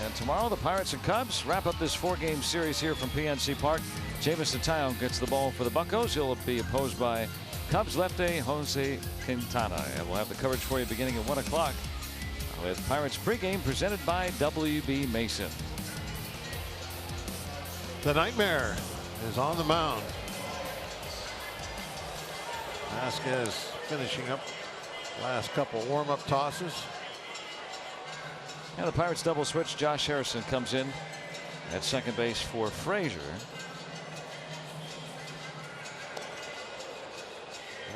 And tomorrow the Pirates and Cubs wrap up this 4-game series here from PNC Park. Jamison Tyone gets the ball for the Buccos. He'll be opposed by Cubs lefty Jose Quintana. And we'll have the coverage for you beginning at 1 o'clock with Pirates pregame presented by WB Mason. The Nightmare is on the mound. Vasquez finishing up last couple warm-up tosses. And the Pirates double switch. Josh Harrison comes in at second base for Frazier.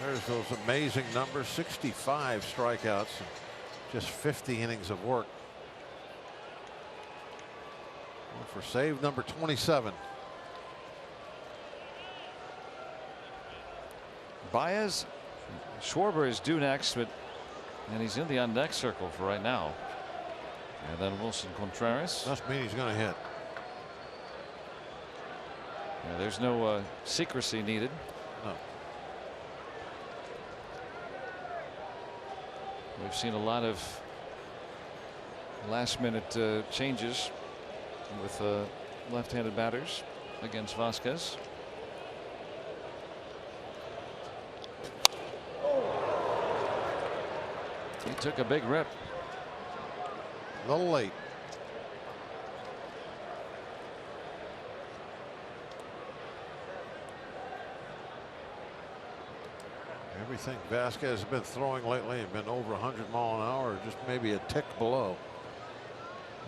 There's those amazing numbers. 65 strikeouts and just 50 innings of work. For save number 27. Baez, Schwarber is due next, and he's in the on deck circle for right now. And then Wilson Contreras. Must mean he's going to hit. Yeah, there's no secrecy needed. No. We've seen a lot of last-minute changes with left-handed batters against Vasquez. He took a big rip. A little late. Everything Vasquez has been throwing lately has been over 100 mile an hour, or just maybe a tick below.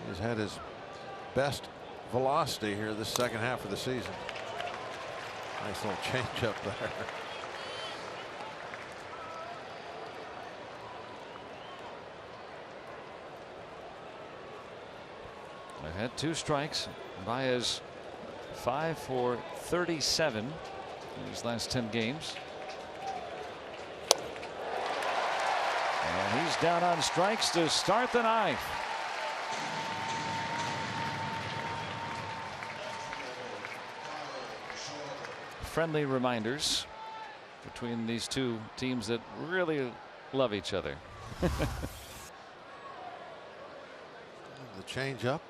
He's had his best velocity here this second half of the season. Nice little change up there. I had 2 strikes. Baez 5 for 37 in his last 10 games. And he's down on strikes to start the 9th. Friendly reminders between these two teams that really love each other. The change up.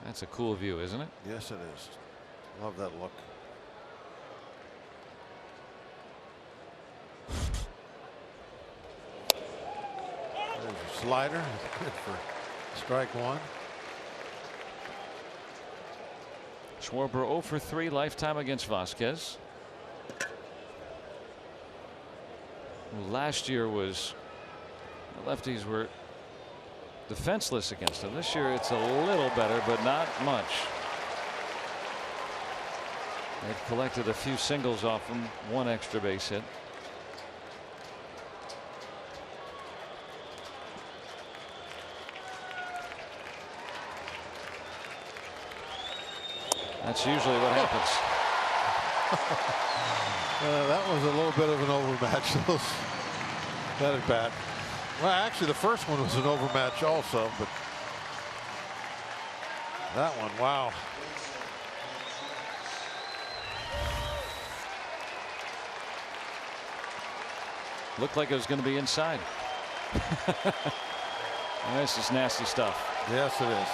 That's a cool view, isn't it? Yes, it is. Love that look. There's a slider. Good for strike 1. Schwarber 0 for 3 lifetime against Vasquez. Last year was the lefties were defenseless against him. This year it's a little better, but not much. They've collected a few singles off him, 1 extra base hit. That's usually what happens. That was a little bit of an overmatch. That at bat. Well, actually, the first one was an overmatch also, but that one, wow. Looked like it was going to be inside. This is nasty stuff. Yes, it is.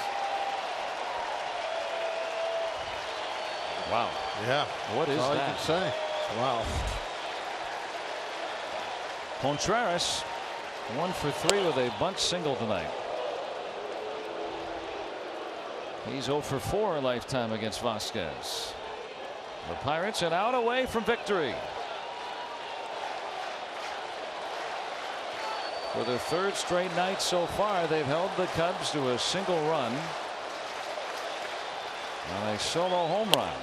Wow. Yeah. What is That's all that? you can say. Wow. Contreras 1 for 3 with a bunt single tonight. He's 0 for 4 lifetime against Vasquez. The Pirates an out away from victory. For their 3rd straight night so far, they've held the Cubs to a single run on a solo home run.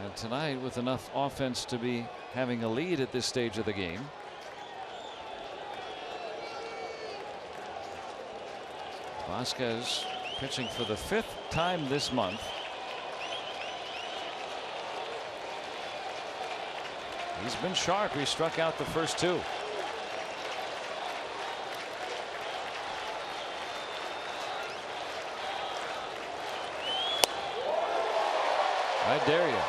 And tonight, with enough offense to be having a lead at this stage of the game. Vasquez pitching for the 5th time this month. He's been sharp. He struck out the first 2. I dare you.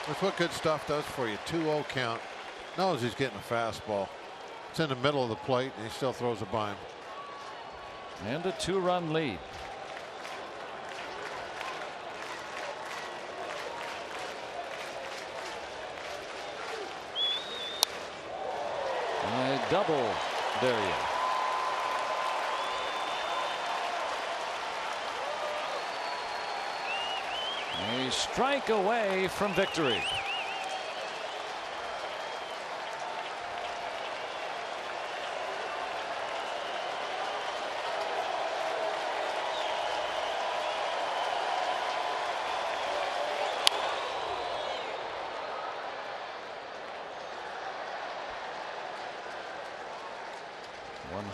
That's what good stuff does for you. 2-0 count. Knows he's getting a fastball. It's in the middle of the plate, and he still throws it by him. And a 2-run lead. A double, there you. A strike away from victory.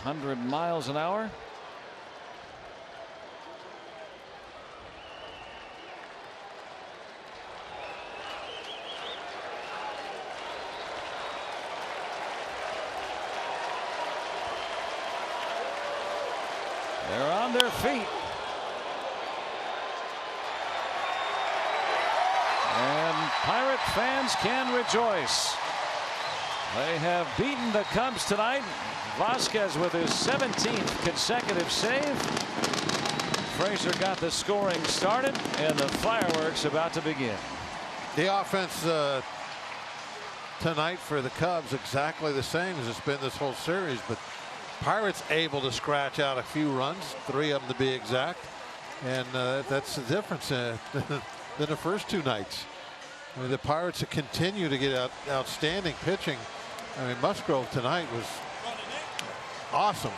.100 miles an hour. They're on their feet. And Pirate fans can rejoice. They have beaten the Cubs tonight. Vasquez with his 17th consecutive save. Frazier got the scoring started, and the fireworks about to begin. The offense tonight for the Cubs exactly the same as it's been this whole series, but Pirates able to scratch out a few runs, 3 of them to be exact, and that's the difference than the first 2 nights. I mean, the Pirates continue to get outstanding pitching. I mean, Musgrove tonight was awesome.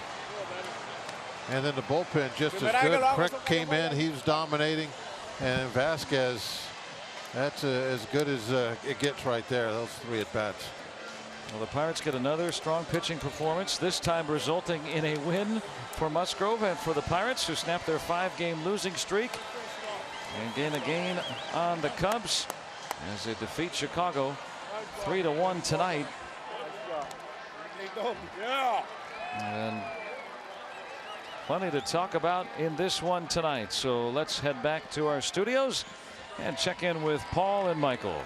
And then the bullpen just as good. Crick came in, he was dominating, and Vasquez, that's as good as it gets right there, those 3 at bats. Well, the Pirates get another strong pitching performance, this time resulting in a win for Musgrove and for the Pirates, who snap their 5-game losing streak and gain a gain on the Cubs as they defeat Chicago 3-1 tonight. And plenty to talk about in this one tonight. So let's head back to our studios and check in with Paul and Michael.